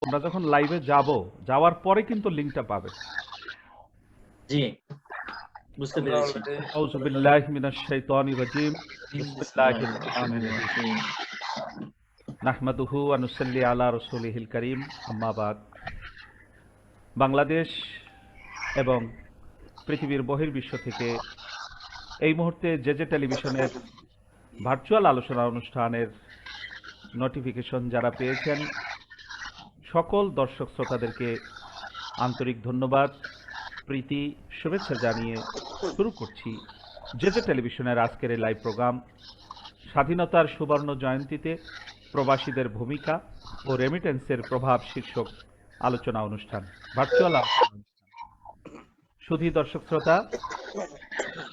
আমরা যখন লাইভে যাব, যাওয়ার পরে কিন্তু লিংকটা পাবে। জি, বুঝতে পেরেছি। আউযু বিল্লাহি মিনাশ শাইতানির রাজিম। বিসমিল্লাহির রহমানির রহিম। নাহমাদুহু ওয়া নুসাল্লি আলা রাসূলিহিল কারীম। আম্মা বাদ। বাংলাদেশ এবং পৃথিবীর বহির্বিশ্ব থেকে এই মুহূর্তে যে টেলিভিশনের ভার্চুয়াল আলোচনা অনুষ্ঠানের নোটিফিকেশন যারা পেয়েছেন, সকল দর্শক শ্রোতাদেরকে আন্তরিক ধন্যবাদ, প্রীতি, শুভেচ্ছা জানিয়ে শুরু করছি যে টেলিভিশনের আজকের এই লাইভ প্রোগ্রাম স্বাধীনতার সুবর্ণ জয়ন্তীতে প্রবাসীদের ভূমিকা ও রেমিটেন্সের প্রভাব শীর্ষক আলোচনা অনুষ্ঠান, ভার্চুয়াল আলোচনা অনুষ্ঠান। শুধু দর্শক শ্রোতা,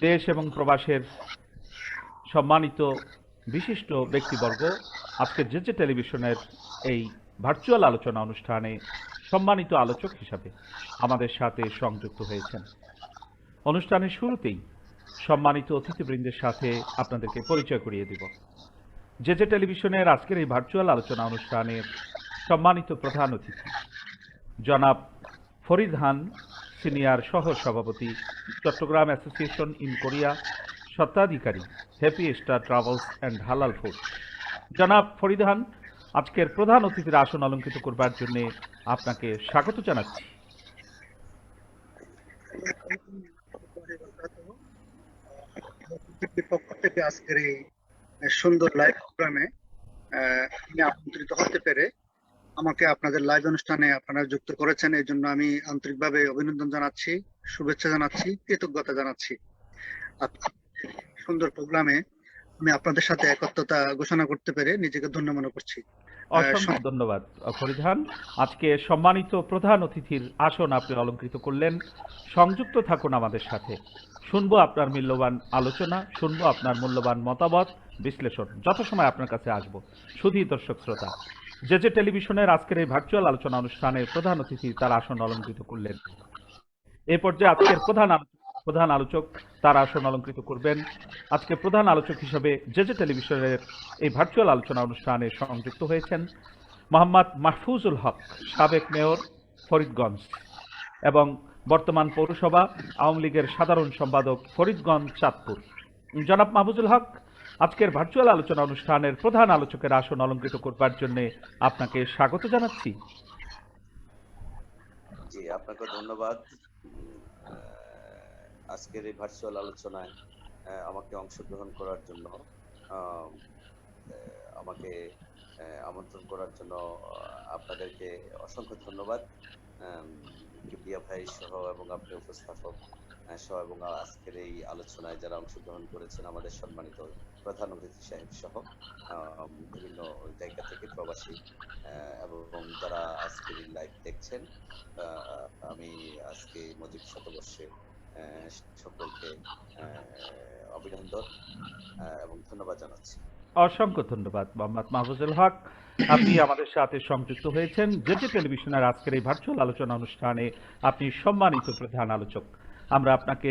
দেশ এবং প্রবাসের সম্মানিত বিশিষ্ট ব্যক্তিবর্গ আজকে যে টেলিভিশনের এই ভার্চুয়াল আলোচনা অনুষ্ঠানে সম্মানিত আলোচক হিসাবে আমাদের সাথে সংযুক্ত হয়েছেন। অনুষ্ঠানের শুরুতেই সম্মানিত অতিথিবৃন্দের সাথে আপনাদেরকে পরিচয় করিয়ে দিব। যে টেলিভিশনের আজকের এই ভার্চুয়াল আলোচনা অনুষ্ঠানের সম্মানিত প্রধান অতিথি জনাব ফরিদ খান, সিনিয়র সহ সভাপতি, চট্টগ্রাম অ্যাসোসিয়েশন ইন কোরিয়া, স্বত্বাধিকারী, হ্যাপি স্টার ট্রাভেলস অ্যান্ড হালাল ফুড। জনাব ফরিদ খান, আজকের প্রধান অতিথির আসন অলঙ্কৃত করবার জন্য আপনাকে স্বাগত জানাচ্ছি। পক্ষ থেকে আজকের এই সুন্দর লাইভ প্রোগ্রামে আমি আমন্ত্রিত হতে পেরে আমাকে আপনাদের লাইভ অনুষ্ঠানে আপনারা যুক্ত করেছেন, এই জন্য আমি আন্তরিকভাবে অভিনন্দন জানাচ্ছি, শুভেচ্ছা জানাচ্ছি, কৃতজ্ঞতা জানাচ্ছি। সুন্দর প্রোগ্রামে আমি আপনাদের সাথে একত্রতা ঘোষণা করতে পেরে নিজেকে ধন্য মনে করছি। অসংখ্য ধন্যবাদ ফরিদ খান। আজকে সম্মানিত প্রধান অতিথির আসন আপনি অলঙ্কৃত করলেন। সংযুক্ত থাকুন আমাদের সাথে, শুনবো আপনার মূল্যবান আলোচনা, শুনবো আপনার মূল্যবান মতামত, বিশ্লেষণ, যথাসময় আপনার কাছে আসবো। শুধু দর্শক শ্রোতা, যে টেলিভিশনের আজকের এই ভার্চুয়াল আলোচনা অনুষ্ঠানে প্রধান অতিথি তার আসন অলঙ্কৃত করলেন। এই পর্যায়ে আজকের প্রধান আলোচক তার আসন অলঙ্কৃত করবেন। আজকে প্রধান আলোচক হিসেবে যে টেলিভিশনের এই ভার্চুয়াল আলোচনা অনুষ্ঠানে সংযুক্ত হয়েছেন মোহাম্মদ মাহফুজুল হক, সাবেক মেয়র ফরিদগঞ্জ এবং বর্তমান পৌরসভা আওয়ামী লীগের সাধারণ সম্পাদক ফরিদগঞ্জ চাঁদপুর। জনাব মাহফুজুল হক, আজকের ভার্চুয়াল আলোচনা অনুষ্ঠানের প্রধান আলোচকের আসন অলঙ্কৃত করবার জন্য আপনাকে স্বাগত জানাচ্ছি। জি, আপনাকে ধন্যবাদ। আজকের এই ভার্চুয়াল আলোচনায় আমাকে অংশগ্রহণ করার জন্য, আমাকে আমন্ত্রণ করার জন্য আপনাদেরকে অসংখ্য ধন্যবাদ। কিবরিয়া ভাই সহ এবং আপনি উপস্থাপক সহ এবং আজকের এই আলোচনায় যারা অংশগ্রহণ করেছেন, আমাদের সম্মানিত প্রধান অতিথি সাহেব সহ বিভিন্ন জায়গা থেকে প্রবাসী এবং যারা আজকের এই লাইভ দেখছেন, আমি আজকে মুজিব শতবর্ষে সকলকে অভিনন্দন এবং ধন্যবাদ জানাচ্ছি। অসংখ্য ধন্যবাদ মোহাম্মদ মাহফুজুল হক, আপনি আমাদের সাথে সংযুক্ত হয়েছেন যে টেলিভিশনের আজকের এই ভার্চুয়াল আলোচনা অনুষ্ঠানে। আপনি সম্মানিত প্রধান আলোচক, আমরা আপনাকে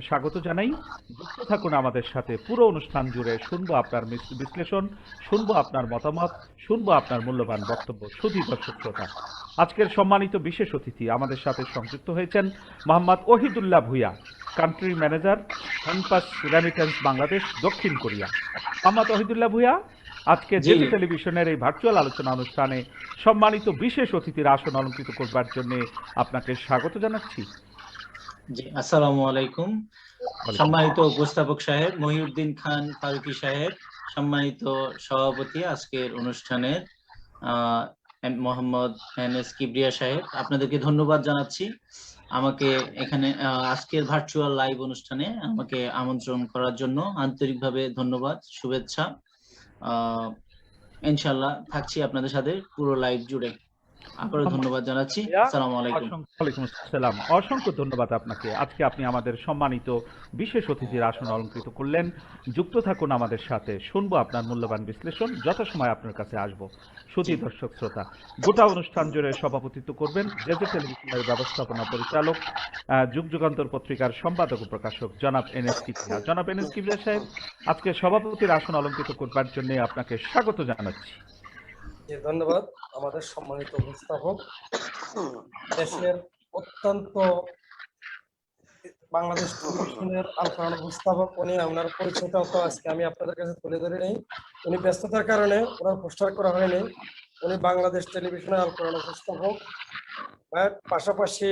স্বাগত জানাই। যুক্ত থাকুন আমাদের সাথে, পুরো অনুষ্ঠান জুড়ে শুনবো আপনার বিশ্লেষণ, শুনবো আপনার মতামত, শুনবো আপনার মূল্যবান বক্তব্য। শুধু দর্শক শ্রোতা, আজকের সম্মানিত বিশেষ অতিথি আমাদের সাথে সংযুক্ত হয়েছেন Mohammad Ohidullah Bhuiyan, country manager, Hanpass remittance Bangladesh, দক্ষিণ কোরিয়া। মোহাম্মদ ওহিদুল্লাহ ভুঁইয়া, আজকে যে টেলিভিশনের এই ভার্চুয়াল আলোচনা অনুষ্ঠানে সম্মানিত বিশেষ অতিথির আসন অলঙ্কৃত করবার জন্য আপনাকে স্বাগত জানাচ্ছি। জি, আসসালামু আলাইকুম। সম্মানিত উপস্থাপক সাহেব মহিউদ্দিন খান ফারুকি সাহেব, সম্মানিত সভাপতি আজকের অনুষ্ঠানের মোহাম্মদ এনএস কিবরিয়া সাহেব, আপনাদেরকে ধন্যবাদ জানাচ্ছি আমাকে এখানে আজকের ভার্চুয়াল লাইভ অনুষ্ঠানে আমাকে আমন্ত্রণ করার জন্য। আন্তরিকভাবে ধন্যবাদ, শুভেচ্ছা। ইনশাআল্লাহ থাকছি আপনাদের সাথে পুরো লাইভ জুড়ে। আবারও ধন্যবাদ জানাচ্ছি। আসসালামু আলাইকুম। ওয়ালাইকুম আসসালাম। অসংখ্য ধন্যবাদ আপনাকে। আজকে আপনি আমাদের সম্মানিত বিশেষ অতিথির আসন অলঙ্কৃত করলেন। যুক্ত থাকুন আমাদের সাথে, শুনবো আপনার মূল্যবান বিশ্লেষণ, যথাসময় আপনার কাছে আসবো। শুধু দর্শক শ্রোতা, গোটা অনুষ্ঠান জুড়ে সভাপতিত্ব করবেন যে টেলিভিশনের ব্যবস্থাপনা পরিচালক, যুগ যুগান্তর পত্রিকার সম্পাদক ও প্রকাশক জনাব এনএস কিবরিয়া। জনাব এনএস কিবরিয়া সাহেব, আজকে সভাপতির আসন অলঙ্কৃত করবার জন্য আপনাকে স্বাগত জানাচ্ছি। জি, ধন্যবাদ। আমাদের সম্মানিত উপস্থাপক, দেশের অত্যন্ত বাংলাদেশ টেলিভিশনের আলোচনা উপস্থাপক, উনি ওনার পরিচয়টাও তো আজকে আমি আপনাদের কাছে তুলে ধরে নেই। উনি ব্যস্ততার কারণে ওনার পোস্টার করা হয়নি। উনি বাংলাদেশ টেলিভিশনের আলোচনা উপস্থাপক, পাশাপাশি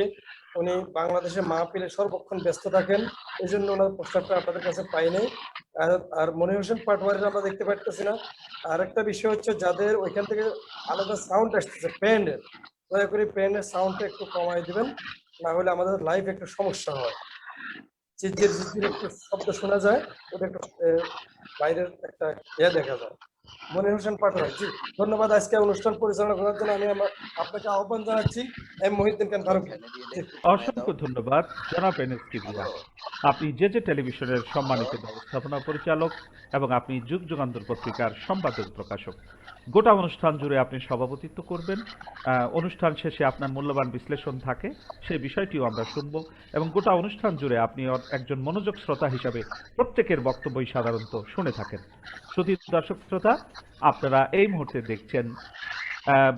উনি বাংলাদেশে মাহফিলে সর্বক্ষণ ব্যস্ত থাকেন, এই জন্য ওনার পোস্টারটা আপনাদের কাছে পাইনি। আর মনির হোসেন পাটোয়ারির আমরা দেখতে পারতেছি না। আর একটা বিষয় হচ্ছে, যাদের ওইখান থেকে আলাদা সাউন্ড আসতেছে প্যান্ডের, দয়া করে প্যান্ডের সাউন্ডটা একটু কমাই দিবেন, না হলে আমাদের লাইভ একটু সমস্যা হয়। ঝিরঝির ঝিরঝির একটু শব্দ শোনা যায়, ওটা একটু বাইরের একটা দেখা যায়। মনির হোসেন পাটোয়ারি, জি ধন্যবাদ। আজকে অনুষ্ঠান পরিচালনা করার জন্য আমি আপনাকে আহ্বান জানাচ্ছি, এম মহিউদ্দিন খান ফারুকী। অসংখ্য ধন্যবাদ জনাব এনএস কিবরিয়া। আপনি যে টেলিভিশনের সম্মানিত ব্যবস্থাপনা পরিচালক এবং আপনি যুগ যুগান্তর পত্রিকার সম্পাদক প্রকাশক। গোটা অনুষ্ঠান জুড়ে আপনি সভাপতিত্ব করবেন। অনুষ্ঠান শেষে আপনার মূল্যবান বিশ্লেষণ থাকে, সেই বিষয়টিও আমরা শুনব, এবং গোটা অনুষ্ঠান জুড়ে আপনি একজন মনোযোগ শ্রোতা হিসাবে প্রত্যেকের বক্তব্যই সাধারণত শুনে থাকেন। শ্রোতা দর্শক শ্রোতা, আপনারা এই মুহূর্তে দেখছেন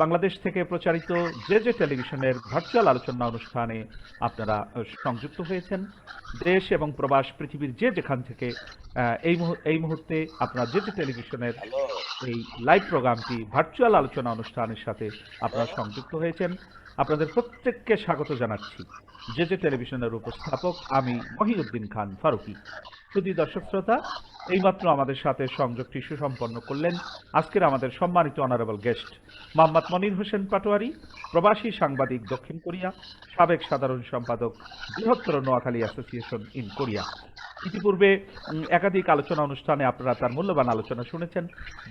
বাংলাদেশ থেকে প্রচারিত যে টেলিভিশনের ভার্চুয়াল আলোচনা অনুষ্ঠানে আপনারা সংযুক্ত হয়েছেন। দেশ এবং প্রবাস পৃথিবীর যেখান থেকে এই মুহূর্তে আপনারা যে টেলিভিশনের এই লাইভ প্রোগ্রামটি ভার্চুয়াল আলোচনা অনুষ্ঠানের সাথে আপনারা সংযুক্ত হয়েছেন, আপনাদের প্রত্যেককে স্বাগত জানাচ্ছি। যে টেলিভিশনের উপস্থাপক আমি মহিউদ্দিন খান ফারুকী। শুধু দর্শক শ্রোতা, এইমাত্র আমাদের সাথে সংযোগটি সুসম্পন্ন করলেন আজকের আমাদের সম্মানিত অনারেবল গেস্ট মোহাম্মদ মনির হোসেন পাটোয়ারি, প্রবাসী সাংবাদিক, দক্ষিণ কোরিয়া, সাবেক সাধারণ সম্পাদক, বৃহত্তর নোয়াখালী অ্যাসোসিয়েশন ইন কোরিয়া। ইতিপূর্বে একাধিক আলোচনা অনুষ্ঠানে আপনারা তার মূল্যবান আলোচনা শুনেছেন।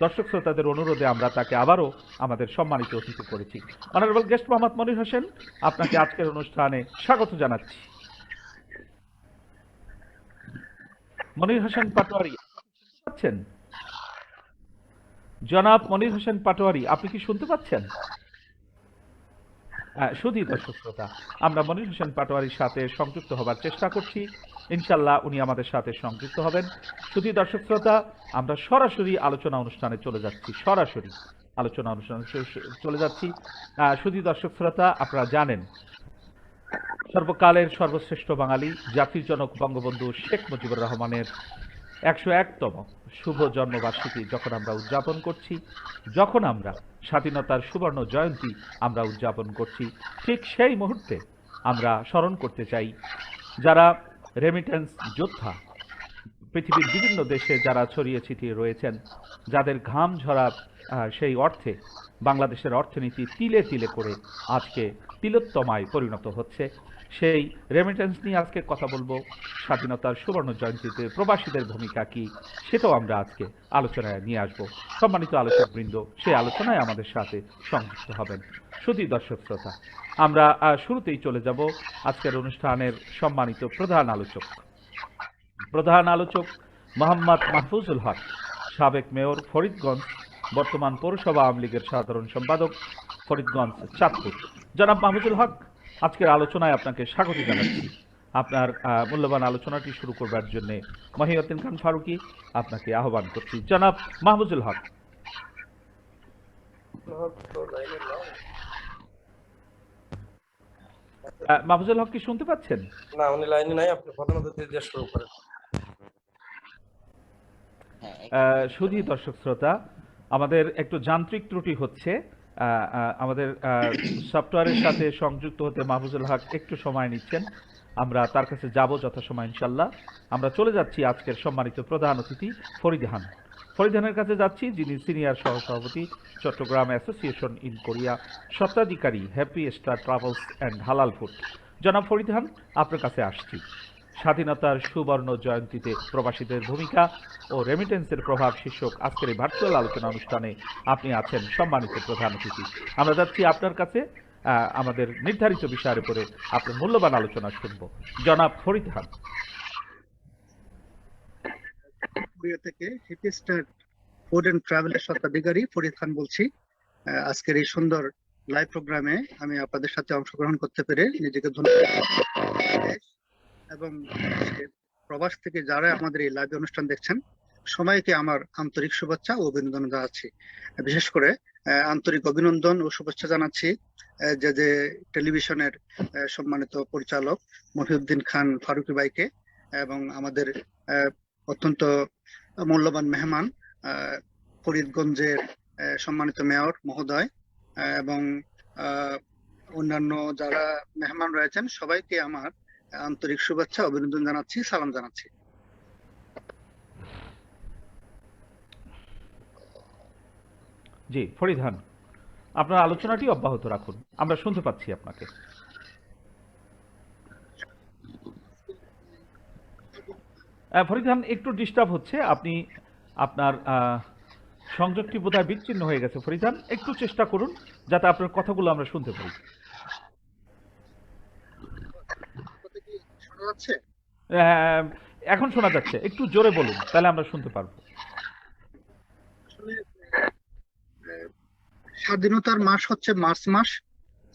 দর্শক শ্রোতাদের অনুরোধে আমরা তাকে আবারও আমাদের সম্মানিত অতিথি করেছি। অনারেবল গেস্ট মোহাম্মদ মনির হোসেন, আপনাকে আজকের অনুষ্ঠানে স্বাগত জানাচ্ছি। মনির হোসেন পাটোয়ারি পাচ্ছেন? জনাব মনির হোসেন পাটোয়ারি, আপনি কি শুনতে পাচ্ছেন? শুধু দর্শক শ্রোতা, আমরা মনির হোসেন পাটোয়ারির সাথে সংযুক্ত হবার চেষ্টা করছি, ইনশাল্লাহ উনি আমাদের সাথে সংযুক্ত হবেন। শুধু দর্শক শ্রোতা, আমরা সরাসরি আলোচনা অনুষ্ঠানে চলে যাচ্ছি, শুধু দর্শক শ্রোতা, আপনারা জানেন সর্বকালের সর্বশ্রেষ্ঠ বাঙালি জাতির জনক বঙ্গবন্ধু শেখ মুজিবুর রহমানের 101তম শুভ জন্মবার্ষিকী যখন আমরা উদযাপন করছি, যখন আমরা স্বাধীনতার সুবর্ণ জয়ন্তী আমরা উদযাপন করছি, ঠিক সেই মুহূর্তে আমরা স্মরণ করতে চাই যারা রেমিটেন্স যোদ্ধা, পৃথিবীর বিভিন্ন দেশে যারা ছড়িয়ে ছিটিয়ে রয়েছেন, যাদের ঘাম ঝরা সেই অর্থে বাংলাদেশের অর্থনীতি তিলে তিলে করে আজকে তিলোত্তমায় পরিণত হচ্ছে। সেই রেমিটেন্স নিয়ে আজকে কথা বলবো। স্বাধীনতার সুবর্ণ জয়ন্তীতে প্রবাসীদের ভূমিকা কি, সেটাও আমরা আজকে আলোচনায় নিয়ে আসবো। সম্মানিত আলোচকবৃন্দ সেই আলোচনায় আমাদের সাথে সংযুক্ত হবেন। শুধু দর্শক শ্রোতা, আমরা শুরুতেই চলে যাব আজকের অনুষ্ঠানের সম্মানিত প্রধান আলোচক মোহাম্মদ মাহফুজুল হক, সাবেক মেয়র ফরিদগঞ্জ, বর্তমান পৌরসভা আওয়ামী লীগের সাধারণ সম্পাদক, ফরিদগঞ্জ চাঁদপুর। জনাব মাহফুজুল হক, আজকের আলোচনায় আপনাকে স্বাগত জানাচ্ছি। আপনার মূল্যবান আলোচনাটি শুরু করবার জন্য মহিউদ্দিন খান ফারুকী আপনাকে আহ্বান করছি। জনাব মাহফুজুল হক। মাহফুজুল হক কি শুনতে পাচ্ছেন? না, উনি লাইনে নাই, আপনি প্রথমত দিয়ে শুরু করেন। শুধু দর্শক শ্রোতা, আমাদের একটু যান্ত্রিক ত্রুটি হচ্ছে, আমাদের সফটওয়্যারের সাথে সংযুক্ত হতে মাহফুজুল হক একটু সময় নিচ্ছেন। আমরা তার কাছে যাব যথাসময় ইনশাল্লাহ। আমরা চলে যাচ্ছি আজকের সম্মানিত প্রধান অতিথি ফরিদহানের কাছে যাচ্ছি, যিনি সিনিয়র সহসভাপতি, চট্টগ্রাম অ্যাসোসিয়েশন ইন কোরিয়া, স্বত্বাধিকারী হ্যাপি স্টার ট্রাভেলস অ্যান্ড হালাল ফুড। জনাব ফরিদহান, আপনার কাছে আসছি। স্বাধীনতার সুবর্ণ জয়ন্তীতে প্রবাসীদের ভূমিকা ও রেমিটেন্সের প্রভাব শীর্ষক আজকের এই ভার্চুয়াল আলোচনা অনুষ্ঠানে আপনি আছেন সম্মানিত প্রধান অতিথি। আমরা যাচ্ছি আপনার কাছে আমাদের নির্ধারিত বিষয়ের উপরে আপনার মূল্যবান আলোচনা শুনব। জনাব ফরিদহান। কোরিয়া থেকে হ্যাপি স্টার ফুড এন্ড ট্রাভেলের স্বত্বাধিকারী ফরিদ খান বলছি। আজকের এই সুন্দর লাইভ প্রোগ্রামে আমি আপনাদের সাথে অংশগ্রহণ করতে পেরে নিজেকে ধন্যবাদ, এবং প্রবাস থেকে যারা আমাদের এই লাইভ অনুষ্ঠান দেখছেন সবাইকে আমার আন্তরিক শুভেচ্ছা ও অভিনন্দন জানাচ্ছি। বিশেষ করে আন্তরিক অভিনন্দন ও শুভেচ্ছা জানাচ্ছি যে টেলিভিশনের সম্মানিত পরিচালক মহিউদ্দিন খান ফারুকী ভাইকে এবং আমাদের অত্যন্ত মূল্যবান মেহমান ফরিদগঞ্জের সম্মানিত মেয়র মহোদয় এবং অন্যান্য যারা মেহমান রয়েছেন সবাইকে আমার আন্তরিক শুভেচ্ছা অভিনন্দন জানাচ্ছি, সালাম জানাচ্ছি। জি ফরিদ খান, আপনার আলোচনাটি অব্যাহত রাখুন, আমরা শুনতে পাচ্ছি আপনাকে। ফরিদ খান, একটু ডিস্টার্ব হচ্ছে, আপনি আপনার সংযোগটি বোধহয় বিচ্ছিন্ন হয়ে গেছে। ফরিদ খান, একটু চেষ্টা করুন যাতে আপনার কথাগুলো আমরা শুনতে পারি। শোনা যাচ্ছে? এখন শোনা যাচ্ছে, একটু জোরে বলুন তাহলে আমরা শুনতে পারবো। আসলে স্বাধীনতার মাস হচ্ছে মার্চ মাস।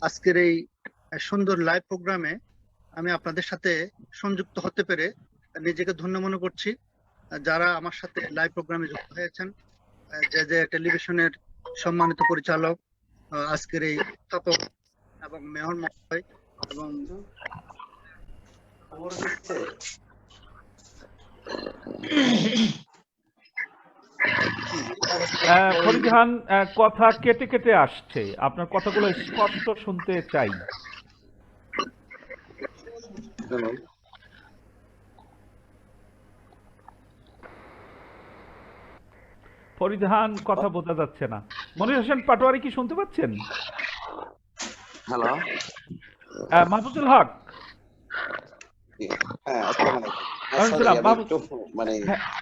আজকের এই সুন্দর লাইভ প্রোগ্রামে আমি আপনাদের সাথে সংযুক্ত হতে পেরে নিজেকে ধন্য মনে করছি। যারা আমার সাথে লাইভ প্রোগ্রামে যুক্ত হয়েছেন, যে টেলিভিশনের সম্মানিত পরিচালক, আজকের এই স্থাপক এবং মেয়র মহোদয় এবং ফরিদ খান, কথা কেটে কেটে আসছে, আপনার কথাগুলো স্পষ্ট শুনতে চাই। ফরিদ খান, কথা বোঝা যাচ্ছে না। মনির হোসেন পাটোয়ারি কি শুনতে পাচ্ছেন? হ্যালো, মাহফুজুল হক। হ্যাঁ আসসালামু আলাইকুম। আমি একটু মানে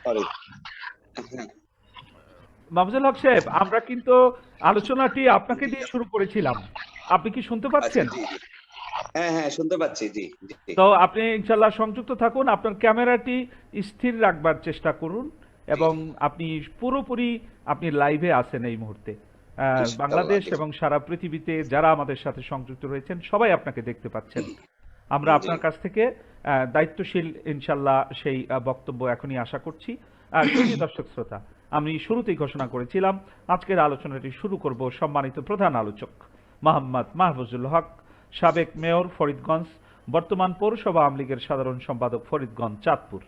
সরি। মাহফুজুল হক সাহেব, আমরা কিন্তু আলোচনাটি আপনাকে দিয়ে শুরু করেছিলাম, আপনি কি শুনতে পাচ্ছেন? হ্যাঁ হ্যাঁ শুনতে পাচ্ছি, জি জি। তো আপনি ইনশাল্লাহ সংযুক্ত থাকুন, আপনার ক্যামেরাটি স্থির রাখবার চেষ্টা করুন এবং আপনি পুরোপুরি আপনি লাইভে আছেন এই মুহূর্তে। বাংলাদেশ এবং সারা পৃথিবীতে যারা আমাদের সাথে সংযুক্ত রয়েছেন সবাই আপনাকে দেখতে পাচ্ছেন। আমরা আপনার কাছ থেকে দায়িত্বশীল ইনশাল্লাহ সেই বক্তব্য এখনই আশা করছি। প্রিয় দর্শক শ্রোতা, আমি শুরুতেই ঘোষণা করেছিলাম আজকের আলোচনাটি শুরু করব সম্মানিত প্রধান আলোচক মোহাম্মদ মাহফুজুল হক, সাবেক মেয়র ফরিদগঞ্জ, বর্তমান পৌরসভা আওয়ামী লীগের সাধারণ সম্পাদক ফরিদগঞ্জ চাঁদপুর।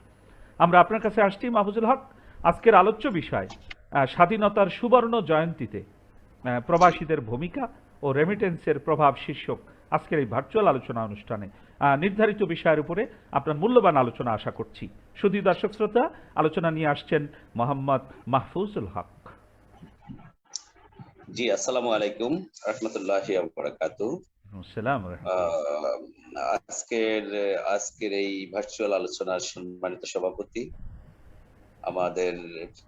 আমরা আপনার কাছে আসছি মাহফুজুল হক, আজকের আলোচ্য বিষয় স্বাধীনতার সুবর্ণ জয়ন্তীতে প্রবাসীদের ভূমিকা ও রেমিটেন্সের প্রভাব শীর্ষক আজকের এই ভার্চুয়াল আলোচনা অনুষ্ঠানে নির্ধারিত বিষয়ের উপরে আপনার মূল্যবান আলোচনা আশা করছি। শুধু দর্শক শ্রোতা, আলোচনা নিয়ে আসছেন মোহাম্মদ মাহফুজুল হক। জি, আসসালামু আলাইকুম রাহমাতুল্লাহি ওয়া বারাকাতুহু। আজকের এই ভার্চুয়াল আলোচনার সম্মানিত সভাপতি আমাদের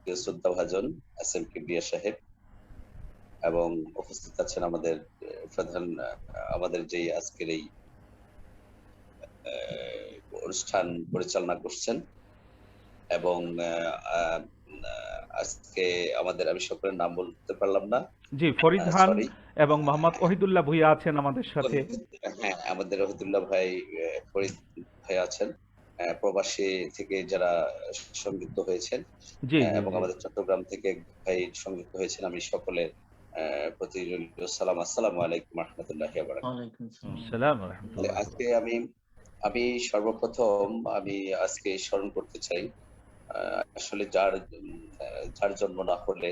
প্রিয় শ্রদ্ধাভাজন এস.এম. কিবরিয়া সাহেব এবং উপস্থিত আছেন আমাদের প্রধান, আমাদের যে আজকের এই অনুষ্ঠান পরিচালনা করছেন এবং আজকে আমাদের, আমি সকলের নাম বলতে পারলাম না। জি, ফরিদ খান এবং মোহাম্মদ ওহিদুল্লাহ ভুইয়া আছেন আমাদের সাথে। হ্যাঁ, আমাদের ওহিদুল্লাহ ভাই, ফরিদ ভাই আছেন, প্রবাসী থেকে যারা সংযুক্ত হয়েছেন এবং আমাদের চট্টগ্রাম থেকে ভাই সংযুক্ত হয়েছেন। আমি সকলের প্রতি সালাম, আসসালামু আলাইকুম রাহমাতুল্লাহি ওয়া বারাকাতুহু। আজকে আমি সর্বপ্রথম আজকে স্মরণ করতে চাই, আসলে যার জন্ম না হলে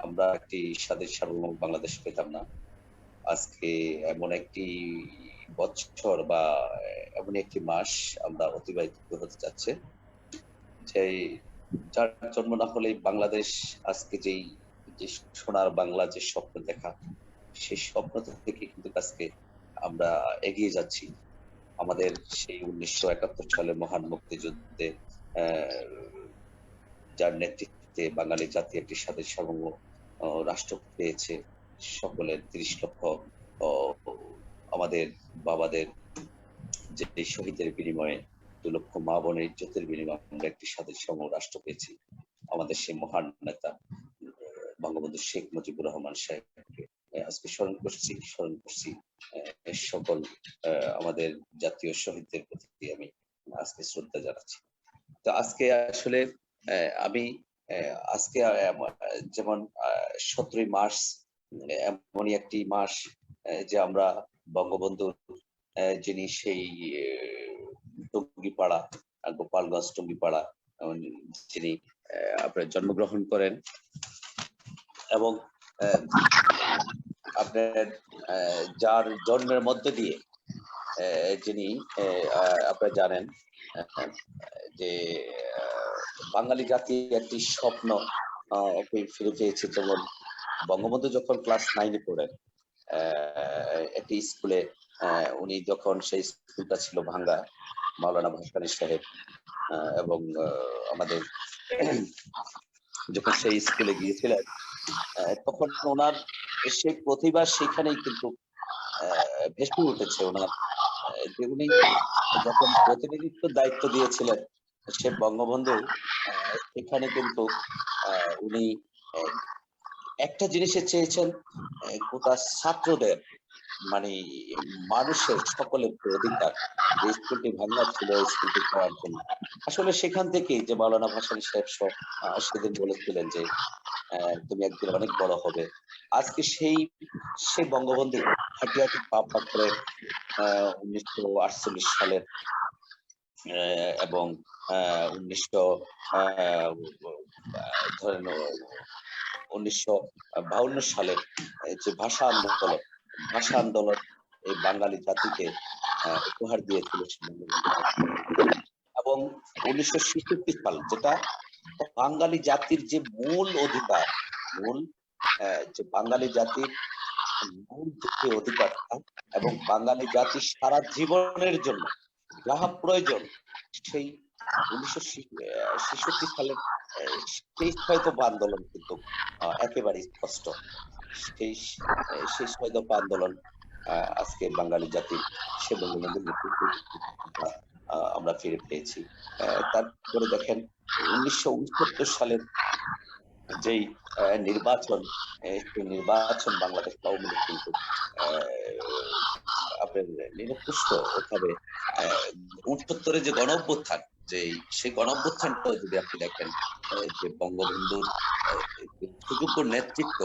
আমরা একটি স্বাধীন সার্বভৌম বাংলাদেশ পেতাম না। আজকে এমন একটি বছর বা এমন একটি মাস আমরা অতিবাহিত হতে যাচ্ছে যে যার জন্ম না হলে বাংলাদেশ আজকে যে সোনার বাংলা যে স্বপ্ন দেখা, সেই স্বপ্ন থেকে কিন্তু আজকে আমরা এগিয়ে যাচ্ছি। আমাদের সেই 1971 সালে মহান মুক্তিযুদ্ধে যার নেতৃত্বে বাঙালি জাতি একটি স্বাধীন সার্বভৌম রাষ্ট্র পেয়েছে, সকলের 30 লক্ষ আমাদের বাবাদের যে শহীদের বিনিময়ে 2 লক্ষ মা বোনের ইজ্জতের বিনিময়ে আমরা একটি স্বাধীন সার্বভৌম রাষ্ট্র পেয়েছি। আমাদের সেই মহান নেতা বঙ্গবন্ধু শেখ মুজিবুর রহমান সাহেবকে আজকে স্মরণ করছি। সকল আমাদের জাতীয় শহীদদের প্রতি আমি আজকে শ্রদ্ধা জানাচ্ছি। তো আজকে আসলে আমি আজকে যেমন 17 মার্চ এমনই একটি মাস যে আমরা বঙ্গবন্ধুর যিনি সেই টঙ্গিপাড়া, গোপালগঞ্জ টঙ্গিপাড়া যিনি আপনার জন্মগ্রহণ করেন এবং আপনার যার জন্মের মধ্য দিয়ে যিনি আপনারা জানেন যে বাঙালি জাতি একটি স্বপ্ন ফিরে পেয়েছে। যেমন বঙ্গবন্ধু যখন ক্লাস 9-এ পড়েন একটি স্কুলে, উনি যখন সেই স্কুলটা ছিল ভাঙ্গা, মাওলানা ভাসানী সাহেব এবং আমাদের যখন সেই স্কুলে গিয়েছিলেন তখন ওনার সেই প্রতিভা সেখানেই কিন্তু ভেসে উঠেছে। ওনার যে উনি যখন প্রতিনিধিত্ব দায়িত্ব দিয়েছিলেন সে বঙ্গবন্ধু, সেখানে কিন্তু উনি একটা জিনিসে চেয়েছেন, গোটা ছাত্রদের মানে মানুষের সকলের অধিকার। যে স্কুলটি ভাঙা ছিল স্কুলটি করার জন্য আসলে সেখান থেকেই যে মাওলানা ভাসানী সাহেব সেদিন বলেছিলেন যে তুমি একদিন অনেক বড় হবে। আজকে সেই বঙ্গবন্ধু হাঁটি হাঁটি পা পা করে 1948 সালের এবং 1952 সালের যে ভাষা আন্দোলন এই বাঙালি জাতিকে উপহার দিয়েছিল এবং 1966 সাল, যেটা বাঙালি জাতির যে মূল অধিকার, যে বাঙালি জাতির মূল যে অধিকারটা এবং বাঙালি জাতির সারা জীবনের জন্য যাহা প্রয়োজন, সেই 1966 সালের সেই ছয়দফা আন্দোলন কিন্তু একেবারে স্পষ্ট। সেই ছয়দফা আন্দোলন আজকে বাঙালি জাতির সে বঙ্গবন্ধুর নেতৃত্বে আমরা ফিরে পেয়েছি। তারপরে দেখেন 1969 সালের যেই নির্বাচন, সেই নির্বাচন বাংলাদেশ আওয়ামী লীগ কিন্তু আপনার নিরপেক্ষ ভাবে 69-এ যে গণ অভ্যুত্থান, সেই গণ অভ্যুত্থানটা যদি আপনি দেখেন যে বঙ্গবন্ধুর সুযোগ্য নেতৃত্ব,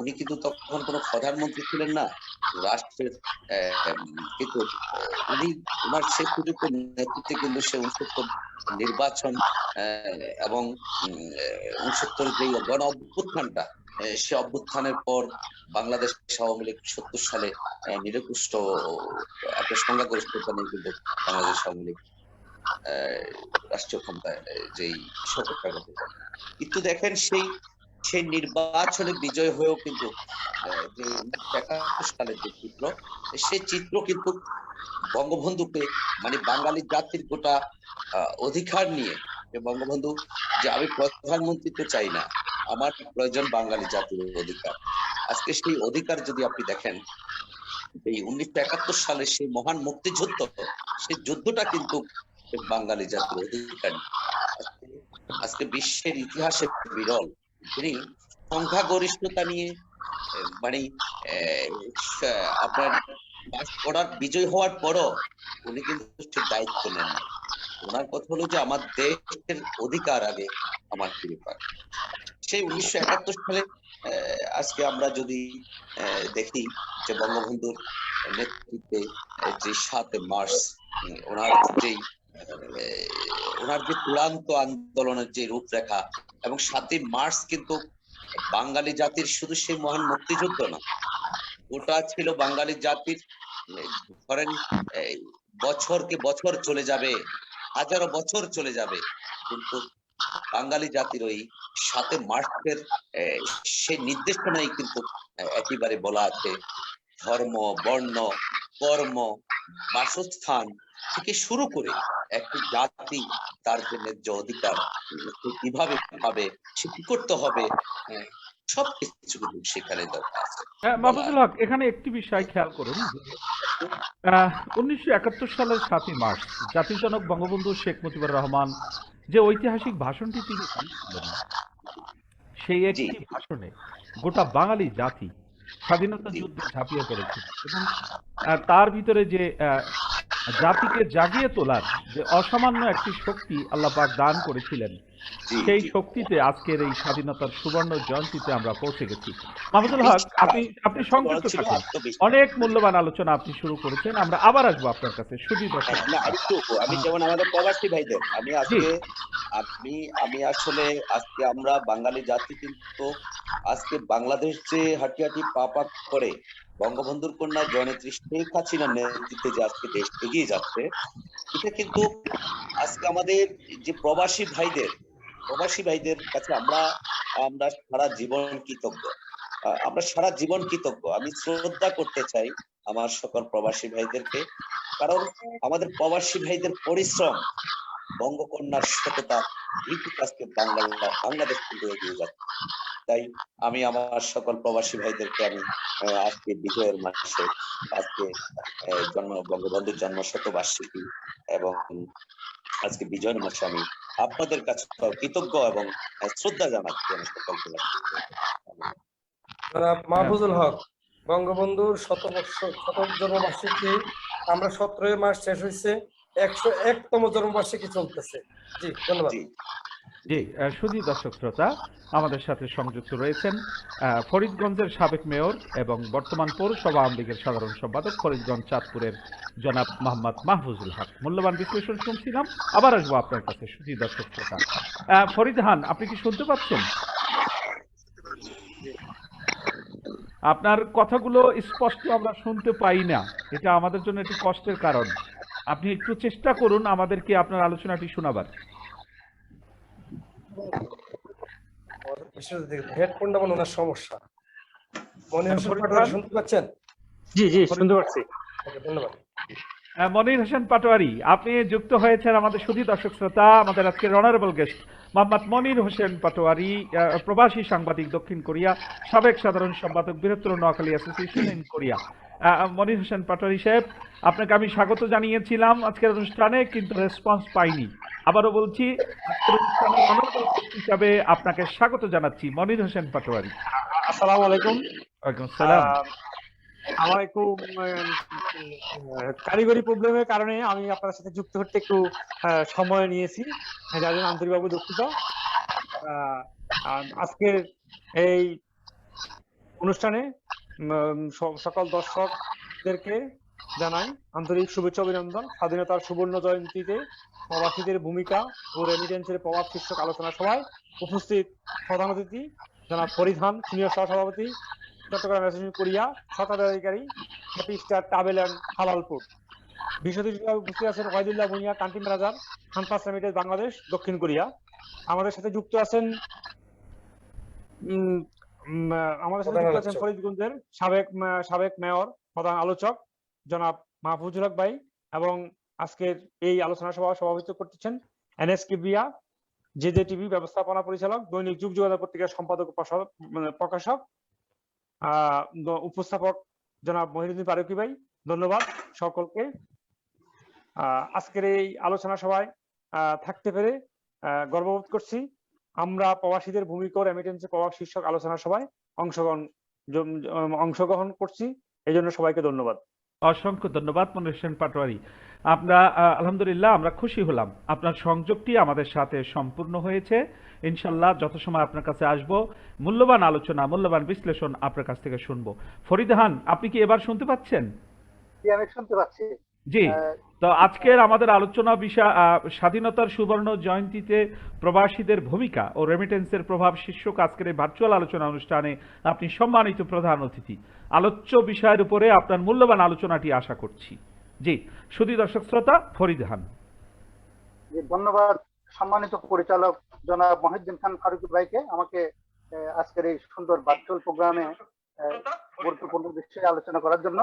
উনি কিন্তু তখন কোনো প্রধানমন্ত্রী ছিলেন না রাষ্ট্রের, কিন্তু উনি ওনার সেই সুযোগ্য নেতৃত্বে কিন্তু সে 69 নির্বাচন এবং 69 যে গণ অভ্যুত্থানটা, সে অভ্যুত্থানের পর বাংলাদেশ আওয়ামী লীগ 70 সালে নিরপেক্ষ একটা সংখ্যাগরিষ্ঠতা নিয়ে কিন্তু বাংলাদেশ আওয়ামী লীগ রাষ্ট্রীয় ক্ষমতায় যেই সরকার গঠন করে। কিন্তু দেখেন সেই নির্বাচনে বিজয় হয়েও কিন্তু যে 1971 সালের যে চিত্র, সেই চিত্র কিন্তু বঙ্গবন্ধুকে মানে বাঙালি জাতির গোটা অধিকার নিয়ে, যে বঙ্গবন্ধু যে আমি প্রধানমন্ত্রী তো চাই না, আমার প্রয়োজন বাঙালি জাতির অধিকার। আজকে সেই অধিকার যদি আপনি দেখেন, এই 1971 সালে সেই মহান মুক্তিযুদ্ধ, সেই যুদ্ধটা কিন্তু বাঙালি জাতির অধিকার। আজকে বিশ্বের ইতিহাসে বিরল, তিনি সংখ্যাগরিষ্ঠতা নিয়ে মানে আপনার বিজয় হওয়ার পরও উনি কিন্তু দায়িত্ব নেন। ওনার কথা হলো যে আমার দেশের অধিকার আগে আমার ফিরে পাক। সেই 1971 সালে আজকে আমরা যদি দেখি যে বঙ্গবন্ধুর নেতৃত্বে যে 7 মার্চ ওনার যে চূড়ান্ত আন্দোলনের যে রূপরেখা, এবং 7 মার্চ কিন্তু বাঙালি জাতির শুধু সেই মহান মুক্তিযুদ্ধ না, ওটা ছিল বাঙালি জাতির, ধরেন বছরকে বছর চলে যাবে, হাজারো বছর চলে যাবে, কিন্তু বাঙালি জাতির ওই 7 মার্চের সেই নির্দেশনাই কিন্তু একেবারে বলা আছে ধর্ম, বর্ণ, কর্ম, বাসস্থান থেকে শুরু করে একটি জাতি তার যে ন্যায্য অধিকার কিভাবে পাবে, সে কি করতে হবে, সবকিছু কিন্তু সেখানে দরকার আছে। মাহফুজুল হক, এখানে একটি বিষয় খেয়াল করুন। 1971 সালের 7 মার্চ জাতির জনক বঙ্গবন্ধু শেখ মুজিবুর রহমান যে ঐতিহাসিক ভাষণটি তিনি দিয়েছিলেন, সেই একটি ভাষণে গোটা বাঙালি জাতি স্বাধীনতা যুদ্ধে ঝাঁপিয়ে পড়েছিল এবং তার ভিতরে যে জাতিকে জাগিয়ে তোলার যে অসামান্য একটি শক্তি আল্লাহ পাক দান করেছিলেন, জি সেই জি শক্তিতে আজকের এই স্বাধীনতার সুবর্ণ জয়ন্তীতে আমরা পৌঁছে গেছি। মাহমুদুল হক, আপনি বলার সংযুক্ত ছিল থাকুন। আত্মবিশ্বাস। অনেক মূল্যবান আলোচনা আপনি শুরু করেছেন, আমরা আবার আসবো আপনার কাছে। শুধু দর্শক না আরেকটু আমি যেমন আমাদের প্রবাসী ভাইদের আমি জি আজকে আমি আমি আসলে আজকে আমরা বাঙালি জাতি কিন্তু আজকে বাংলাদেশ যে হাঁটি হাঁটি পা পা করে বঙ্গবন্ধুর কন্যা জননেত্রী শেখ হাসিনার নেতৃত্বে যে আজকে দেশ এগিয়ে যাচ্ছে, এটা কিন্তু আজকে আমাদের যে প্রবাসী ভাইদের কাছে আমরা আমরা সারা জীবন কৃতজ্ঞ। আমরা সারা জীবন কৃতজ্ঞ। আমি শ্রদ্ধা করতে চাই আমার সকল প্রবাসী ভাইদেরকে, কারণ আমাদের প্রবাসী ভাইদের পরিশ্রম বঙ্গকন্যার সততা ভিত্তিতে আজকে বাংলাদেশ কিন্তু এগিয়ে যাচ্ছে। তাই আমি আমার সকল প্রবাসী ভাইদেরকে আমি আজকে বিজয়ের মাসে আজকে বঙ্গবন্ধুর জন্ম শতবার্ষিকী এবং আজকে বিজয়ের মাসে আমি আপনাদের কাছে কৃতজ্ঞ এবং শ্রদ্ধা জানাচ্ছি আমি সকল প্রবাসী ভাইদের। জনাব মাহফুজুল হক, বঙ্গবন্ধুর শত জন্মবার্ষিকী আমরা 17 মাস শেষ হয়েছে, 101তম জন্মবার্ষিকী চলতেছে। জি ধন্যবাদ। জি জি শুধু দর্শক শ্রোতা, আমাদের সাথে সংযুক্ত রয়েছেন ফরিদগঞ্জের সাবেক মেয়র এবং বর্তমান পৌরসভা আওয়ামী লীগের সাধারণ সম্পাদক ফরিদগঞ্জ চাঁদপুরের জনাব মোহাম্মদ মাহফুজুল হক। মূল্যবান বিশ্লেষণ শুনছিলাম, আবার আসবো আপনার কাছে। শুধু দর্শক শ্রোতা, ফরিদহান, আপনি কি শুনতে পাচ্ছেন? আপনার কথাগুলো স্পষ্ট আমরা শুনতে পাই না, এটা আমাদের জন্য একটি কষ্টের কারণ। আপনি একটু চেষ্টা করুন আমাদেরকে আপনার আলোচনাটি শোনাবার। হেডফোনটা মনে ওনার সমস্যা। মনির হোসেন ফরিদ পাটোয়ারি খান? শুনতে পাচ্ছেন? জি শুনতে পাচ্ছি। ওকে, ধন্যবাদ। মনির হোসেন পাটোয়ারি, আপনি যুক্ত হয়েছেন আমাদের সুধী দর্শক শ্রোতা। আমাদের আজকের অনারেবল গেস্ট মোহাম্মদ মনির হোসেন পাটোয়ারি, প্রবাসী সাংবাদিক, দক্ষিণ কোরিয়া, সাবেক সাধারণ সম্পাদক, বৃহত্তর Noakhali association in Korea. Monir Hossain Patwari সাহেব, আপনাকে আমি স্বাগত জানিয়েছিলাম আজকের অনুষ্ঠানে, কিন্তু রেসপন্স পাইনি। আবারও বলছি, আজকের অনুষ্ঠানের অনারেবল গেস্ট হিসাবে আপনাকে স্বাগত জানাচ্ছি, মনির হোসেন পাটোয়ারি। আসসালামু আলাইকুম। ওয়ালাইকুম আসসালাম। আমার একটু কারিগরি প্রবলেমের কারণে আমি আপনার সাথে যুক্ত হতে একটু সময় নিয়েছি, যার জন্য আন্তরিকভাবে দুঃখিত। আজকের এই অনুষ্ঠানে সকল দর্শকদেরকে জানাই আন্তরিক শুভেচ্ছা অভিনন্দন। স্বাধীনতার সুবর্ণ জয়ন্তীতে প্রবাসীদের ভূমিকা ও রেমিটেন্সের প্রভাব শীর্ষক আলোচনা সভায় উপস্থিত প্রধান অতিথি জনাব ফরিদহান, সিনিয়র সহসভাপতি, চট্টগ্রাম অ্যাসোসিয়েশন কোরিয়া, স্বত্বাধিকারী happy star travel and Halalpur. বিশেষ অতিথি হিসেবে উপস্থিত আছেন Wahidullah Bhuiyan, country manager, Hanpass limited Bangladesh, দক্ষিণ কোরিয়া। আমাদের সাথে যুক্ত আছেন ফরিদগঞ্জের সাবেক মেয়র, প্রধান আলোচক জনাব মাহফুজুল হক ভাই, এবং আজকের এই আলোচনা সভা সভাপতিত্ব করতেছেন এনএস কিবরিয়া, জেজে টিভি ব্যবস্থাপনা পরিচালক, দৈনিক যুগ যোগাযোগ পত্রিকার সম্পাদক প্রকাশক, উপস্থাপক জনাব মহিউদ্দিন ফারুকী ভাই। ধন্যবাদ সকলকে। আজকের এই আলোচনা সভায় থাকতে পেরে গর্ববোধ করছি। আমরা প্রবাসীদের ভূমিকা ও রেমিটেন্সের প্রভাব শীর্ষক আলোচনা সভায় অংশগ্রহণ করছি, এই জন্য সবাইকে ধন্যবাদ। অসংখ্য ধন্যবাদ মনির হোসেন পাটোয়ারি। আমরা আলহামদুলিল্লাহ আমরা খুশি হলাম, আপনার সংযোগটি আমাদের সাথে সম্পূর্ণ হয়েছে। ইনশাল্লাহ যথাসময় আপনার কাছে আসব, মূল্যবান আলোচনা, মূল্যবান বিশ্লেষণ আপনার কাছ থেকে শুনবো। ফরিদহান, আপনি কি এবার শুনতে পাচ্ছেন? আমি শুনতে পাচ্ছি। জি, তো আজকের আমাদের আলোচনা বিষয় স্বাধীনতার সুবর্ণ জয়ন্তীতে প্রবাসীদের ভূমিকা ও রেমিটেন্সের প্রভাব শীর্ষক আজকের এই ভার্চুয়াল আলোচনা অনুষ্ঠানে আপনি সম্মানিত প্রধান অতিথি। আলোচ্য বিষয়ের উপরে আপনার মূল্যবান আলোচনাটি আশা করছি। জি, শুধু দর্শক শ্রোতা, ফরিদহান। ধন্যবাদ সম্মানিত পরিচালক জনাব মহিউদ্দিন খান ফারুকী ভাইকে আমাকে আজকের এই সুন্দর ভার্চুয়াল প্রোগ্রামে গুরুত্বপূর্ণ বিষয়ে আলোচনা করার জন্য।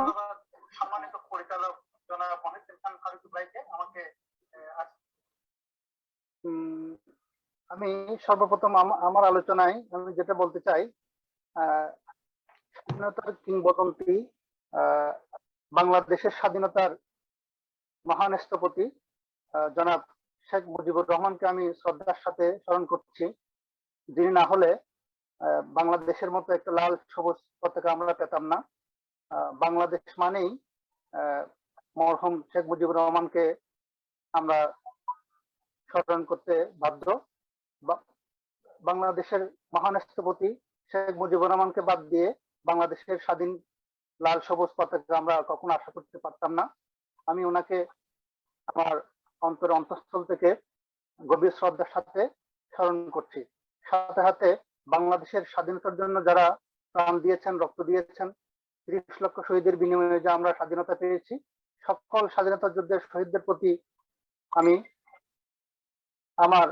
সম্মানিত পরিচালক জনাব মহিউদ্দিন খান ফারুকী ভাইকে আমাকে আমি সর্বপ্রথম আমার আলোচনায় আমি যেটা বলতে চাই, স্বাধীনতার কিংবদন্তি, বাংলাদেশের স্বাধীনতার মহান স্থপতি জনাব শেখ মুজিবুর রহমানকে আমি শ্রদ্ধার সাথে স্মরণ করছি, যিনি না হলে বাংলাদেশের মতো একটা লাল সবুজ পতাকা আমরা পেতাম না। বাংলাদেশ মানেই মরহুম শেখ মুজিবুর রহমানকে আমরা স্মরণ করতে বাধ্য। বাংলাদেশের মহান স্থপতি শেখ মুজিবুর রহমানকে বাদ দিয়ে বাংলাদেশের স্বাধীন লাল সবুজ পতাকা আমরা কখনো আশা করতে পারতাম না। আমি ওনাকে আমার অন্তঃস্থল থেকে গভীর শ্রদ্ধার সাথে স্মরণ করছি। সাথে সাথে বাংলাদেশের স্বাধীনতার জন্য যারা প্রাণ দিয়েছেন, রক্ত দিয়েছেন, ৩০ লক্ষ শহীদের বিনিময়ে যে আমরা স্বাধীনতা পেয়েছি, সকল স্বাধীনতা যুদ্ধের শহীদদের প্রতি আমি আমার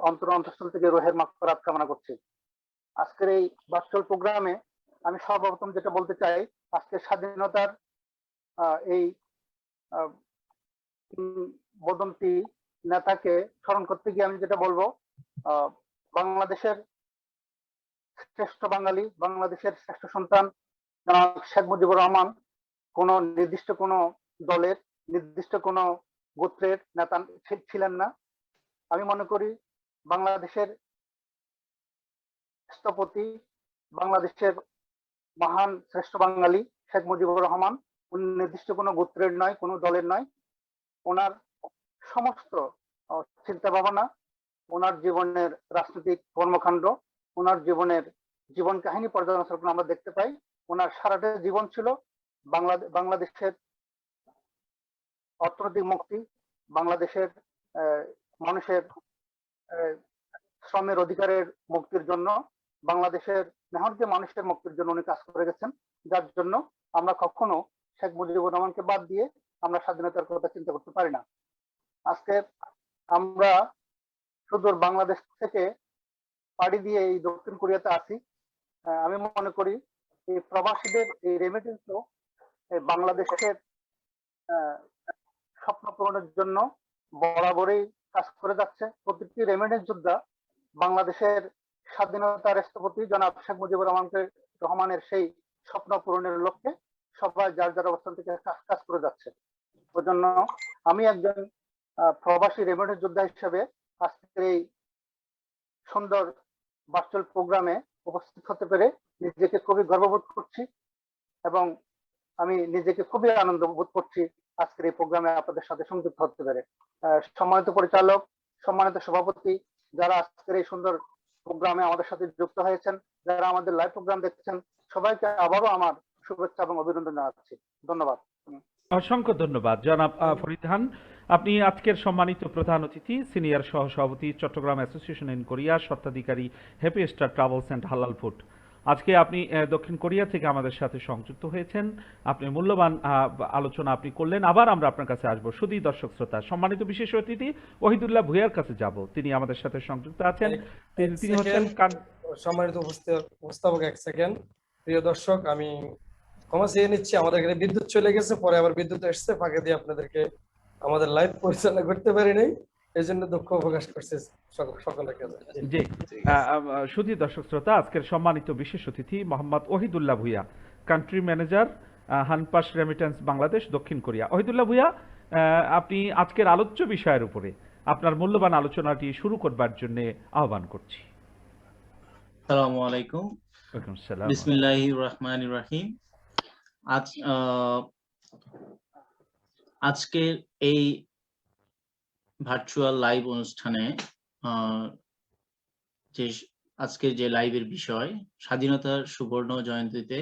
অন্তঃস্থল থেকে রোহের মাগফিরাত কামনা করছি। আজকের এই ভার্চুয়াল প্রোগ্রামে আমি সর্বপ্রথম যেটা বলতে চাই, আজকের স্বাধীনতার এই বদন্তি নেতাকে স্মরণ করতে গিয়ে আমি যেটা বলবো, বাংলাদেশের শ্রেষ্ঠ বাঙালি, বাংলাদেশের শ্রেষ্ঠ সন্তান শেখ মুজিবুর রহমান কোন নির্দিষ্ট কোন দলের, নির্দিষ্ট কোন গোত্রের নেতা ছিলেন না। আমি মনে করি বাংলাদেশের স্থপতি, বাংলাদেশের মহান শ্রেষ্ঠ বাঙালি শেখ মুজিবুর রহমান নির্দিষ্ট কোনো গোত্রের নয়, কোনো দলের নয়। ওনার সমস্ত চিন্তা ভাবনা, ওনার জীবনের রাজনৈতিক কর্মকাণ্ড, ওনার জীবন কাহিনী পর্যালোচনা করে আমরা দেখতে পাই ওনার সারাটা জীবন ছিল বাংলাদেশের অর্থনৈতিক মুক্তি, বাংলাদেশের মানুষের শ্রমের অধিকারের মুক্তির জন্য, বাংলাদেশের মেহনতি মানুষের মুক্তির জন্য উনি কাজ করে গেছেন, যার জন্য আমরা কখনো শেখ মুজিবুর রহমানকে বাদ দিয়ে আমরা স্বাধীনতার কথা চিন্তা করতে পারি না। আজকে আমরা সুদূর বাংলাদেশ থেকে পাড়ি দিয়ে এই দক্ষিণ কোরিয়াতে আছি। আমি মনে করি এই প্রবাসীদের এই রেমিটেন্সও বাংলাদেশের স্বপ্ন পূরণের জন্য বরাবরই কাজ করে যাচ্ছে। প্রতিটি রেমিটেন্স যোদ্ধা বাংলাদেশের স্বাধীনতার স্থপতি জনাব শেখ মুজিবুর রহমানের সেই স্বপ্ন পূরণের লক্ষ্যে সবাই যার যার অবস্থান থেকে কাজ করে যাচ্ছে। ওই জন্য আমি একজন প্রবাসী রেমিটেন্স যোদ্ধা হিসেবে আজকের এই সুন্দর ভার্চুয়াল প্রোগ্রামে উপস্থিত হতে পেরে নিজেকে খুবই গর্ববোধ করছি এবং আমি নিজেকে খুবই আনন্দ বোধ করছি আজকের এই প্রোগ্রামে আপনাদের সাথে সংযুক্ত হতে পেরে। সম্মানিত পরিচালক, সম্মানিত সভাপতি, যারা আজকের এই সুন্দর প্রোগ্রামে আমাদের সাথে যুক্ত হয়েছেন, যারা আমাদের লাইভ প্রোগ্রাম দেখছেন, সবাইকে আবারও আমার শুভেচ্ছা এবং অভিনন্দন জানাচ্ছি। ধন্যবাদ। অসংখ্য ধন্যবাদ জনাব ফরিদ খান। আপনি আজকের সম্মানিত প্রধান অতিথি, সিনিয়র সহসভাপতি, চট্টগ্রাম অ্যাসোসিয়েশন ইন কোরিয়া, স্বত্বাধিকারী হ্যাপি স্টার ট্রাভেলস অ্যান্ড হালাল ফুড। আজকে আপনি দক্ষিণ কোরিয়া থেকে আমাদের সাথে সংযুক্ত হয়েছেন, আপনি মূল্যবান আলোচনা আপনি করলেন। আবার আমরা আপনার কাছে আসবো। শুধু দর্শক শ্রোতা, সম্মানিত বিশেষ অতিথি ওহিদুল্লাহ ভুঁইয়ার কাছে যাব, তিনি আমাদের সাথে সংযুক্ত আছেন। তিনি হচ্ছেন সম্মানিত উপস্থাপক। এক সেকেন্ড, প্রিয় দর্শক, আমি ক্ষমা চেয়ে নিচ্ছি, আমাদের এখানে বিদ্যুৎ চলে গেছে, পরে আবার বিদ্যুৎ এসছে, ফাঁকে দিয়ে আপনাদেরকে আমাদের লাইভ পরিচালনা করতে পারি নাই, এই জন্য দুঃখ প্রকাশ করছে সকলের কাছে। জি, শুধু দর্শক শ্রোতা, আজকের সম্মানিত বিশেষ অতিথি Mohammad Ohidullah Bhuiyan, country manager, Hanpass remittance Bangladesh, দক্ষিণ কোরিয়া। ওহিদুল্লাহ ভুঁইয়া, আপনি আজকের আলোচ্য বিষয়ের উপরে আপনার মূল্যবান আলোচনাটি শুরু করবার জন্য আহ্বান করছি। আসসালামু আলাইকুম। বিসমিল্লাহির রহমানির রহিম। আজকের এই ভার্চুয়াল লাইভ অনুষ্ঠানে আজকের যে লাইভের বিষয়, স্বাধীনতার সুবর্ণ জয়ন্তীতে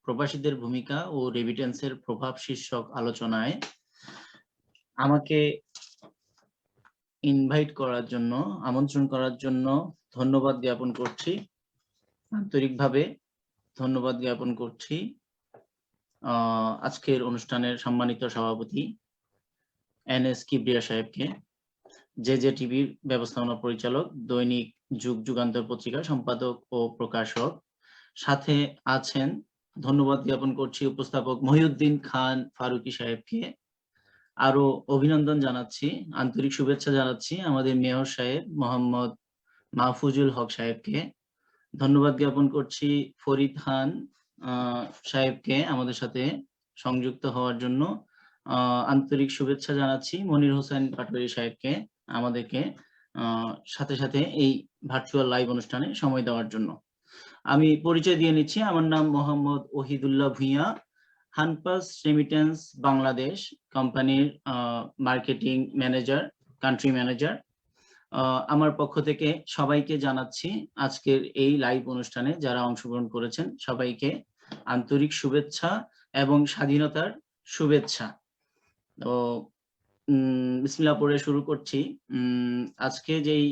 প্রবাসীদের ভূমিকা ও রেমিটেন্সের প্রভাব শীর্ষক আলোচনায় আমাকে ইনভাইট করার জন্য, আমন্ত্রণ করার জন্য ধন্যবাদ জ্ঞাপন করছি, আন্তরিকভাবে ধন্যবাদ জ্ঞাপন করছি আজকের অনুষ্ঠানের সম্মানিত সভাপতি NS কিবরিয়া সাহেবকে, যে টিভির ব্যবস্থাপনা পরিচালক, দৈনিক যুগ যুগান্তর পত্রিকার সম্পাদক ও প্রকাশক। সাথে আছেন, ধন্যবাদ জ্ঞাপন করছি উপস্থাপক মহিউদ্দিন খান ফারুকি সাহেবকে। আরো অভিনন্দন জানাচ্ছি, আন্তরিক শুভেচ্ছা জানাচ্ছি আমাদের মেয়র সাহেব মোহাম্মদ মাহফুজুল হক সাহেবকে। ধন্যবাদ জ্ঞাপন করছি ফরিদ খান সাহেবকে আমাদের সাথে সংযুক্ত হওয়ার জন্য। আন্তরিক শুভেচ্ছা জানাচ্ছি মনির হোসেন পাটোয়ারি সাহেবকে আমাদেরকে সাথে সাথে এই ভার্চুয়াল লাইভ অনুষ্ঠানে সময় দেওয়ার জন্য। আমি পরিচয় দিয়ে নিচ্ছি, আমার নাম মোহাম্মদ ওহিদুল্লাহ ভুঁইয়া, হানপাস রেমিটেন্স বাংলাদেশ কোম্পানির মার্কেটিং ম্যানেজার, কান্ট্রি ম্যানেজার। আমার পক্ষ থেকে সবাইকে জানাচ্ছি আজকের এই লাইভ অনুষ্ঠানে যারা অংশগ্রহণ করেছেন সবাইকে আন্তরিক শুভেচ্ছা এবং স্বাধীনতার শুভেচ্ছা। তো বিসমিল্লাহ পড়ে শুরু করছি। আজকে যেই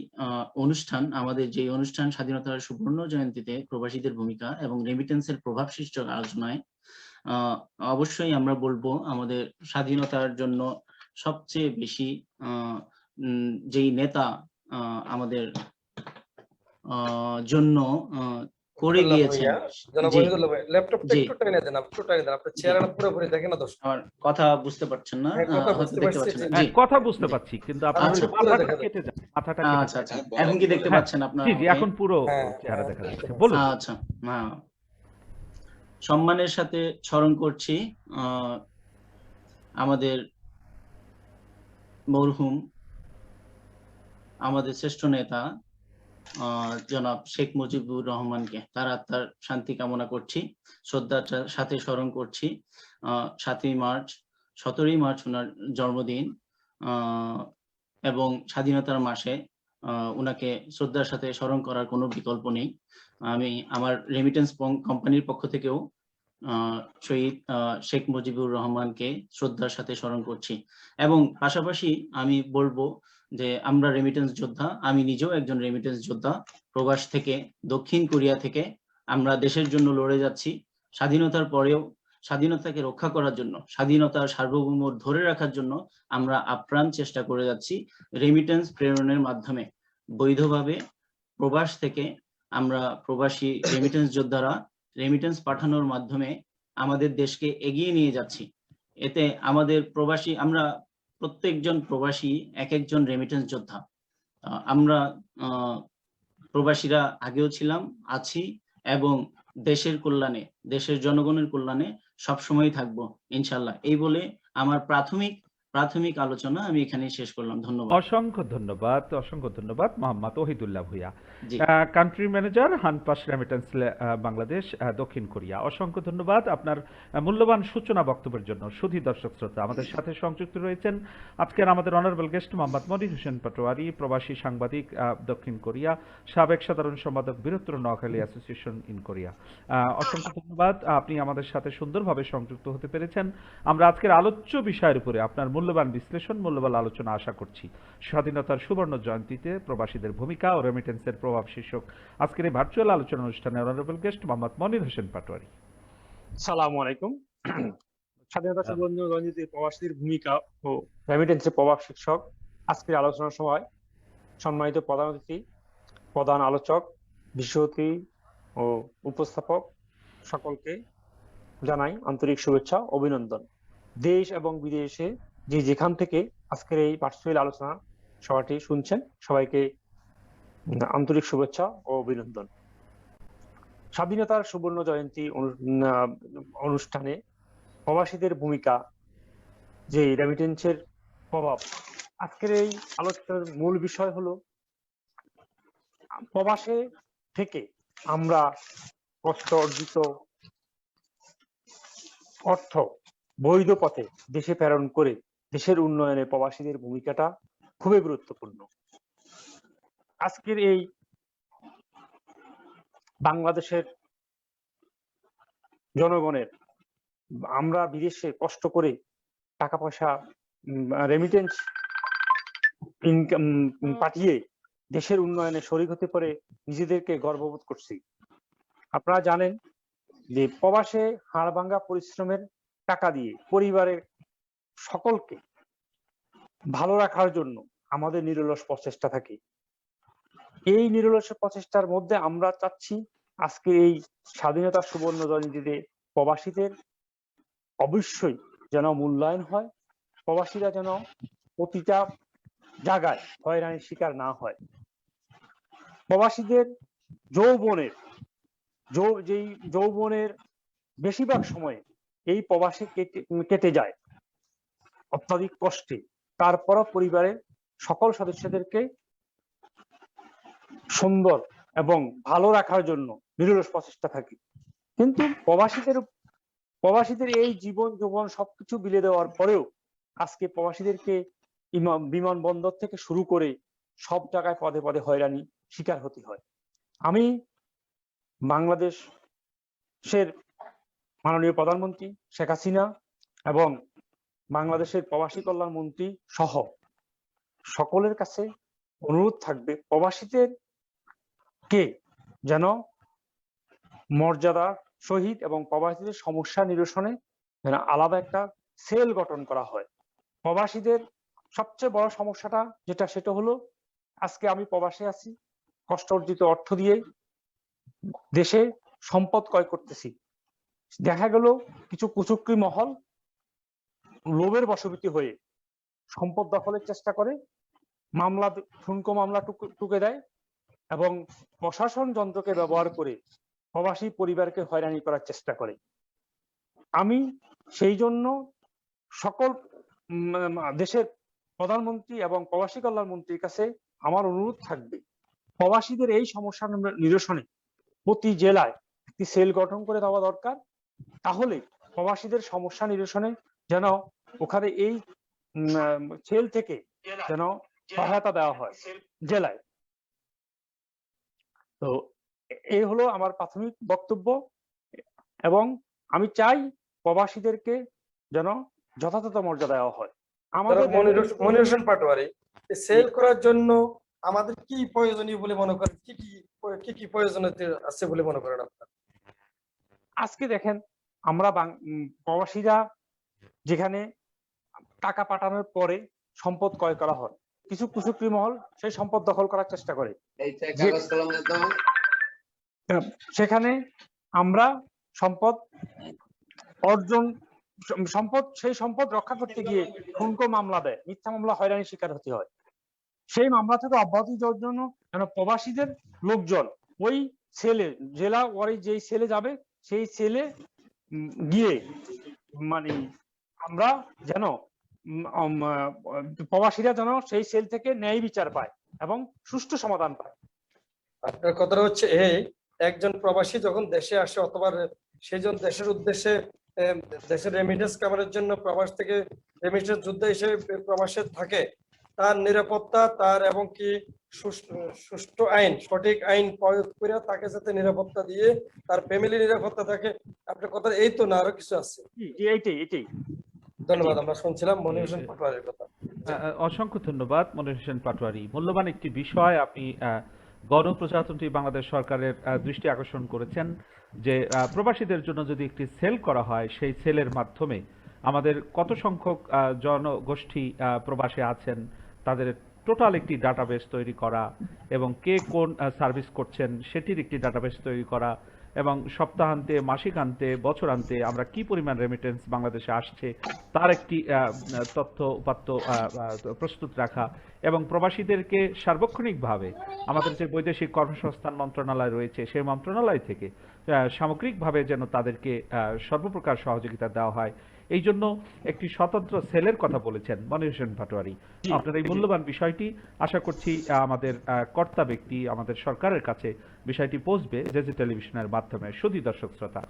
অনুষ্ঠান, আমাদের যেই অনুষ্ঠান স্বাধীনতার সুবর্ণ জয়ন্তীতে প্রবাসীদের ভূমিকা এবং রেমিটেন্সের প্রভাব সৃষ্টি আলোচনায় অবশ্যই আমরা বলবো আমাদের স্বাধীনতার জন্য সবচেয়ে বেশি যেই নেতা আমাদের জন্য করে গিয়েছেন। ল্যাপটপটা জি। একটু টেনে দেন, একটু টেনে দেন, আপনার চেহারাটা পুরোপুরি দেখেন না দর্শক। আমার কথা বুঝতে পারছেন না? হ্যাঁ, কথা হয়তো বুঝতে দেখতে পারছি, পাচ্ছেন না। জি। জি। কথা বুঝতে পারছি, কিন্তু আপনার আচ্ছা। ওই মাথাটা কেটে যায়, মাথাটা কেটে আচ্ছা যায়। আচ্ছা, এখন কি দেখতে হ্যাঁ, পাচ্ছেন আপনারা? জি জি, এখন পুরো হ্যাঁ, চেহারা হ্যাঁ, দেখা যাচ্ছে। বুঝতে বলুন। আচ্ছা, হ্যাঁ। সম্মানের সাথে স্মরণ করছি আমাদের মরহুম, আমাদের শ্রেষ্ঠ নেতা জনাব শেখ মুজিবুর রহমানকে। তার আত্মার শান্তি কামনা করছি, শ্রদ্ধার সাথে স্মরণ করছি। 7ই মার্চ, 17ই মার্চ ওনার জন্মদিন, এবং স্বাধীনতার মাসে উনাকে শ্রদ্ধার সাথে স্মরণ করার কোনো বিকল্প নেই। আমি আমার রেমিটেন্স কোম্পানির পক্ষ থেকেও শহীদ শেখ মুজিবুর রহমানকে শ্রদ্ধার সাথে স্মরণ করছি। এবং পাশাপাশি আমি বলবো যে আমরা রেমিটেন্স যোদ্ধা, আমি নিজেও একজন রেমিটেন্স যোদ্ধা। প্রবাস থেকে, দক্ষিণ কোরিয়া থেকে আমরা দেশের জন্য লড়ে যাচ্ছি। স্বাধীনতার পরেও স্বাধীনতাকে রক্ষা করার জন্য, স্বাধীনতার সার্বভৌম ধরে রাখার জন্য আমরা আপ্রাণ চেষ্টা করে যাচ্ছি রেমিটেন্স প্রেরণের মাধ্যমে। বৈধভাবে প্রবাস থেকে আমরা প্রবাসী রেমিটেন্স যোদ্ধারা রেমিটেন্স পাঠানোর মাধ্যমে আমাদের দেশকে এগিয়ে নিয়ে যাচ্ছি। এতে আমাদের প্রবাসী, আমরা প্রত্যেকজন প্রবাসী এক একজন রেমিটেন্স যোদ্ধা। আমরা প্রবাসীরা আগেও ছিলাম, আছি, এবং দেশের কল্যাণে, দেশের জনগণের কল্যাণে সবসময় থাকবো ইনশাল্লাহ। এই বলে আমার প্রাথমিক আলোচনা আমি এখানে শেষ করলাম। ধন্যবাদ। অসংখ্য ধন্যবাদ, অসংখ্য ধন্যবাদ মোহাম্মদ ওহিদুল্লাহ ভূঁইয়া, জি। Country manager Hanpass remittance Bangladesh, দক্ষিণ কোরিয়া। অসংখ্য ধন্যবাদ আপনার মূল্যবান সূচনা বক্তব্যের জন্য। সুধী দর্শক শ্রোতা, আমাদের সাথে সংযুক্ত রয়েছেন আজকের আমাদের অনারেবল গেস্ট মোহাম্মদ মনির হোসেন পাটোয়ারি, প্রবাসী সাংবাদিক, দক্ষিণ কোরিয়া, সাবেক সাধারণ সম্পাদক, বৃহত্তর নোয়াখালী অ্যাসোসিয়েশন ইন কোরিয়া। অসংখ্য ধন্যবাদ, আপনি আমাদের সাথে সুন্দরভাবে সংযুক্ত হতে পেরেছেন। আমরা আজকের আলোচ্য বিষয়ের উপরে আপনার মূল্যবান বিশ্লেষণ, মূল্যবান আলোচনা আশা করছি। স্বাধীনতার সুবর্ণ জয়ন্তীতে প্রবাসীদের ভূমিকা ও রেমিটেন্সের প্রভাব শীর্ষক আজকের এই ভার্চুয়াল আলোচনা অনুষ্ঠানে অনারেবল গেস্ট মোহাম্মদ মনির হোসেন পাটোয়ারি। সালামু আলাইকুম। স্বাধীনতা সুবর্ণ জয়ন্তীতে প্রবাসীদের ভূমিকা ও রেমিটেন্সের প্রভাব শীর্ষক আজকের আলোচনার সময় সম্মানিত প্রধান অতিথি, প্রধান আলোচক, বিশেষজ্ঞ ও উপস্থাপক সকলকে জানাই আন্তরিক শুভেচ্ছা, অভিনন্দন। দেশ এবং বিদেশে যে যেখান থেকে আজকের এই ভার্চুয়াল আলোচনা সভাটি শুনছেন সবাইকে আন্তরিক শুভেচ্ছা ও অভিনন্দন। স্বাধীনতার সুবর্ণ জয়ন্তী অনুষ্ঠানে প্রবাসীদের ভূমিকা, যে রেমিটেন্সের প্রভাব, আজকের এই আলোচনার মূল বিষয় হলো প্রবাসে থেকে আমরা কষ্ট অর্জিত অর্থ বৈধ পথে দেশে প্রেরণ করে দেশের উন্নয়নে প্রবাসীদের ভূমিকাটা খুবই গুরুত্বপূর্ণ। আজকের এই বাংলাদেশের জনগণের, আমরা বিদেশে কষ্ট করে টাকা পয়সা রেমিটেন্স ইনকাম পাঠিয়ে দেশের উন্নয়নে শরিক হতে পারে নিজেদেরকে গর্ববোধ করছি। আপনারা জানেন যে প্রবাসে হাড়ভাঙ্গা পরিশ্রমের টাকা দিয়ে পরিবারের সকলকে ভালো রাখার জন্য আমাদের নিরলস প্রচেষ্টা থাকে। এই নিরলস প্রচেষ্টার মধ্যে আমরা চাচ্ছি আজকে এই স্বাধীনতার সুবর্ণ জয়ন্তীতে প্রবাসীদের অবশ্যই যেন মূল্যায়ন হয়, প্রবাসীরা যেন প্রতিটা জায়গায় হয়রানির শিকার না হয়। প্রবাসীদের যৌবনের বেশিরভাগ সময়ে এই প্রবাসে কেটে যায় অত্যাধিক কষ্টে। তারপরও পরিবারের সকল সদস্যদেরকে সুন্দর এবং ভালো রাখার জন্য নিরলস প্রচেষ্টা থাকে। কিন্তু প্রবাসীদের এই জীবন যৌবন সবকিছু বিলে দেওয়ার পরেও আজকে প্রবাসীদেরকে বিমানবন্দর থেকে শুরু করে সব জায়গায় পদে পদে হয়রানি শিকার হতে হয়। আমি বাংলাদেশের মাননীয় প্রধানমন্ত্রী শেখ হাসিনা এবং বাংলাদেশের প্রবাসী কল্যাণ মন্ত্রী সহ সকলের কাছে অনুরোধ থাকবে, প্রবাসীদের কে যেন মর্যাদা সহিত এবং প্রবাসীদের সমস্যা নিরসনে যেন আলাদা একটা সেল গঠন করা হয়। প্রবাসীদের সবচেয়ে বড় সমস্যাটা যেটা, সেটা হলো আজকে আমি প্রবাসে আছি, কষ্ট অর্জিত অর্থ দিয়ে দেশে সম্পদ ক্রয় করতেছি। দেখা গেল কিছু কুচক্রী মহল লোভের বশবর্তী হয়ে সম্পদ দখলের চেষ্টা করে, মামলা ঠুনকো মামলা টুকে দেয় এবং প্রশাসন যন্ত্রকে ব্যবহার করে প্রবাসী পরিবারকে হয়রানি করার চেষ্টা করে। আমি সেই জন্য সকল দেশের প্রধানমন্ত্রী এবং প্রবাসী কল্যাণ মন্ত্রীর কাছে আমার অনুরোধ থাকবে, প্রবাসীদের এই সমস্যা নিরসনে প্রতি জেলায় একটি সেল গঠন করে দেওয়া দরকার। তাহলে প্রবাসীদের সমস্যা নিরসনে যেন ওখানে এই সেল থেকে যেন সহায়তা দেওয়া হয় জেলায়। তো এই হলো আমার প্রাথমিক বক্তব্য এবং আমি চাই প্রবাসীদেরকে যেন যথাযথ মর্যাদা দেওয়া হয়। আমাদের মনির হোসেন পাটোয়ারি, সেল করার জন্য আমাদের কি প্রয়োজনীয় বলে মনে করেন, কি কি প্রয়োজনীয়তা আছে বলে মনে করেন আপনারা? আজকে দেখেন, আমরা প্রবাসীরা যেখানে টাকা পাঠানোর পরে সম্পদ ক্রয় করা হয়, কিছু কুচক্রী মহল সেই সম্পদ দখল করার চেষ্টা করে। সেখানে আমরা সম্পদ অর্জন, সেই সম্পদ রক্ষা করতে গিয়ে ঠুনকো মামলা দেয়, মিথ্যা মামলা, হয়রানির শিকার হতে হয়। সেই মামলা থেকে অব্যাহতি দেওয়ার জন্য প্রবাসীদের লোকজন ওই সেলে, জেলা ওয়ারি যেই সেলে যাবে সেই সেলে গিয়ে মানে আমরা যেন প্রবাসীরা যেন সেই সেল থেকে ন্যায় বিচার পায় এবং সুষ্ঠু সমাধান পায়। আপনার কথাটা হচ্ছে এই, একজন প্রবাসী যখন দেশে আসে অথবা সেজন দেশের উদ্দেশ্যে দেশের রেমিটেন্স কাভারের জন্য প্রবাস থেকে রেমিটেন্স যুদ্ধে এসে প্রবাসে থাকে, তার নিরাপত্তা, তার এবং কি সুষ্ঠু আইন, সঠিক আইন প্রয়োগ করে তাকে যাতে নিরাপত্তা দিয়ে তার ফ্যামিলি নিরাপত্তা থাকে। আপনার কথা এই তো, না আরো কিছু আছে? এইটাই। ধন্যবাদ। আমরা শুনছিলাম মনির হোসেন পাটোয়ারির কথা। অসংখ্য ধন্যবাদ মনির হোসেন পাটোয়ারি। মূল্যবান একটি বিষয় আপনি গণপ্রজাতন্ত্রী বাংলাদেশ সরকারের দৃষ্টি আকর্ষণ করেছেন যে প্রবাসীদের জন্য যদি একটি সেল করা হয়, সেই সেলের মাধ্যমে আমাদের কত সংখ্যক জনগোষ্ঠী প্রবাসে আছেন তাদের টোটাল একটি ডাটাবেস তৈরি করা এবং কে কোন সার্ভিস করছেন সেটির একটি ডাটাবেস তৈরি করা এবং সপ্তাহান্তে, মাসিকান্তে, বছরান্তে আমরা কি পরিমাণ রেমিটেন্স বাংলাদেশে আসছে তার একটি তথ্য উপাত্ত প্রস্তুত রাখা এবং প্রবাসীদেরকে সার্বক্ষণিকভাবে আমাদের যে বৈদেশিক কর্মসংস্থান মন্ত্রণালয় রয়েছে সেই মন্ত্রণালয় থেকে সামগ্রিকভাবে যেন তাদেরকে সর্বপ্রকার সহযোগিতা দেওয়া হয়, এই জন্য একটি স্বতন্ত্র সেলের কথা বলেছেন মনির হোসেন পাটোয়ারি। আপনার এই মূল্যবান বিষয়টি আশা করছি আমাদের কর্তা ব্যক্তি, আমাদের সরকারের কাছে বিষয়টি পৌঁছবে জেজে টেলিভিশনের মাধ্যমে। শুধু দর্শক শ্রোতা,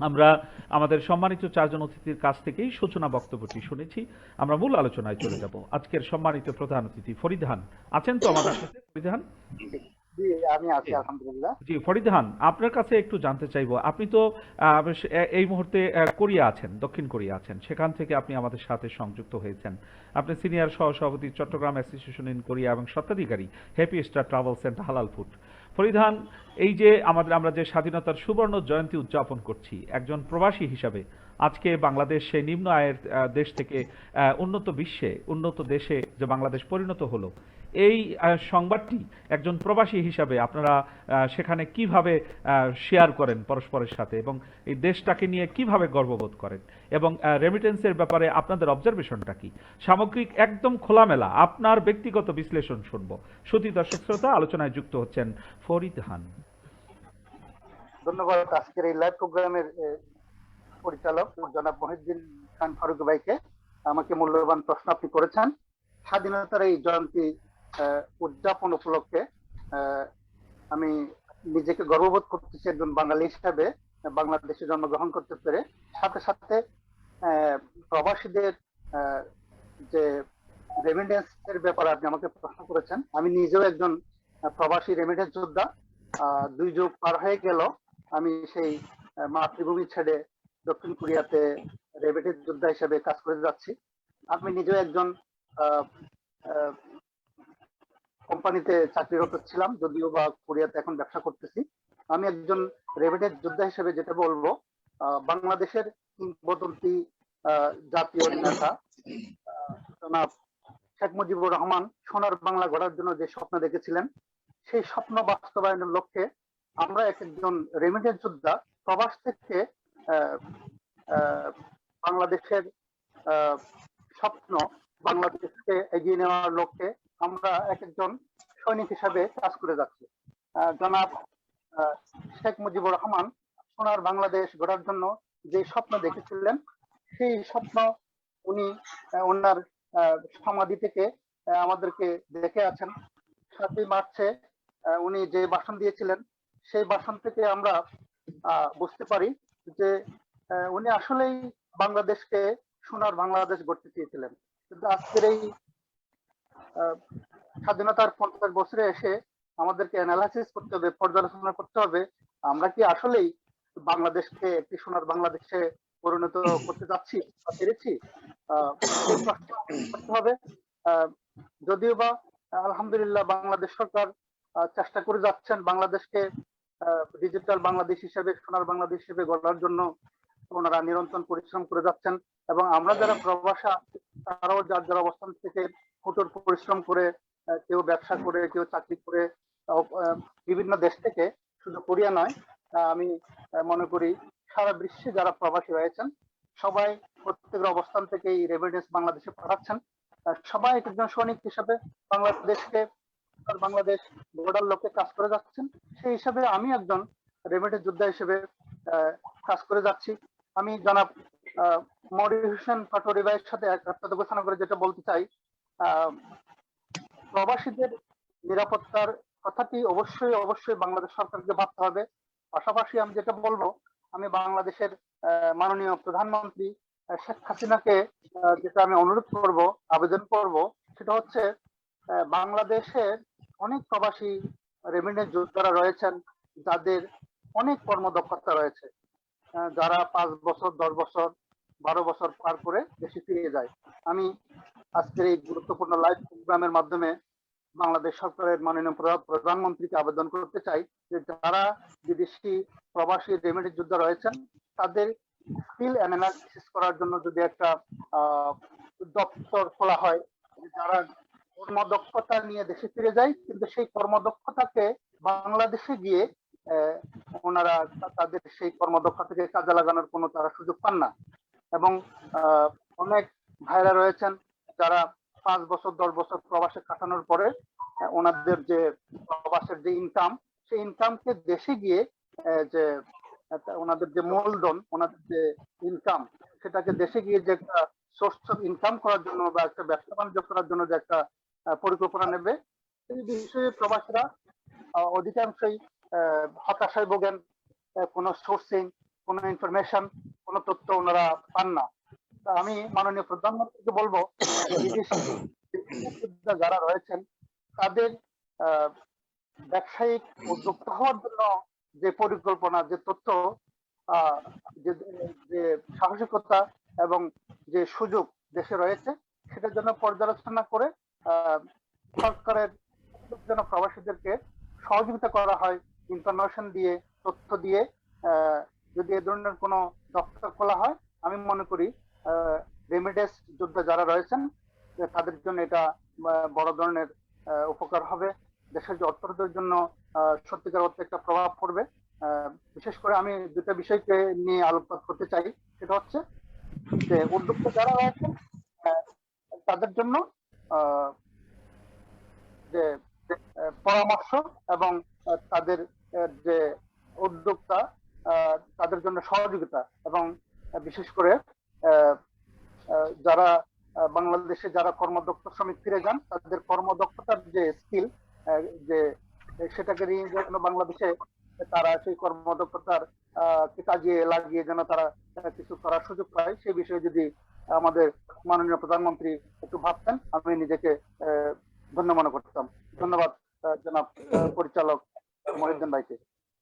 আমরা আমাদের সম্মানিত চারজন অতিথির কাছ থেকেই সূচনা বক্তব্যটি শুনেছি। আমরা মূল আলোচনায় চলে যাব। আজকের সম্মানিত প্রধান অতিথি ফরিদান আছেন তো আমাদের সাথে? ফরিদান, জি আমি আছি আলহামদুলিল্লাহ। জি ফরিদান, আপনার কাছে একটু জানতে চাইবো, আপনি তো এই মুহূর্তে কোরিয়া আছেন, দক্ষিণ কোরিয়া আছেন, সেখান থেকে আপনি আমাদের সাথে সংযুক্ত হয়েছেন। আপনি সিনিয়র সহসভাপতি চট্টগ্রাম অ্যাসোসিয়েশন ইন কোরিয়া এবং স্বত্বাধিকারী হ্যাপি স্টার ট্রাভেলস এন্ড হালাল ফুড। ফরিদান, এই যে আমরা যে স্বাধীনতার সুবর্ণ জয়ন্তী উদযাপন করছি, একজন প্রবাসী হিসাবে আজকে বাংলাদেশ সেই নিম্ন আয়ের দেশ থেকে উন্নত বিশ্বে, উন্নত দেশে যে বাংলাদেশ পরিণত হলো, এই সংবাদটি একজন প্রবাসী হিসাবে আপনারা সেখানে কিভাবে শেয়ার করেন পরস্পরের সাথে এবং এই দেশটাকে নিয়ে কিভাবে গর্ববোধ করেন এবং রেমিটেন্সের ব্যাপারে আপনাদের অবজারভেশনটা কি? সামগ্রিক একদম খোলামেলা আপনার ব্যক্তিগত বিশ্লেষণ শুনবো। শ্রোতা দর্শক শ্রোতা, আলোচনায় যুক্ত হচ্ছেন ফরিদান। ধন্যবাদ আজকের এই লাইভ প্রোগ্রামের পরিচালক জনাব মহিউদ্দিন খান ফারুক ভাইকে। আমাকে মূল্যবান প্রশ্ন আপনি করেছেন। স্বাধীনতার এই জয়ন্তী উদযাপন উপলক্ষে আমি নিজেকে গর্ববোধ করতেছি একজন বাঙালি হিসাবে বাংলাদেশে জন্মগ্রহণ করতে পেরে। সাথে সাথে প্রবাসীদের যে রেমিটেন্স এর ব্যাপারে আপনি আমাকে প্রশ্ন করেছেন। আমি নিজেও একজন প্রবাসী রেমিটেন্স যোদ্ধা। 2 যুগ পার হয়ে গেল আমি সেই মাতৃভূমি ছেড়ে দক্ষিণ কোরিয়াতে রেমিটেন্স যোদ্ধা হিসেবে কাজ করে যাচ্ছি। আমি নিজেও একজন কোম্পানিতে চাকরিরত ছিলাম, যদিও বা কোরিয়াতে এখন ব্যবসা করতেছি। আমি একজন রেমিটেন্স যোদ্ধা হিসেবে যেটা বলবো, বাংলাদেশের কিংবদন্তি জাতীয় নেতা জনাব শেখ মুজিবুর রহমান সোনার বাংলা গড়ার জন্য যে স্বপ্ন দেখেছিলেন, সেই স্বপ্ন বাস্তবায়নের লক্ষ্যে আমরা এক একজন রেমিটেন্স যোদ্ধা প্রবাস থেকে আহ, আহ, বাংলাদেশের স্বপ্ন বাংলাদেশকে এগিয়ে নেওয়ার লক্ষ্যে আমরা এক একজন সৈনিক হিসাবে কাজ করে যাচ্ছি। জনাব শেখ মুজিবুর রহমান সোনার বাংলাদেশ গড়ার জন্য যে স্বপ্ন দেখেছিলেন, সেই স্বপ্ন উনি ওনার সমাধি থেকে আমাদেরকে দেখে আছেন। 7ই মার্চে উনি যে ভাষণ দিয়েছিলেন, সেই ভাষণ থেকে আমরা বুঝতে পারি যে উনি আসলেই বাংলাদেশকে সোনার বাংলাদেশ গড়তে চেয়েছিলেন। কিন্তু আজকের এই স্বাধীনতার 50 বছরে এসে আমাদেরকে অ্যানালাইসিস করতে হবে, পর্যালোচনা করতে হবে, আমরা কি আসলেই বাংলাদেশকে একটি সোনার বাংলাদেশে পরিণত করতে যাচ্ছি বা পেরেছি? এই প্রশ্ন করতে হবে। যদিও বা আলহামদুলিল্লাহ বাংলাদেশ সরকার চেষ্টা করে যাচ্ছেন বাংলাদেশকে ডিজিটাল বাংলাদেশ হিসেবে, সোনার বাংলাদেশ হিসেবে গড়ার জন্য ওনারা নিরন্তর পরিশ্রম করে যাচ্ছেন। এবং আমরা যারা প্রবাসী তারাও যার যার অবস্থান থেকে কঠোর পরিশ্রম করে, কেউ ব্যবসা করে, কেউ চাকরি করে, বিভিন্ন দেশ থেকে, শুধু কোরিয়া নয়, আমি মনে করি সারা বিশ্বে যারা প্রবাসী রয়েছেন সবাই প্রত্যেকের অবস্থান থেকে এই রেমিটেন্স বাংলাদেশে পাঠাচ্ছেন। সবাই একজন সৈনিক হিসাবে বাংলাদেশকে, বাংলাদেশ গড়ার লক্ষ্যে কাজ করে যাচ্ছেন। সেই হিসাবে আমি একজন রেমিটেন্স যোদ্ধা হিসেবে কাজ করে যাচ্ছি। আমি জনাব মনির হোসেন পাটোয়ারি ভাইয়ের সাথে একত্র ঘোষণা করে যেটা বলতে চাই, প্রবাসীদের নিরাপত্তার কথাটি অবশ্যই অবশ্যই বাংলাদেশ সরকারকে ভাবতে হবে। পাশাপাশি আমি যেটা বলবো, আমি বাংলাদেশের মাননীয় প্রধানমন্ত্রী শেখ হাসিনাকে যেটা আমি অনুরোধ করব, আবেদন করব, সেটা হচ্ছে বাংলাদেশের অনেক প্রবাসী রেমিটেন্স যোদ্ধারা রয়েছেন যাদের অনেক কর্মদক্ষতা রয়েছে, যারা 5 বছর, 10 বছর, 12 বছর পার করে দেশে ফিরে যায়। আমি আজকের এই গুরুত্বপূর্ণ লাইভ প্রোগ্রামের মাধ্যমে বাংলাদেশ সরকারের মাননীয় প্রধানমন্ত্রীকে আবেদন করতে চাই যে যারা বিদেশি প্রবাসী রেমিটেন্স যোদ্ধা রয়েছেন তাদের স্কিল অ্যানালাইসিস করার জন্য যদি একটা দপ্তর খোলা হয়, যারা কর্মদক্ষতা নিয়ে দেশে ফিরে যায় কিন্তু সেই কর্মদক্ষতাকে বাংলাদেশে গিয়ে ওনারা তাদের সেই কর্মদক্ষতাকে কাজে লাগানোর কোনো তারা সুযোগ পান না। এবং অনেক ভাইরা রয়েছেন যারা 5 বছর 10 বছর প্রবাসে কাটানোর পরে ওনাদের যে প্রবাসের যে ইনকাম, সেই ইনকামকে দেশে গিয়ে যে ওনাদের যে মূলধন, ওনাদের যে ইনকাম, সেটাকে দেশে গিয়ে যে একটা সোর্স অফ ইনকাম করার জন্য বা একটা ব্যবসা বাণিজ্য করার জন্য যে একটা পরিকল্পনা নেবে, সেই বিষয়ে প্রবাসীরা অধিকাংশই হতাশায় ভোগেন। কোনো সোর্সিং, কোনো ইনফরমেশন, কোনো তথ্য ওনারা পান না। আমি মাননীয় প্রধানমন্ত্রীকে বলবো যারা রয়েছেন তাদের ব্যবসায়িক উদ্যোক্তা হওয়ার জন্য যে পরিকল্পনা, যে তথ্য, যে সাহসিকতা এবং যে সুযোগ দেশে রয়েছে, সেটার জন্য পর্যালোচনা করে সরকারের যেন প্রবাসীদেরকে সহযোগিতা করা হয় ইনফরমেশন দিয়ে, তথ্য দিয়ে। যদি এ ধরনের কোনো দপ্তর খোলা হয়, আমি মনে করি রেমিটেন্স যোদ্ধা যারা রয়েছেন তাদের জন্য এটা বড় ধরনের উপকার হবে। দেশের যে অর্থনীতির জন্য সত্যিকার অর্থে একটা প্রভাব পড়বে। বিশেষ করে আমি দুটা বিষয়কে নিয়ে আলোকপাত করতে চাই। সেটা হচ্ছে যে উদ্যোক্তা যারা রয়েছেন তাদের জন্য যে পরামর্শ এবং তাদের যে উদ্যোক্তা তাদের জন্য সহযোগিতা, এবং বিশেষ করে যারা বাংলাদেশে যারা কর্মদক্ষ শ্রমিক ফিরে যান তাদের কর্মদক্ষতার যে স্কিল, যে সেটাকে নিয়ে যেন বাংলাদেশে তারা সেই কর্মদক্ষতার কাজে লাগিয়ে যেন তারা কিছু করার সুযোগ পায়, সেই বিষয়ে যদি আমাদের মাননীয় প্রধানমন্ত্রী একটু ভাবতেন, আমি নিজেকে ধন্য মনে করতাম। ধন্যবাদ জনাব পরিচালক মহিউদ্দিন ভাইকে।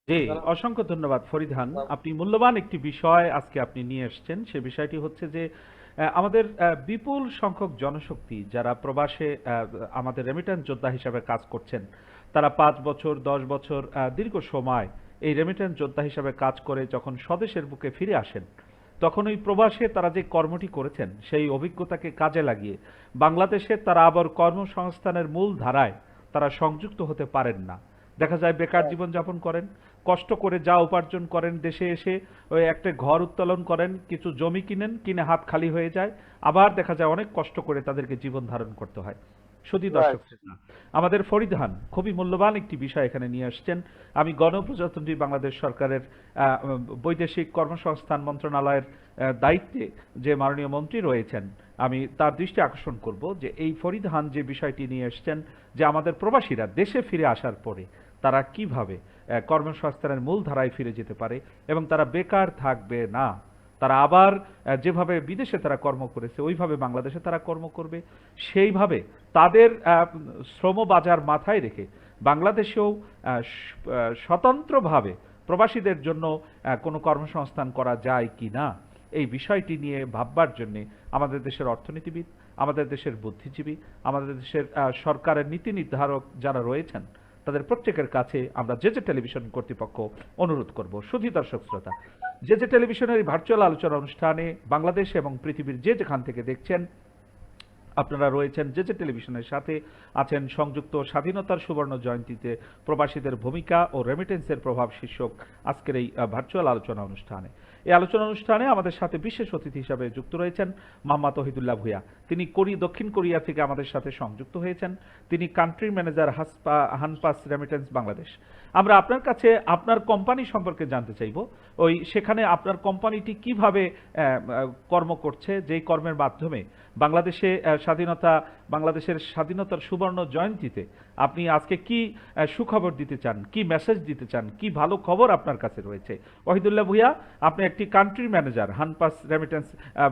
জি, অসংখ্য ধন্যবাদ ফরিদান। আপনি মূল্যবান একটি বিষয় আজকে আপনি নিয়ে এসেছেন। সে বিষয়টি হচ্ছে যে আমাদের বিপুল সংখ্যক জনশক্তি যারা প্রবাসে আমাদের রেমিটেন্স যোদ্ধা হিসাবে কাজ করছেন, তারা 5 বছর 10 বছর দীর্ঘ সময় এই রেমিটেন্স যোদ্ধা হিসাবে কাজ করে যখন স্বদেশের বুকে ফিরে আসেন, তখন ওই প্রবাসে তারা যে কর্মটি করেছেন সেই অভিজ্ঞতাকে কাজে লাগিয়ে বাংলাদেশে তারা আবার কর্মসংস্থানের মূল ধারায় তারা সংযুক্ত হতে পারেন না। দেখা যায় বেকার জীবনযাপন করেন, কষ্ট করে যা উপার্জন করেন দেশে এসে ওই একটা ঘর উত্তোলন করেন, কিছু জমি কিনেন, কিনে হাত খালি হয়ে যায়, আবার দেখা যায় অনেক কষ্ট করে তাদেরকে জীবন ধারণ করতে হয়। শুধু দর্শক শ্রোতা, আমাদের ফরিদান খুবই মূল্যবান একটি বিষয় এখানে নিয়ে আসছেন। আমি গণপ্রজাতন্ত্রী বাংলাদেশ সরকারের বৈদেশিক কর্মসংস্থান মন্ত্রণালয়ের দায়িত্বে যে মাননীয় মন্ত্রী রয়েছেন, আমি তার দৃষ্টি আকর্ষণ করব যে এই ফরিদান যে বিষয়টি নিয়ে এসছেন যে আমাদের প্রবাসীরা দেশে ফিরে আসার পরে তারা কিভাবে কর্মসংস্থানের মূল ধারায় ফিরে যেতে পারে এবং তারা বেকার থাকবে না, তারা আবার যেভাবে বিদেশে তারা কর্ম করেছে ওইভাবে বাংলাদেশে তারা কর্ম করবে, সেইভাবে তাদের শ্রম বাজার মাথায় রেখে বাংলাদেশেও স্বতন্ত্রভাবে প্রবাসীদের জন্য কোনো কর্মসংস্থান করা যায় কি না, এই বিষয়টি নিয়ে ভাববার জন্যে আমাদের দেশের অর্থনীতিবিদ, আমাদের দেশের বুদ্ধিজীবী, আমাদের দেশের সরকারের নীতি নির্ধারক যারা রয়েছেন, তাদের প্রত্যেকের কাছে আমরা যে টেলিভিশন কর্তৃপক্ষ অনুরোধ করব। শুধু দর্শক শ্রোতা, যে টেলিভিশনের ভার্চুয়াল আলোচনা অনুষ্ঠানে বাংলাদেশ এবং পৃথিবীর যেখান থেকে দেখছেন, আপনারা রয়েছেন যে টেলিভিশনের সাথে আছেন সংযুক্ত স্বাধীনতার সুবর্ণ জয়ন্তীতে প্রবাসীদের ভূমিকা ও রেমিটেন্সের প্রভাব শীর্ষক আজকের এই ভার্চুয়াল আলোচনা অনুষ্ঠানে। এই আলোচনা অনুষ্ঠানে আমাদের সাথে বিশেষ অতিথি হিসাবে যুক্ত রয়েছেন মোহাম্মদ ওহিদুল্লাহ ভূঁইয়া। তিনি দক্ষিণ কোরিয়া থেকে আমাদের সাথে সংযুক্ত হয়েছেন। তিনি country manager Hanpass remittance Bangladesh. আমরা আপনার কাছে আপনার কোম্পানি সম্পর্কে জানতে চাইব, সেখানে আপনার কোম্পানিটি কিভাবে কর্ম করছে, যেই কর্মের মাধ্যমে বাংলাদেশের স্বাধীনতার সুবর্ণ জয়ন্তীতে আপনি আজকে কি সুখবর দিতে চান, কি মেসেজ দিতে চান, কি ভালো খবর আপনার কাছে রয়েছে। ওহিদুল্লাহ ভূঁইয়া, আপনি একটি country manager Hanpass remittance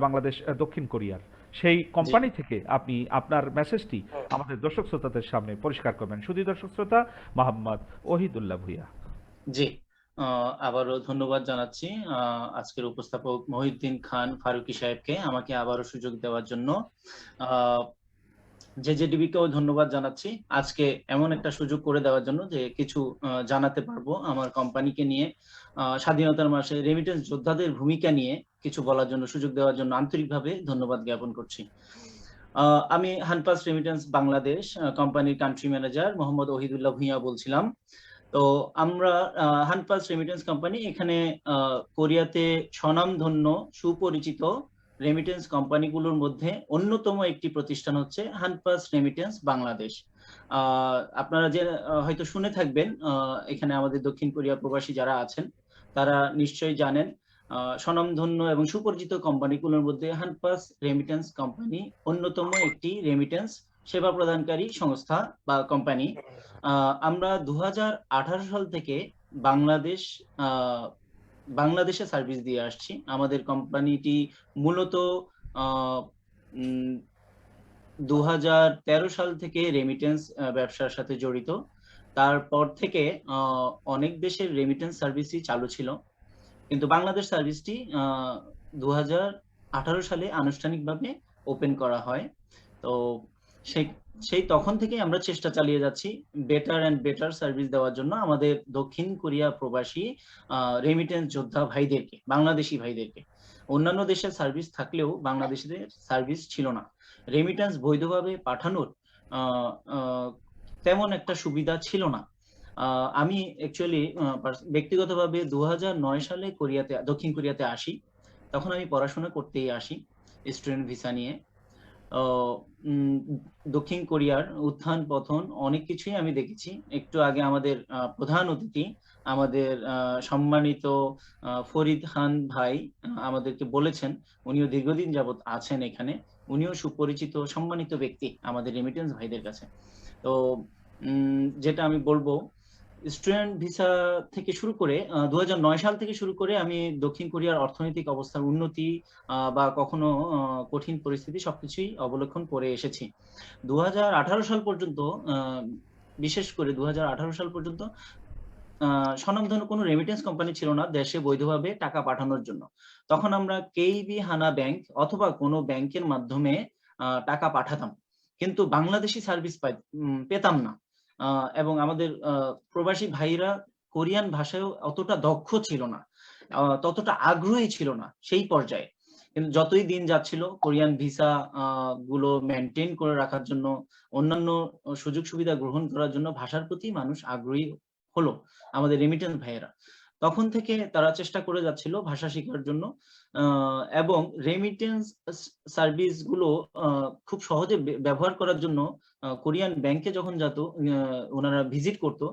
Bangladesh দক্ষিণ কোরিয়ার, সেই কোম্পানি থেকে আপনি আপনার মেসেজটি আমাদের দর্শক শ্রোতাদের সামনে পরিষ্কার করবেন। শুধু দর্শক শ্রোতা, মোহাম্মদ ওহিদুল্লাহ ভূঁইয়া। জি, আবারও ধন্যবাদ জানাচ্ছি আজকের উপস্থাপক মহিউদ্দিন খান ফারুকী সাহেবকে আমাকে আবারও সুযোগ দেওয়ার জন্য। জেজেটিভিকেও ধন্যবাদ জানাচ্ছি আজকে এমন একটা সুযোগ করে দেওয়ার জন্য যে কিছু জানাতে পারবো আমার কোম্পানিকে নিয়ে, স্বাধীনতার মাসে রেমিটেন্স যোদ্ধাদের ভূমিকা নিয়ে কিছু বলার জন্য সুযোগ দেওয়ার জন্য আন্তরিকভাবে ধন্যবাদ জ্ঞাপন করছি। আমি হানপাস রেমিটেন্স বাংলাদেশ কোম্পানির কান্ট্রি ম্যানেজার মোহাম্মদ ওহিদুল্লাহ ভূঁইয়া বলছিলাম। তো আমরা হানপাস রেমিটেন্স কোম্পানি এখানে কোরিয়াতে স্বনামধন্য সুপরিচিত রেমিটেন্স কোম্পানিগুলোর মধ্যে অন্যতম একটি প্রতিষ্ঠান হচ্ছে হানপাস রেমিটেন্স বাংলাদেশ। আপনারা যে হয়তো শুনে থাকবেন, এখানে আমাদের দক্ষিণ কোরিয়া প্রবাসী যারা আছেন তারা নিশ্চয়ই জানেন স্বনামধন্য এবং সুপরিচিত কোম্পানিগুলোর মধ্যে হানপাস রেমিটেন্স কোম্পানি অন্যতম একটি রেমিটেন্স সেবা প্রদানকারী সংস্থা বা কোম্পানি। আমরা 2018 সাল থেকে বাংলাদেশে সার্ভিস দিয়ে আসছি। আমাদের কোম্পানিটি মূলত 2013 সাল থেকে রেমিটেন্স ব্যবসার সাথে জড়িত। তারপর থেকে অনেক দেশের রেমিটেন্স সার্ভিসই চালু ছিল, কিন্তু বাংলাদেশ সার্ভিসটি 2018 সালে আনুষ্ঠানিকভাবে ওপেন করা হয়। তো সেই তখন থেকে আমরা চেষ্টা চালিয়ে যাচ্ছি বেটার অ্যান্ড বেটার সার্ভিস দেওয়ার জন্য আমাদের দক্ষিণ কোরিয়া প্রবাসী রেমিটেন্স যোদ্ধা ভাইদেরকে, বাংলাদেশি ভাইদেরকে। অন্যান্য দেশের সার্ভিস থাকলেও বাংলাদেশিদের সার্ভিস ছিল না। রেমিটেন্স বৈধভাবে পাঠানোর তেমন একটা সুবিধা ছিল না। আমি অ্যাকচুয়ালি ব্যক্তিগতভাবে 2009 সালে দক্ষিণ কোরিয়াতে আসি। তখন আমি পড়াশোনা করতেই আসি স্টুডেন্ট ভিসা নিয়ে। দক্ষিণ কোরিয়ার উত্থান পতন অনেক কিছুই আমি দেখেছি। একটু আগে আমাদের প্রধান অতিথি আমাদের সম্মানিত ফরিদ খান ভাই আমাদেরকে বলেছেন, উনিও দীর্ঘদিন যাবৎ আছেন এখানে, উনিও সুপরিচিত সম্মানিত ব্যক্তি আমাদের রেমিটেন্স ভাইদের কাছে। তো যেটা আমি বলবো স্টুডেন্ট ভিসা থেকে শুরু করে 2009 সাল থেকে শুরু করে আমি দক্ষিণ কোরিয়ার অর্থনৈতিক অবস্থার উন্নতি বা কখনো কঠিন পরিস্থিতি সবকিছুই অবলোকন করে এসেছি। 2018 সাল পর্যন্ত, বিশেষ করে 2018 সাল পর্যন্ত স্বনামধন্য কোনো রেমিটেন্স কোম্পানি ছিল না দেশে বৈধভাবে টাকা পাঠানোর জন্য। তখন আমরা কেইবি হানা ব্যাংক অথবা কোনো ব্যাংকের মাধ্যমে টাকা পাঠাতাম, কিন্তু বাংলাদেশি সার্ভিস পেতাম না। এবং আমাদের প্রবাসী ভাইরা কোরিয়ান ভাষায়ও অতটা দক্ষ ছিল না, ততটা আগ্রহী ছিল না সেই পর্যায়ে। কিন্তু যতই দিন যাচ্ছিল কোরিয়ান ভিসা গুলো মেনটেন করে রাখার জন্য, অন্যান্য সুযোগ সুবিধা গ্রহণ করার জন্য ভাষার প্রতি মানুষ আগ্রহী হলো আমাদের রেমিটেন্স ভাইয়েরা। তখন থেকে তারা চেষ্টা করে যাচ্ছিল ভাষা শেখার জন্য, এবং রেমিটেন্স সার্ভিস গুলো খুব সহজে ব্যবহার করার জন্য কোরিয়ান ব্যাংকে যখন যেত, ওনারা ভিজিট করতো,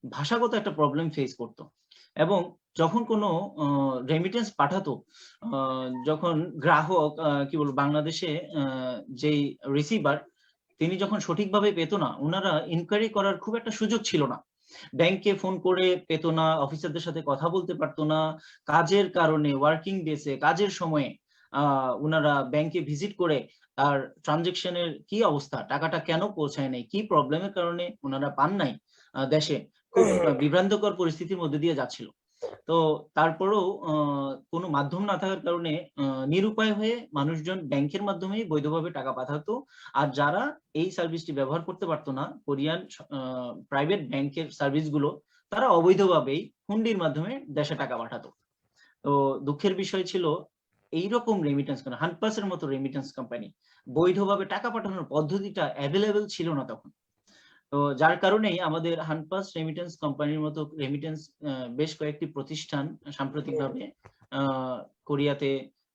ভাষাগত একটা প্রবলেম ফেস করতো। এবং যখন কোনো রেমিটেন্স পাঠাতো, যখন গ্রাহক কি বলবো বাংলাদেশে যেই রিসিভার তিনি যখন সঠিকভাবে পেত না, ওনারা ইনকোয়ারি করার খুব একটা সুযোগ ছিল না। ব্যাংকে ফোন করে পেত না, অফিসারদের সাথে কথা বলতে পারতো না, কাজের কারণে ওয়ার্কিং ডেসে কাজের সময়ে ওনারা ব্যাংকে ভিজিট করে তার ট্রানজেকশনের কি অবস্থা, টাকাটা কেন পৌঁছায় নাই, কি প্রবলেমের কারণে ওনারা পান নাই, দেশে খুব বিভ্রান্তকর পরিস্থিতির মধ্যে দিয়ে যাচ্ছিল। তো তারপরেও কোনো মাধ্যম না থাকার কারণে নিরুপায় হয়ে মানুষজন ব্যাংকের মাধ্যমেই বৈধভাবে টাকা পাঠাতো। আর যারা এই সার্ভিসটি ব্যবহার করতে পারতো না, কোরিয়ান প্রাইভেট ব্যাংকের সার্ভিসগুলো, তারা অবৈধভাবেই হুন্ডির মাধ্যমে দেশে টাকা পাঠাতো। তো দুঃখের বিষয় ছিল এইরকম রেমিটেন্স কোম্পানি, হানপাসের মতো রেমিটেন্স কোম্পানি বৈধভাবে টাকা পাঠানোর পদ্ধতিটা অ্যাভেলেবেল ছিল না তখন। তো যার কারণেই আমাদের হানপাস রেমিটেন্স কোম্পানির মতো রেমিটেন্স বেশ কয়েকটি প্রতিষ্ঠান সাম্প্রতিকভাবে কোরিয়াতে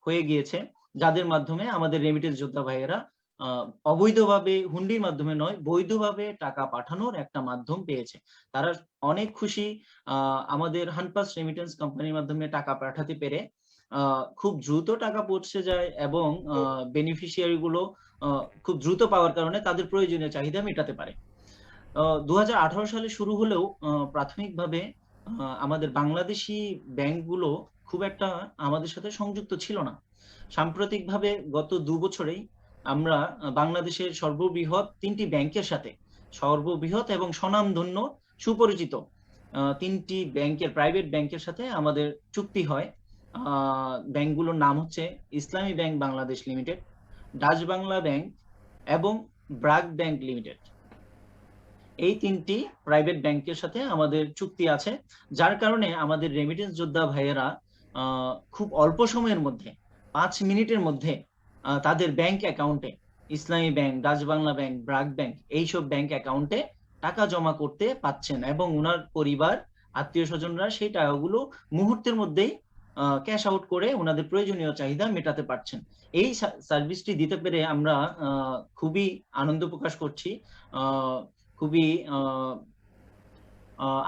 হয়ে গিয়েছে, যাদের মাধ্যমে আমাদের রেমিটেন্স যোদ্ধা ভাইয়েরা অবৈধভাবে, হুন্ডির মাধ্যমে নয়, বৈধভাবে টাকা পাঠানোর একটা মাধ্যম পেয়েছে। তারা অনেক খুশি আমাদের হানপাস রেমিটেন্স কোম্পানির মাধ্যমে টাকা পাঠাতে পেরে। খুব দ্রুত টাকা পৌঁছে যায় এবং বেনিফিশিয়ারি গুলো খুব দ্রুত পাওয়ার কারণে তাদের প্রয়োজনীয় চাহিদা মেটাতে পারে। 2018 সালে শুরু হলেও প্রাথমিকভাবে আমাদের বাংলাদেশি ব্যাংকগুলো খুব একটা আমাদের সাথে সংযুক্ত ছিল না। সাম্প্রতিকভাবে গত 2 বছরেই আমরা বাংলাদেশের সর্ববৃহৎ 3টি ব্যাংকের সাথে, সর্ববৃহৎ এবং স্বনামধন্য সুপরিচিত 3টি ব্যাংকের, প্রাইভেট ব্যাংকের সাথে আমাদের চুক্তি হয়। ব্যাংকগুলোর নাম হচ্ছে ইসলামী bank Bangladesh limited, Dutch Bangla bank এবং ব্রাক ব্যাংক লিমিটেড। এই 3টি প্রাইভেট ব্যাংকের সাথে আমাদের চুক্তি আছে, যার কারণে আমাদের রেমিটেন্স যোদ্ধা ভাইয়েরা খুব অল্প সময়ের মধ্যে, 5 মিনিটের মধ্যে তাদের ব্যাংক অ্যাকাউন্টে, ইসলামী bank, Dutch Bangla bank, BRAC bank, এইসব ব্যাংক অ্যাকাউন্টে টাকা জমা করতে পাচ্ছেন এবং ওনার পরিবার, আত্মীয় স্বজনরা সেই টাকাগুলো মুহূর্তের মধ্যেই ক্যাশ আউট করে ওনাদের প্রয়োজনীয় চাহিদা মেটাতে পারছেন। এই সার্ভিসটি দিতে পেরে আমরা খুবই আনন্দ প্রকাশ করছি, খুবই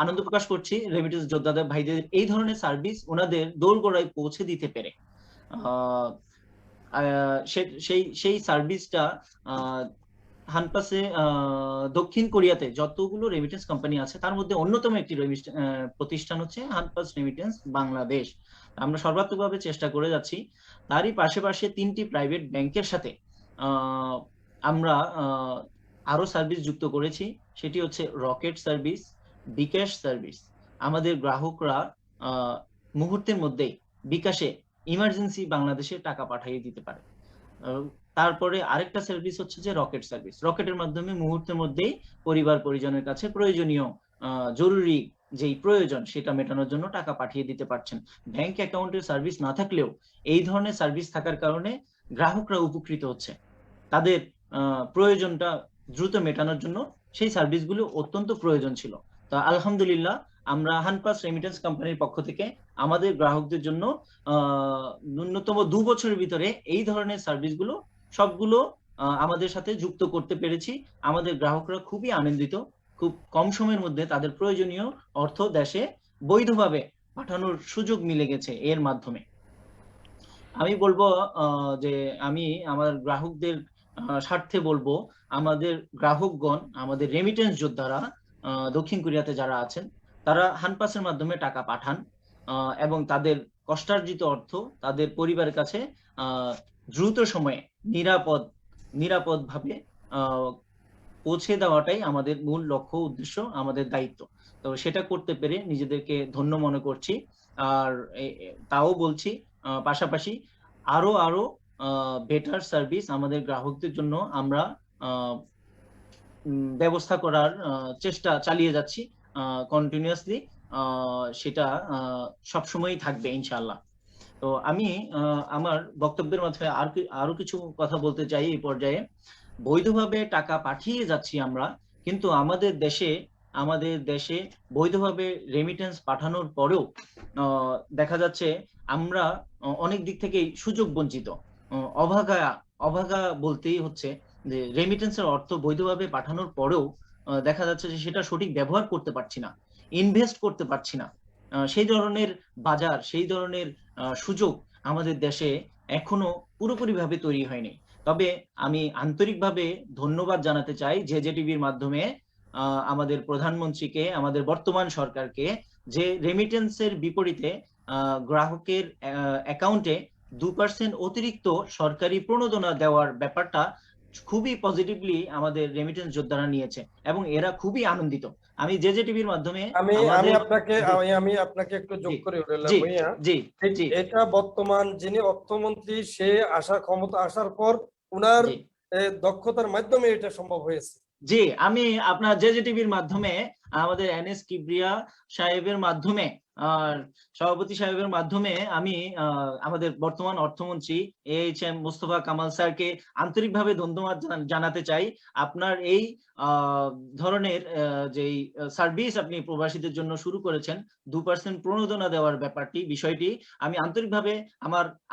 আনন্দ প্রকাশ করছি রেমিটেন্স যোদ্ধাদের ভাইদের এই ধরনের সার্ভিস ওনাদের দোরগোড়ায় পৌঁছে দিতে পেরে। সেই সার্ভিসটা হানপাসে, দক্ষিণ কোরিয়াতে যতগুলো রেমিটেন্স কোম্পানি আছে তার মধ্যে অন্যতম একটি প্রতিষ্ঠান হচ্ছে হানপাস রেমিটেন্স বাংলাদেশ। আমরা সর্বাত্মকভাবে চেষ্টা করে যাচ্ছি। তারই পাশে 3টি প্রাইভেট ব্যাংকের সাথে আমরা আরো সার্ভিস যুক্ত করেছি, সেটি হচ্ছে রকেট সার্ভিস, বিকাশ সার্ভিস। আমাদের গ্রাহকরা মুহূর্তের মধ্যেই বিকাশে ইমার্জেন্সি বাংলাদেশে টাকা পাঠিয়ে দিতে পারে। তারপরে আরেকটা সার্ভিস হচ্ছে যে রকেট সার্ভিস। রকেটের মাধ্যমে মুহূর্তের মধ্যেই পরিবার পরিজনের কাছে প্রয়োজনীয় জরুরি যেই প্রয়োজন সেটা মেটানোর জন্য টাকা পাঠিয়ে দিতে পারছেন। ব্যাংক অ্যাকাউন্টের সার্ভিস না থাকলেও এই ধরনের সার্ভিস থাকার কারণে গ্রাহকরা উপকৃত হচ্ছে। তাদের প্রয়োজনটা দ্রুত মেটানোর জন্য সেই সার্ভিসগুলো অত্যন্ত প্রয়োজন ছিল। তো আলহামদুলিল্লাহ আমরা হানপাস রেমিটেন্স কোম্পানির পক্ষ থেকে আমাদের গ্রাহকদের জন্য ন্যূনতম 2 বছরের ভিতরে এই ধরনের সার্ভিসগুলো সবগুলো আমাদের সাথে যুক্ত করতে পেরেছি। আমাদের গ্রাহকরা খুবই আনন্দিত, খুব কম সময়ের মধ্যে তাদের প্রয়োজনীয় অর্থ দেশে বৈধভাবে পাঠানোর সুযোগ মিলে গেছে এর মাধ্যমে। আমি বলবো যে আমি আমার গ্রাহকদের স্বার্থে বলবো, আমাদের গ্রাহকগণ, আমাদের রেমিটেন্স যোদ্ধারা দক্ষিণ কোরিয়াতে যারা আছেন, তারা হানপাসের মাধ্যমে টাকা পাঠান এবং তাদের কষ্টার্জিত অর্থ তাদের পরিবারের কাছে দ্রুত সময়ে নিরাপদভাবে পৌঁছে দেওয়াটাই আমাদের মূল লক্ষ্য, উদ্দেশ্য, আমাদের দায়িত্ব। তো সেটা করতে পেরে নিজেদেরকে ধন্য মনে করছি। আর তাও বলছি পাশাপাশি আরো বেটার সার্ভিস আমাদের গ্রাহকদের জন্য আমরা ব্যবস্থা করার চেষ্টা চালিয়ে যাচ্ছি কন্টিনিউয়াসলি। সেটা সবসময়ই থাকবে ইনশাআল্লাহ। তো আমি আমার বক্তব্যের মাধ্যমে আরো কিছু কথা বলতে চাই। এই পর্যায়ে বৈধভাবে টাকা পাঠিয়ে যাচ্ছি আমরা, কিন্তু আমাদের দেশে বৈধভাবে রেমিটেন্স পাঠানোর পরেও দেখা যাচ্ছে আমরা অনেক দিক থেকেই সুযোগ বঞ্চিত, অভাগা বলতেই হচ্ছে যে রেমিটেন্সের অর্থ বৈধভাবে পাঠানোর পরেও দেখা যাচ্ছে যে সেটা সঠিক ব্যবহার করতে পারছি না, ইনভেস্ট করতে পারছি না। সেই ধরনের বাজার, সেই ধরনের সুযোগ আমাদের দেশে এখনো পুরোপুরিভাবে তৈরি হয়নি। তবে আমি আন্তরিকভাবে ধন্যবাদ জানাতে চাই জেজেটিভির মাধ্যমে আমাদের প্রধানমন্ত্রীকে, আমাদের বর্তমান সরকারকে, যে রেমিটেন্সের বিপরীতে গ্রাহকের অ্যাকাউন্টে 2% অতিরিক্ত সরকারি প্রণোদনা দেওয়ার ব্যাপারটা খুবই পজিটিভলি আমাদের রেমিটেন্স যোদ্ধারা নিয়েছে এবং এরা খুবই আনন্দিত। আমি জেজেটিভির মাধ্যমে আমি আপনাকে একটু যোগ করে ভাইয়া, এটা বর্তমান যিনি অর্থমন্ত্রী সে আসার পর উনার দক্ষতার মাধ্যমে এটা সম্ভব হয়েছে। জি, আমি আপনার জেজেটিভির মাধ্যমে আমাদের এনএস কিবরিয়া সাহেবের মাধ্যমে সভাপতি সাহেবের মাধ্যমে আমি আমাদের বর্তমান অর্থমন্ত্রী AHM মোস্তফা কামাল স্যারকে আন্তরিকভাবে ধন্যবাদ জানাতে চাই। আপনার এই ধরনের যেই সার্ভিস আপনি প্রবাসীদের জন্য শুরু করেছেন, 2% প্রণোদনা দেওয়ার বিষয়টি আমি আন্তরিকভাবে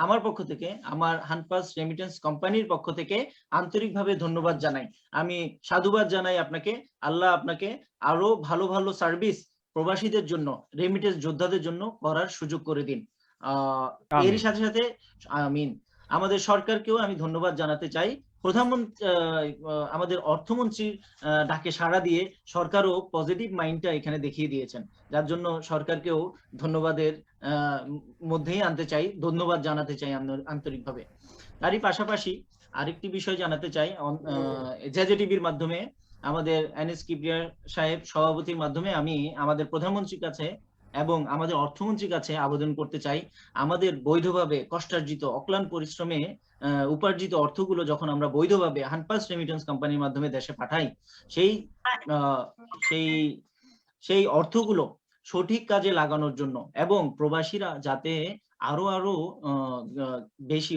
আমার পক্ষ থেকে, আমার হানপাস রেমিটেন্স কোম্পানির পক্ষ থেকে আন্তরিকভাবে ধন্যবাদ জানাই। আমি সাধুবাদ জানাই আপনাকে। আল্লাহ আপনাকে আরো ভালো ভালো সার্ভিস প্রবাসীদের জন্য, রেমিটেন্স যোদ্ধাদের জন্য করার সুযোগ করে দিন। এরই সাথে সাথে আমিন। আমাদের সরকারকেও আমি ধন্যবাদ জানাতে চাই। প্রধানমন্ত্রী আমাদের অর্থমন্ত্রীর ডাকে সাড়া দিয়ে সরকারও পজিটিভ মাইন্ডটা এখানে দেখিয়ে দিয়েছেন, যার জন্য সরকারকেও ধন্যবাদের মধ্যেই আনতে চাই, ধন্যবাদ জানাতে চাই আন্তরিকভাবে। তারই পাশাপাশি আরেকটি বিষয় জানাতে চাই, জেজেটিভির মাধ্যমে আমাদের এনএস কিবরিয়া সাহেব সভাপতির মাধ্যমে আমি আমাদের প্রধানমন্ত্রীর কাছে এবং আমাদের অর্থমন্ত্রীর কাছে আবেদন করতে চাই, আমাদের বৈধভাবে কষ্টার্জিত অক্লান্ত পরিশ্রমে উপার্জিত অর্থগুলো যখন আমরা বৈধভাবে হানপাস রেমিটেন্স কোম্পানির মাধ্যমে দেশে পাঠাই, সেই অর্থগুলো সঠিক কাজে লাগানোর জন্য এবং প্রবাসীরা যাতে আরো বেশি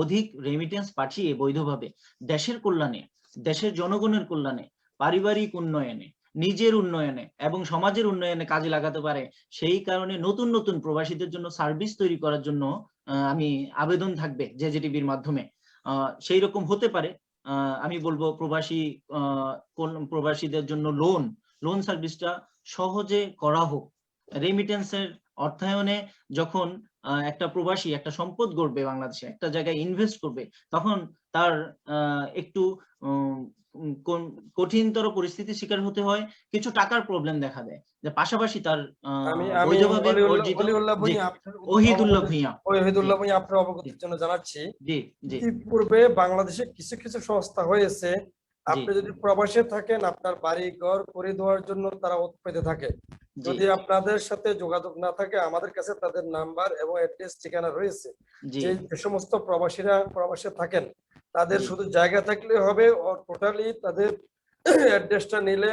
অধিক রেমিটেন্স পাঠিয়ে বৈধভাবে দেশের কল্যাণে, দেশের জনগণের কল্যাণে, পারিবারিক উন্নয়নে, নিজের উন্নয়নে এবং সমাজের উন্নয়নে কাজে লাগাতে পারে, সেই কারণে নতুন নতুন প্রবাসীদের জন্য সার্ভিস তৈরি করার জন্য আমি আবেদন থাকবে জেজেটিভির মাধ্যমে। সেই রকম হতে পারে আমি বলবো প্রবাসীদের জন্য লোন সার্ভিসটা সহজে করা হোক। রেমিটেন্সের অর্থায়নে যখন একটা প্রবাসী একটা সম্পদ গড়বে, বাংলাদেশে একটা জায়গায় ইনভেস্ট করবে, তখন তার একটু কঠিনতর পরিস্থিতির শিকার হতে হয়, কিছু টাকার প্রবলেম দেখা দেয়, যে পাশাপাশি তার ওহিদুল্লাহ ভূঁইয়া আপনার অবগতির জন্য জানাচ্ছি, পূর্বে বাংলাদেশে কিছু কিছু সংস্থা হয়েছে, আপনি যদি প্রবাসে থাকেন আপনার বাড়ি ঘর করে দেওয়ার জন্য তারা পেতে থাকে। যদি আপনাদের সাথে যোগাযোগ না থাকে, আমাদের কাছে তাদের নাম্বার এবং অ্যাড্রেস ঠিকানা রয়েছে। যে সমস্ত প্রবাসীরা প্রবাসে থাকেন তাদের শুধু জায়গা থাকলে হবে, টোটালি তাদের অ্যাড্রেসটা নিলে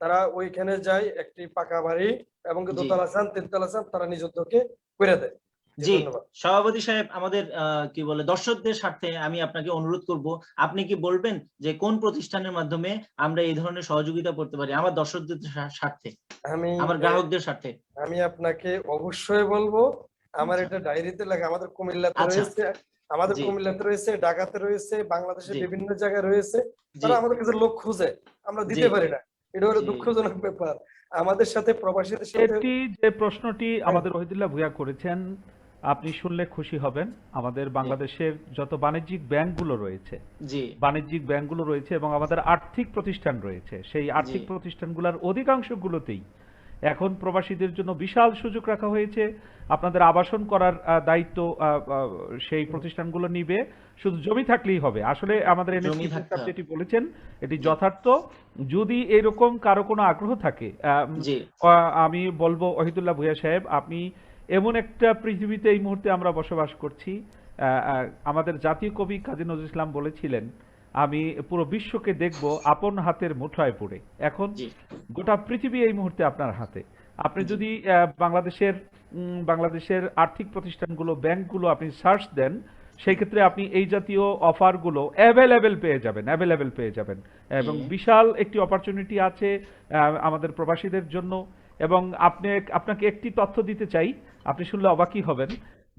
তারা ওইখানে যায়, একটি পাকা বাড়ি এবং দোতলা চান, তিনতলা চান, তারা নিজ উদ্যোগে করে দেয়। জি, সভাপতি সাহেব, আমাদের কি বলে দর্শকদের স্বার্থে আমি আপনাকে অনুরোধ করব, আপনি কি বলবেন যে কোন প্রতিষ্ঠানের মাধ্যমে আমরা এই ধরনের সহযোগিতা করতে পারি আমার দর্শকদের স্বার্থে, আমার গ্রাহকদের স্বার্থে? আমি আপনাকে অবশ্যই বলবো, আমার এটা ডায়েরিতে লেখা, আমাদের কুমিল্লাতে রয়েছে, ঢাকাতে রয়েছে, বাংলাদেশের বিভিন্ন জায়গায় রয়েছে, তারা আমাদের কাছে লোক খুঁজে, আমরা দিতে পারি না। এটা হলো দুঃখজনক ব্যাপার। আমাদের সাথে প্রবাসীদের সাথে যে প্রশ্নটি আমাদের ওহিদুল্লাহ ভূঁইয়া করেছেন, আপনি শুনলে খুশি হবেন। আমাদের বাংলাদেশের যত বাণিজ্যিক ব্যাংকগুলো রয়েছে এবং আমাদের আর্থিক প্রতিষ্ঠান রয়েছে, সেই আর্থিক প্রতিষ্ঠানগুলোর অধিকাংশগুলোতেই এখন প্রবাসীদের জন্য বিশাল সুযোগ রাখা হয়েছে। আপনাদের আবাসন করার দায়িত্ব সেই প্রতিষ্ঠানগুলো নিবে, শুধু জমি থাকলেই হবে। আসলে আমাদের জমি এনএসপি থাকতে হবে। যেটি বলেছেন এটি যথার্থ। যদি এরকম কারো কোনো আগ্রহ থাকে, জি আমি বলবো ওহিদুল্লাহ ভূঁইয়া সাহেব, আপনি এমন একটা পৃথিবীতে এই মুহূর্তে আমরা বসবাস করছি, আমাদের জাতীয় কবি কাজী নজরুল ইসলাম বলেছিলেন, আমি পুরো বিশ্বকে দেখব আপন হাতের মুঠোয় পড়ে। এখন জি গোটা পৃথিবী এই মুহূর্তে আপনার হাতে। আপনি জি যদি বাংলাদেশের আর্থিক প্রতিষ্ঠানগুলো, ব্যাংকগুলো আপনি সার্চ দেন, সেই ক্ষেত্রে আপনি এই জাতীয় অফারগুলো অ্যাভেলেবেল পেয়ে যাবেন এবং জি বিশাল একটি অপরচুনিটি আছে আমাদের প্রবাসীদের জন্য। এবং আপনাকে একটি তথ্য দিতে চাই, আপনি শুনলে অবাকই হবেন।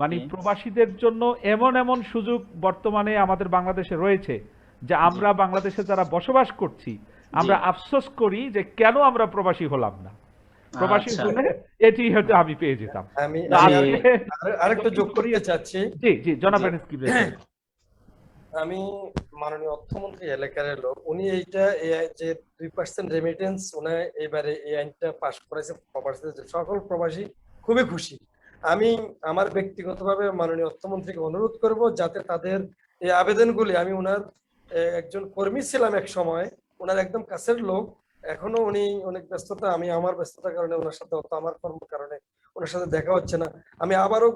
মানে জি প্রবাসীদের জন্য এমন এমন সুযোগ বর্তমানে আমাদের বাংলাদেশে রয়েছে যে জি আমরা বাংলাদেশে যারা বসবাস করছি জি আমরা আফসোস করি যে কেন আমরা প্রবাসী হলাম না। প্রবাসী আচ্ছা হলে এটি হয়তো আমি পেয়ে যেতাম। আমি তো আমি জি আরেকটু যোগ করতে চাচ্ছি। জি জনাব যে এনএসকি আমি মাননীয় অর্থমন্ত্রী এলাকার লোক, উনি এইটা যে 2% রেমিটেন্স উনি এবারে এই আইনটা পাস করেছে প্রবাসীদের, সকল প্রবাসী খুবই খুশি। আমি আমার ব্যক্তিগতভাবে মাননীয় অর্থমন্ত্রীকে অনুরোধ করব যাতে তাদের এই আবেদনগুলি, আমি ওনার একজন কর্মী ছিলাম এক সময়, ওনার একদম কাছের লোক, এখনো উনি অনেক ব্যস্ততা, আমি আমার ব্যস্ততার কারণে ওনার সাথে আমার কর্মের কারণে ওনার সাথে দেখা হচ্ছে না। আমি আবারও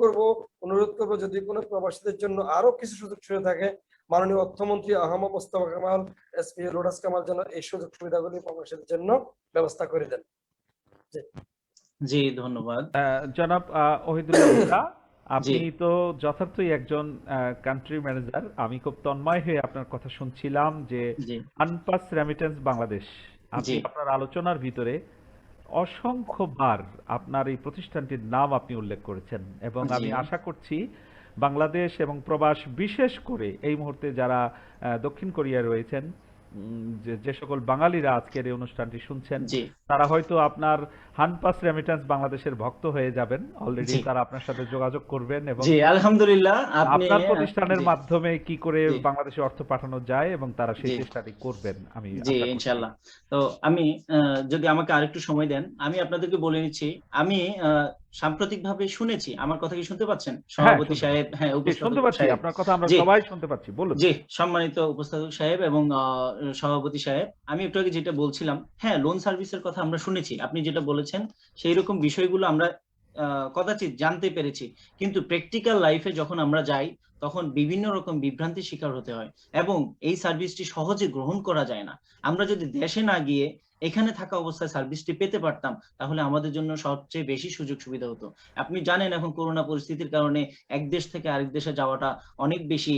অনুরোধ করব যদি কোনো প্রবাসীদের জন্য আরো কিছু সুযোগ সুবিধা থাকে, মাননীয় অর্থমন্ত্রী আহমদ মোস্তফা কামাল, এসপি রোডাস কামাল যেন এই সুযোগ সুবিধাগুলি প্রবাসীদের জন্য ব্যবস্থা করে দেন। জি জি ধন্যবাদ। জনাব ওহিদুল্লাহ ভূঁইয়া, জি আপনি তো যথার্থই একজন কান্ট্রি ম্যানেজার। আমি খুব তন্ময় হয়ে আপনার কথা শুনছিলাম যে জি আনপাস রেমিটেন্স বাংলাদেশ, আপনি জি আপনার আলোচনার ভিতরে অসংখ্যবার আপনার এই প্রতিষ্ঠানটির নাম আপনি উল্লেখ করেছেন এবং জি আমি আশা করছি বাংলাদেশ এবং প্রবাস, বিশেষ করে এই মুহূর্তে যারা দক্ষিণ কোরিয়ায় রয়েছেন, যে সকল বাঙালিরা আজকের এই অনুষ্ঠানটি শুনছেন, জি তারা হয়তো আপনার হানপাস রেমিটেন্স বাংলাদেশের ভক্ত হয়ে যাবেন। অলরেডি জি তারা আপনার সাথে যোগাযোগ করবেন এবং জি আলহামদুলিল্লাহ আপনি আপনার প্রতিষ্ঠানের জি মাধ্যমে কি করে জি বাংলাদেশে অর্থ পাঠানো যায় এবং তারা সেই জি চেষ্টাটি করবেন আমি জি আশা করছি। ইনশাল্লাহ। তো আমি যদি আমাকে আরেকটু সময় দেন, আমি আপনাদেরকে বলে নিচ্ছি। আমি সাম্প্রতিকভাবে শুনেছি, আমার কথা কি শুনতে পাচ্ছেন হ্যাঁ, সভাপতি সাহেব? হ্যাঁ, জি শুনতে উপস্থাপক পাচ্ছি, সাহেব। আপনার কথা আমরা জি সবাই শুনতে পাচ্ছি, বলুন। জি সম্মানিত উপস্থাপক সাহেব এবং সভাপতি সাহেব, আমি একটু আগে যেটা বলছিলাম, হ্যাঁ লোন সার্ভিসের কথা আমরা শুনেছি, আপনি যেটা বলেছেন সেই রকম বিষয়গুলো আমরা কদাচিৎ জানতে পেরেছি, কিন্তু প্র্যাকটিক্যাল লাইফে যখন আমরা যাই তখন বিভিন্ন রকম বিভ্রান্তির শিকার হতে হয় এবং এই সার্ভিসটি সহজে গ্রহণ করা যায় না। আমরা যদি দেশে না গিয়ে এখানে থাকা অবস্থায় সার্ভিসটি পেতে পারতাম তাহলে আমাদের জন্য সবচেয়ে বেশি সুযোগ সুবিধা হতো। আপনি জানেন এখন করোনা পরিস্থিতির কারণে এক দেশ থেকে আরেক দেশে যাওয়াটা অনেক বেশি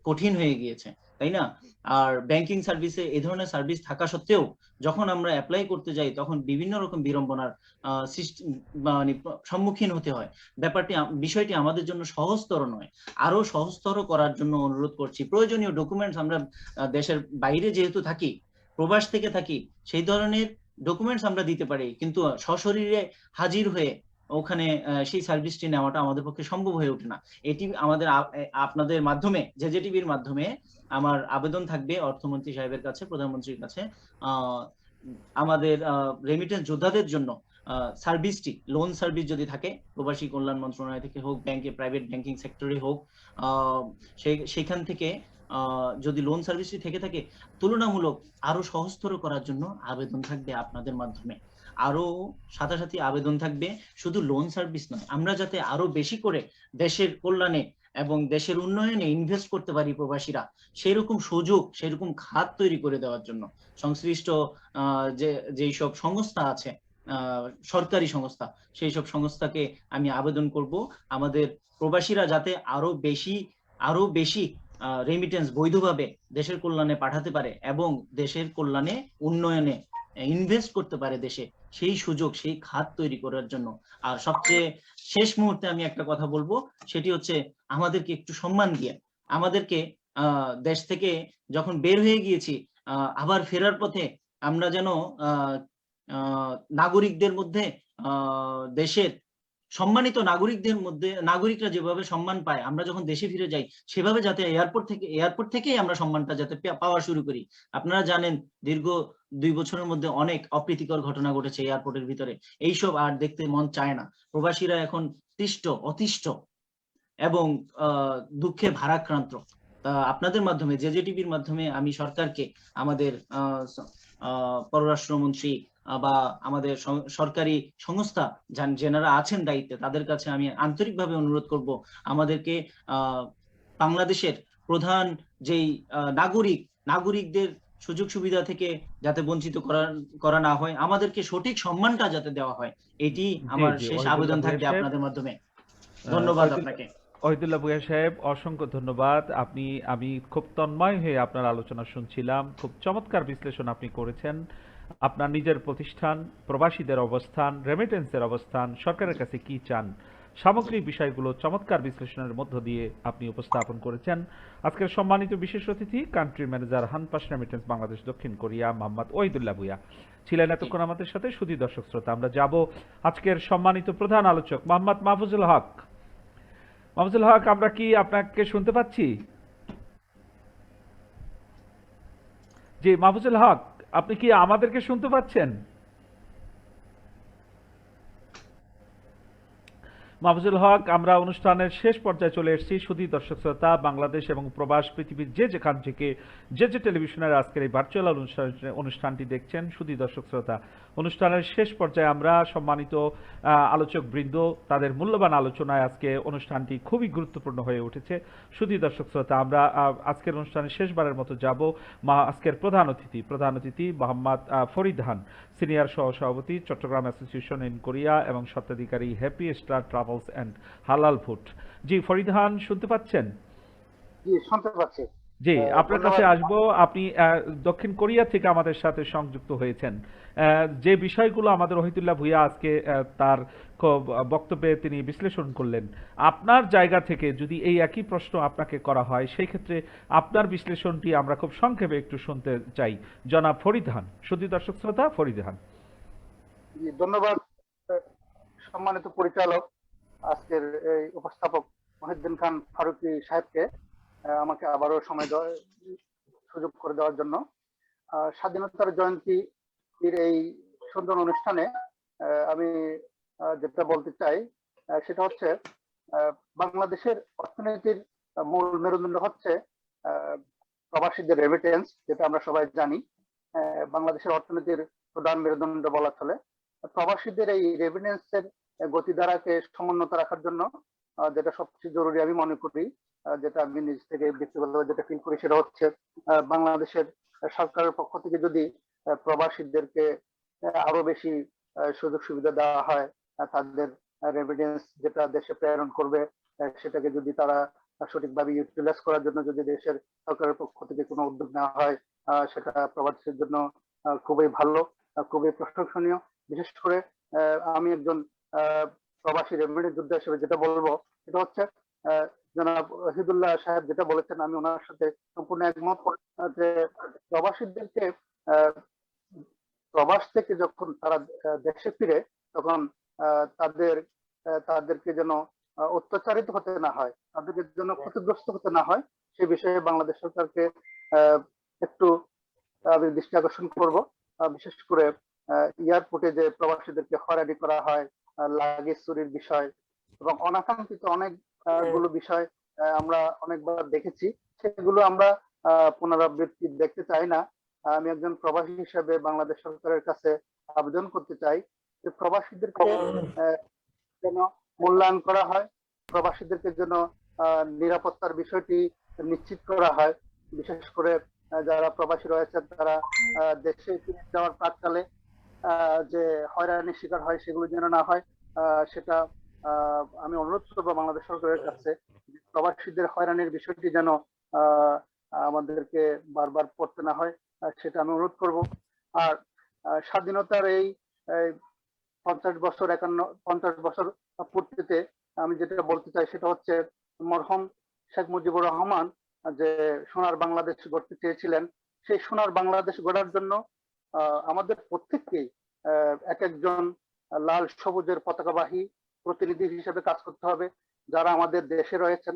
কঠিন হয়ে গিয়েছে, তাই না? আর ব্যাংকিং সার্ভিসে এই ধরনের সার্ভিস থাকা সত্ত্বেও যখন আমরা অ্যাপ্লাই করতে যাই তখন বিভিন্ন রকম বিড়ম্বনার মানে সম্মুখীন হতে হয়। বিষয়টি আমাদের জন্য সহজতর নয়, আরো সহজতর করার জন্য অনুরোধ করছি। প্রয়োজনীয় ডকুমেন্টস আমরা দেশের বাইরে যেহেতু থাকি, প্রবাস থেকে থাকি, সেই ধরনের ডকুমেন্টস আমরা দিতে পারি, কিন্তু সশরীরে হাজির হয়ে ওখানে সেই সার্ভিসটি নেওয়াটা আমাদের পক্ষে সম্ভব হয়ে ওঠে না। এটি আমাদের আপনাদের মাধ্যমে, জেজেটিভির মাধ্যমে আমার আবেদন থাকবে অর্থমন্ত্রী সাহেবের কাছে, প্রধানমন্ত্রীর কাছে, আমাদের রেমিটেন্স যোদ্ধাদের জন্য সার্ভিসটি, লোন সার্ভিস যদি থাকে, প্রবাসী কল্যাণ মন্ত্রণালয় থেকে হোক, ব্যাংকে, প্রাইভেট ব্যাংকিং সেক্টরে হোক, সেখান থেকে যদি লোন সার্ভিসটি থেকে থাকে, তুলনামূলক আরো সহজতর করার জন্য আবেদন থাকবে আপনাদের মাধ্যমে। আরো সাথে আবেদন থাকবে শুধু লোন সার্ভিস নয়, আমরা যাতে আরো বেশি করে দেশের কল্যাণে এবং দেশের উন্নয়নে ইনভেস্ট করতে পারি প্রবাসীরা, সেরকম সুযোগ, সেরকম খাত তৈরি করে দেওয়ার জন্য সংশ্লিষ্ট যেই সব সংস্থা আছে, সরকারি সংস্থা, সেই সব সংস্থাকে আমি আবেদন করব আমাদের প্রবাসীরা যাতে আরো বেশি রেমিটেন্স বৈধভাবে দেশের কল্যাণে পাঠাতে পারে এবং দেশের কল্যাণে, উন্নয়নে ইনভেস্ট করতে পারে দেশে, সেই সুযোগ, সেই খাত তৈরি করার জন্য। আর সবচেয়ে শেষ মুহূর্তে আমি একটা কথা বলবো, সেটি হচ্ছে আমাদেরকে একটু সম্মান দিয়ে, আমাদেরকে দেশ থেকে যখন বের হয়ে গিয়েছি আবার ফেরার পথে আমরা যেন নাগরিকদের মধ্যে দেশের সম্মানিত নাগরিকরা যেভাবে সম্মান পায়, আমরা যখন দেশে ফিরে যাই সেভাবে যাতে এয়ারপোর্ট থেকেই আমরা সম্মানটা যাতে পাওয়া শুরু করি। আপনারা জানেন দীর্ঘ 2 বছরের মধ্যে অনেক অপ্রীতিকর ঘটনা ঘটেছে এয়ারপোর্টের ভিতরে। এইসব আর দেখতে মন চায় না। প্রবাসীরা এখন অতিষ্ঠ এবং দুঃখে ভারাক্রান্ত। আপনাদের মাধ্যমে, জেজেটিভির মাধ্যমে আমি সরকারকে, আমাদের পররাষ্ট্রমন্ত্রী বা আমাদের সরকারি সংস্থা যেনারা আছেন দায়িত্বে, তাদের কাছে আমি আন্তরিকভাবে অনুরোধ করব, আমাদেরকে বাংলাদেশের প্রধান যেই নাগরিকদের সুযোগ সুবিধা থেকে যাতে বঞ্চিত করা না হয়, আমাদেরকে সঠিক সম্মানটা যাতে দেওয়া হয়, এটি আমার শেষ আবেদন থাকবে আপনাদের মাধ্যমে। ধন্যবাদ আপনাকে। ওহিদুল্লাহ ভূঁইয়া সাহেব, অসংখ্য ধন্যবাদ। আমি খুব তন্ময় হয়ে আপনার আলোচনা শুনছিলাম। খুব চমৎকার বিশ্লেষণ আপনি করেছেন। আপনার নিজের প্রতিষ্ঠান, প্রবাসীদের অবস্থান, রেমিটেন্সের অবস্থান, সরকারের কাছে কি চান, সামগ্রিক বিষয়গুলো চমৎকার বিশ্লেষণের মধ্য দিয়ে আপনি উপস্থাপন করেছেন। আজকের সম্মানিত বিশেষ অতিথি country manager Hanpass remittance Bangladesh দক্ষিণ কোরিয়া মোহাম্মদ ওহিদুল্লাহ ভূঁইয়া ছিলেন এতক্ষণ আমাদের সাথে। শুধু দর্শক শ্রোতা, আমরা যাব আজকের সম্মানিত প্রধান আলোচক মোহাম্মদ মাহফুজুল হক। মাহফুজুল হক, আমরা কি আপনাকে শুনতে পাচ্ছি? জি মাহফুজুল হক, আপনি কি আমাদেরকে শুনতে পাচ্ছেন? মাহফুজুল হক, আমরা অনুষ্ঠানের শেষ পর্যায়ে চলে এসেছি। শুধু দর্শক শ্রোতা, বাংলাদেশ এবং প্রবাস পৃথিবীর যেখান থেকে যে টেলিভিশনের আজকের এই ভার্চুয়াল অনুষ্ঠানটি দেখছেন, শুধু দর্শক শ্রোতা, অনুষ্ঠানের শেষ পর্যায়ে আমরা সম্মানিত আলোচক বৃন্দ, তাদের মূল্যবান আলোচনায় আজকে অনুষ্ঠানটি খুবই গুরুত্বপূর্ণ হয়ে উঠেছে। শুধু দর্শক শ্রোতা, আমরা আজকের অনুষ্ঠানের শেষবারের মতো যাব আজকের প্রধান অতিথি মোহাম্মদ ফরিদ খান, সিনিয়র সহসভাপতি চট্টগ্রাম অ্যাসোসিয়েশন ইন কোরিয়া এবং স্বত্বাধিকারী হ্যাপি স্টার ট্রাভেলস অ্যান্ড হালাল ফুড। জি ফরিদ খান, শুনতে পাচ্ছেন? জি, শুনতে পাচ্ছি। জি, আপনার কাছে আসবো। আপনি দক্ষিণ কোরিয়া থেকে আমাদের সাথে সংযুক্ত হয়েছেন। যে বিষয়গুলো আমাদের ওহিদুল্লাহ ভূঁইয়া আজকে তার বক্তব্যে তিনি বিশ্লেষণ করলেন, আপনার জায়গা থেকে যদি এই একই প্রশ্ন আপনাকে করা হয়, সেই ক্ষেত্রে আপনার বিশ্লেষণটি আমরা খুব সংক্ষেপে একটু শুনতে চাই। জনাব ফরিদ খান, শুধু দর্শক শ্রোতা, ফরিদ খান। ধন্যবাদ সম্মানিত পরিচালক, আজকের এই উপস্থাপক মহিউদ্দিন খান ফারুকী সাহেবকে আমাকে আবারও সুযোগ করে দেওয়ার জন্য। স্বাধীনতার জয়ন্তীর এই সুন্দর অনুষ্ঠানে আমি যেটা বলতে চাই সেটা হচ্ছে, বাংলাদেশের অর্থনীতির মূল মেরুদণ্ড হচ্ছে প্রবাসীদের রেমিটেন্স, যেটা আমরা সবাই জানি। বাংলাদেশের অর্থনীতির প্রধান মেরুদণ্ড বলা চলে। প্রবাসীদের এই রেমিটেন্সের গতিধারাকে সমুন্নত রাখার জন্য যেটা সবচেয়ে জরুরি আমি মনে করি, যেটা আমি নিজ থেকে ব্যক্তিগতভাবে যেটা ফিল করি, সেটা হচ্ছে বাংলাদেশের সরকারের পক্ষ থেকে যদি প্রবাসীদেরকে আরো বেশি সুযোগ সুবিধা দেওয়া হয়, তাদের রেমিটেন্স যেটা দেশে প্রেরণ করবে সেটাকে যদি তারা সঠিকভাবে ইউটিলাইজ করার জন্য যদি দেশের সরকারের পক্ষ থেকে কোনো উদ্যোগ নেওয়া হয়, সেটা প্রবাসীদের জন্য খুবই ভালো, খুবই প্রশংসনীয়। বিশেষ করে আমি একজন প্রবাসী রেমিটেন্স যোদ্ধা হিসেবে যেটা বলবো সেটা হচ্ছে, জনাব ওহিদুল্লাহ সাহেব যেটা বলেছেন, আমি ওনার সাথে সম্পূর্ণ একমত, যে প্রবাসীদেরকে প্রবাস থেকে যখন তারা দেশে ফিরে, তখন তাদেরকে যেন অত্যাচারিত হতে না হয়, তাদেরকে যেন ক্ষতিগ্রস্ত হতে না হয়, সে বিষয়ে বাংলাদেশ সরকারকে একটু আমি দৃষ্টি আকর্ষণ করব। বিশেষ করে এয়ারপোর্টে যে প্রবাসীদেরকে হয়রানি করা হয়, লাগেজ চুরির বিষয় এবং অনাকাঙ্ক্ষিত অনেকগুলো বিষয় আমরা অনেকবার দেখেছি, সেগুলো আমরা পুনরাবৃত্তি দেখতে চাই না। আমি একজন প্রবাসী হিসেবে বাংলাদেশ সরকারের কাছে আবেদন করতে চাই যে প্রবাসীদেরকে যেন মূল্যায়ন করা হয়, প্রবাসীদেরকে যেন নিরাপত্তার বিষয়টি নিশ্চিত করা হয়। বিশেষ করে যারা প্রবাসী রয়েছেন তারা দেশে ফিরে যাওয়ার প্রাককালে যে হয়রানির শিকার হয়, সেগুলো যেন না হয়, সেটা আমি অনুরোধ করবো বাংলাদেশ সরকারের কাছে। প্রবাসীদের হয়রানির বিষয়টি যেন আমাদেরকে বারবার পড়তে না হয়, সেটা আমি অনুরোধ করব। আর স্বাধীনতার এই 50 বছর পূর্তিতে আমি যেটা বলতে চাই সেটা হচ্ছে, মরহুম শেখ মুজিবুর রহমান যে সোনার বাংলাদেশ গড়তে চেয়েছিলেন, সেই সোনার বাংলাদেশ গড়ার জন্য আমাদের প্রত্যেককেই এক একজন লাল সবুজের পতাকাবাহী প্রতিনিধি হিসেবে কাজ করতে হবে। যারা আমাদের দেশে রয়েছেন,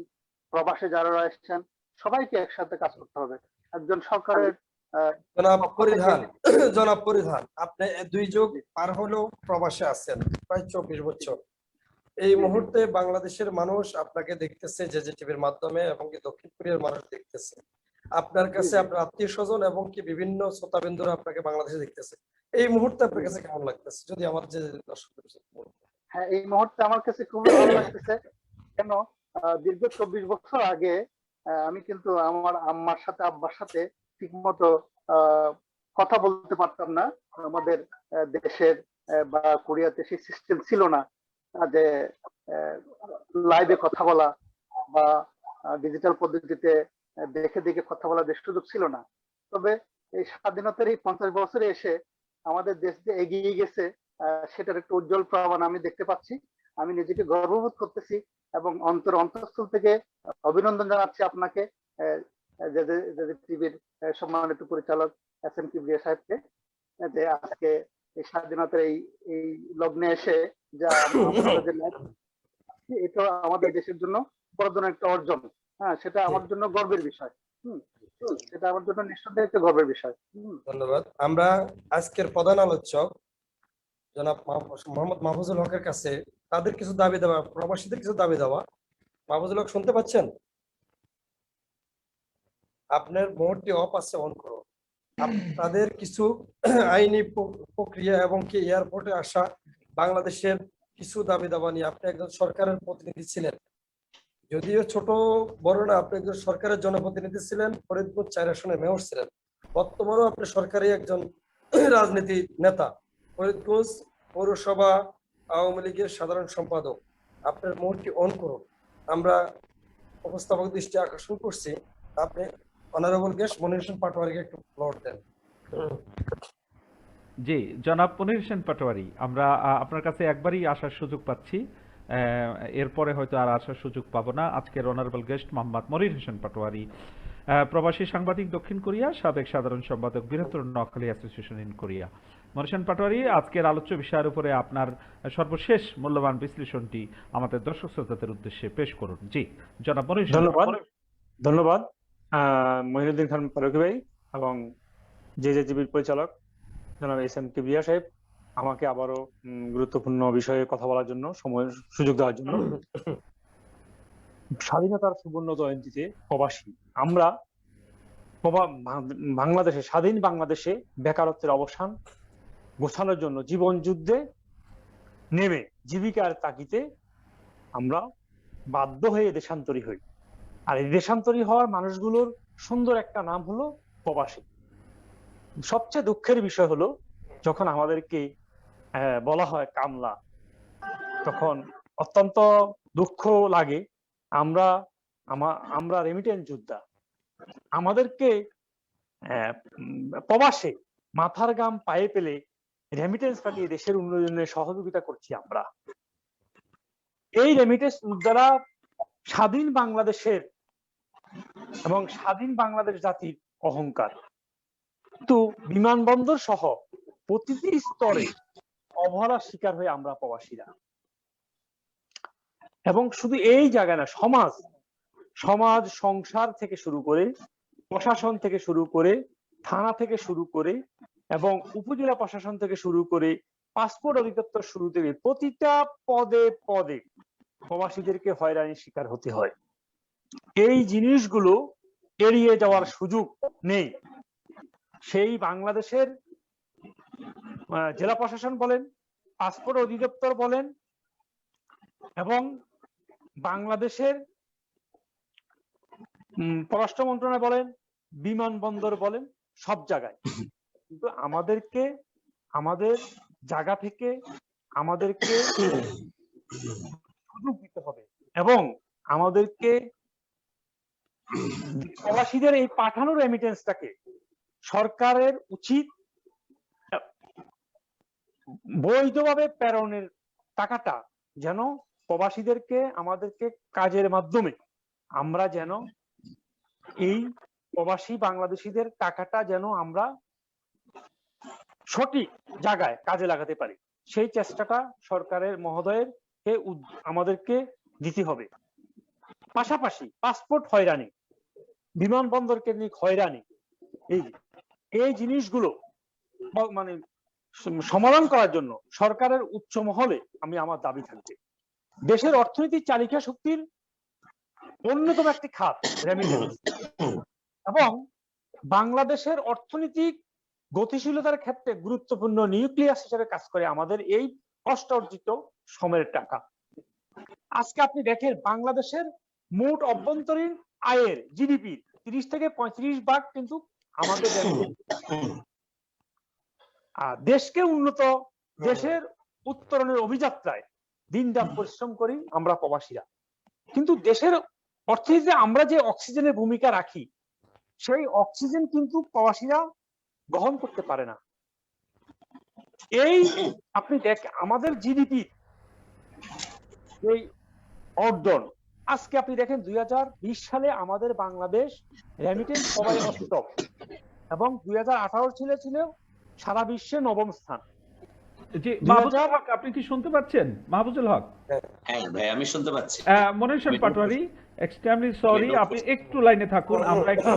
প্রবাসে যারা রয়েছেন, সবাইকে একসাথে কাজ করতে হবে। একজন সরকারের জনাব পক্ষ থেকে পরিধান, জনাব পরিধান, আপনি 2 যুগ পার হলেও প্রবাসে আছেন, প্রায় 24 বছর। এই মুহূর্তে বাংলাদেশের মানুষ আপনাকে দেখতেছে জেজেটিভির মাধ্যমে, এবং কি দক্ষিণ কোরিয়ার মানুষ দেখতেছে। আপনার কাছে আপনার আত্মীয় স্বজন এবং কি বিভিন্ন শ্রোতাবিন্দুরা আপনাকে বাংলাদেশে দেখতেছে। এই মুহূর্তে আপনার কাছে কেমন লাগতেছে, যদি আমার যে দর্শকদের বলতেন। হ্যাঁ, এই মুহূর্তে আমার কাছে খুবই ভালো লাগতেছে। কেন, দীর্ঘ 24 বছর আগে আমি কিন্তু আমার আম্মার সাথে আব্বার সাথে ঠিক মতো কথা বলতে পারতাম না। আমাদের দেশের বা কোরিয়াতে সেই সিস্টেম ছিল না যে লাইভে কথা বলা বা ডিজিটাল পদ্ধতিতে দেখে দেখে কথা বলার যে সুযোগ ছিল না। তবে এই স্বাধীনতার এই 50 বছরে এসে আমাদের দেশ যে এগিয়ে গেছে, সেটার একটা উজ্জ্বল প্রমাণ আমি দেখতে পাচ্ছি। আমি নিজেকে গর্ববোধ করতেছি এবং অন্তঃস্থল থেকে অভিনন্দন জানাচ্ছি আপনাকে, টিভির সম্মানিত পরিচালক এস.এম. কিবরিয়া সাহেবকে, যে আজকে এই স্বাধীনতার এই লগ্নে এসে যা আমরা যে এটা আমাদের দেশের জন্য বড় ধরনের একটা অর্জন। হ্যাঁ, সেটা আমার জন্য গর্বের বিষয়। সেটা আমার জন্য নিঃসন্দেহে একটা গর্বের বিষয়। ধন্যবাদ। আমরা আজকের প্রধান আলোচক জনাব মোহাম্মদ মাহফুজুল হকের কাছে তাদের কিছু দাবি দেওয়া, প্রবাসীদের কিছু দাবি দেওয়া। মাহফুজুল হক, শুনতে পাচ্ছেন? আপনার মোডটি অফ আছে, অন করুন। তাদের কিছু আইনি প্রক্রিয়া এবং কি এয়ারপোর্টে আসা বাংলাদেশের কিছু দাবি দাবা নিয়ে, আপনি একজন সরকারের প্রতিনিধি ছিলেন, যদিও ছোট বড় না, আপনি একজন সরকারের জনপ্রতিনিধি ছিলেন, ফরিদপুর 4 আসনের মেয়র ছিলেন, বর্তমানেও আপনি সরকারি একজন রাজনীতি নেতা, ফরিদগঞ্জ পৌরসভা আওয়ামী লীগের সাধারণ সম্পাদক। আপনার মোডটি অন করুন। আমরা উপস্থাপক দৃষ্টি আকর্ষণ করছি, আপনি অনারেবল গেস্ট মনির হোসেন পাটোয়ারিকে একটু ফ্লোর দেন। জি, জনাব মনির হোসেন পাটোয়ারি, আমরা আপনার কাছে একবারই আসার সুযোগ পাচ্ছি, এরপরে হয়তো আর আসার সুযোগ পাবো না। আজকের অনারেবল গেস্ট মোহাম্মদ মনির হোসেন পাটোয়ারি, প্রবাসী সাংবাদিক, দক্ষিণ কোরিয়া, সাবেক সাধারণ সম্পাদক, বৃহত্তর Noakhali association in Korea. Monir Hossain Patwari, আজকের আলোচ্য বিষয়ের উপরে আপনার সর্বশেষ মূল্যবান বিশ্লেষণটি আমাদের দর্শক শ্রোতাদের উদ্দেশ্যে পেশ করুন। জি, জনাব মনির হোসেন। ধন্যবাদ মহিনুদ্দিন খান ফারুকী ভাই এবং জেজেটিভির পরিচালক জনাব এস.এম. কিবরিয়া সাহেব, আমাকে আবারও গুরুত্বপূর্ণ বিষয়ে কথা বলার জন্য সুযোগ দেওয়ার জন্য। স্বাধীনতার সুবর্ণ জয়ন্তীতে প্রবাসী আমরা বাংলাদেশে, স্বাধীন বাংলাদেশে বেকারত্বের অবসান গোছানোর জন্য জীবন যুদ্ধে নেমে জীবিকার তাগিদে আমরা বাধ্য হয়ে দেশান্তরী হই। আর এই দেশান্তরী হওয়ার মানুষগুলোর সুন্দর একটা নাম হলো প্রবাসী। সবচেয়ে দুঃখের বিষয় হলো যখন আমাদেরকে বলা হয় কামলা, তখন অত্যন্ত দুঃখ লাগে। আমরা রেমিটেন্স যোদ্ধা, আমাদেরকে প্রবাসে মাথার ঘাম পায়ে পেলে রেমিটেন্স পাঠিয়ে দেশের উন্নয়নে সহযোগিতা করছি আমরা। এই রেমিটেন্স যোদ্ধারা স্বাধীন বাংলাদেশের এবং স্বাধীন বাংলাদেশ জাতির অহংকার, কিন্তু বিমানবন্দর সহ প্রতিটি স্তরে অবহেলার শিকার হয়ে আমরা প্রবাসীরা। এবং শুধু এই জায়গায় না, সমাজ সংসার থেকে শুরু করে, প্রশাসন থেকে শুরু করে, থানা থেকে শুরু করে এবং উপজেলা প্রশাসন থেকে শুরু করে, পাসপোর্ট অধিদপ্তর শুরু থেকে প্রতিটা পদে পদে প্রবাসীদেরকে হয়রানির শিকার হতে হয়। এই জিনিসগুলো এড়িয়ে যাওয়ার সুযোগ নেই। সেই বাংলাদেশের জেলা প্রশাসন বলেন, পাসপোর্ট অধিদপ্তর বলেন এবং বাংলাদেশের পররাষ্ট্র মন্ত্রণালয় বলেন, বিমানবন্দর বলেন, সব জায়গায় কিন্তু আমাদের জায়গা থেকে আমাদেরকে সুযোগ দিতে হবে এবং আমাদেরকে প্রবাসীদের এই পাঠানো রেমিটেন্সটাকে সরকারের উচিত বৈধভাবে প্রেরণের টাকাটা যেন প্রবাসীদেরকে, আমাদেরকে কাজের মাধ্যমে আমরা যেন এই প্রবাসী বাংলাদেশিদের টাকাটা যেন আমরা সঠিক জায়গায় কাজে লাগাতে পারি, সেই চেষ্টাটা সরকারের মহোদয়ের আমাদেরকে দিতে হবে। পাশাপাশি পাসপোর্ট হয়রানি, বিমানবন্দর কেন্দ্রিক হয়রানি, এই জিনিসগুলো মানে সমাধান করার জন্য সরকারের উচ্চ মহলে আমার দাবি থাকবে। দেশের অর্থনীতির চালিকা শক্তির অন্যতম একটি খাত রেমিটেন্স, এবং বাংলাদেশের অর্থনৈতিক গতিশীলতার ক্ষেত্রে গুরুত্বপূর্ণ নিউক্লিয়াস হিসেবে কাজ করে আমাদের এই কষ্ট অর্জিত শ্রমের টাকা। আজকে আপনি দেখেন বাংলাদেশের মোট অভ্যন্তরীণ আয়ের জিডিপির 30 থেকে 35% কিন্তু আমাদের আর দেশকে উন্নত দেশের উত্তরণের অভিযাত্রায় দিনরাত পরিশ্রম করি আমরা প্রবাসীরা, কিন্তু দেশের অর্থনীতিতে আমরা যে অক্সিজেনের ভূমিকা রাখি সেই অক্সিজেন কিন্তু প্রবাসীরা গ্রহণ করতে পারে না। এই আপনি আমাদের জিডিপি এই অর্জন আজকে আপনি দেখেন 2020 সালে আমাদের বাংলাদেশ রেমিটেন্স সবাই অষ্টম, এবং 2018 ছিল সারা বিশ্বে 9ম স্থান। জি মাহফুজুল হক, আপনি কি শুনতে পাচ্ছেন? মাহফুজুল হক, হ্যাঁ ভাই আমি শুনতে পাচ্ছি। মনির পাটোয়ারি, এক্সট্রিমলি সরি, আপনি একটু লাইনে থাকুন, আমরা একটু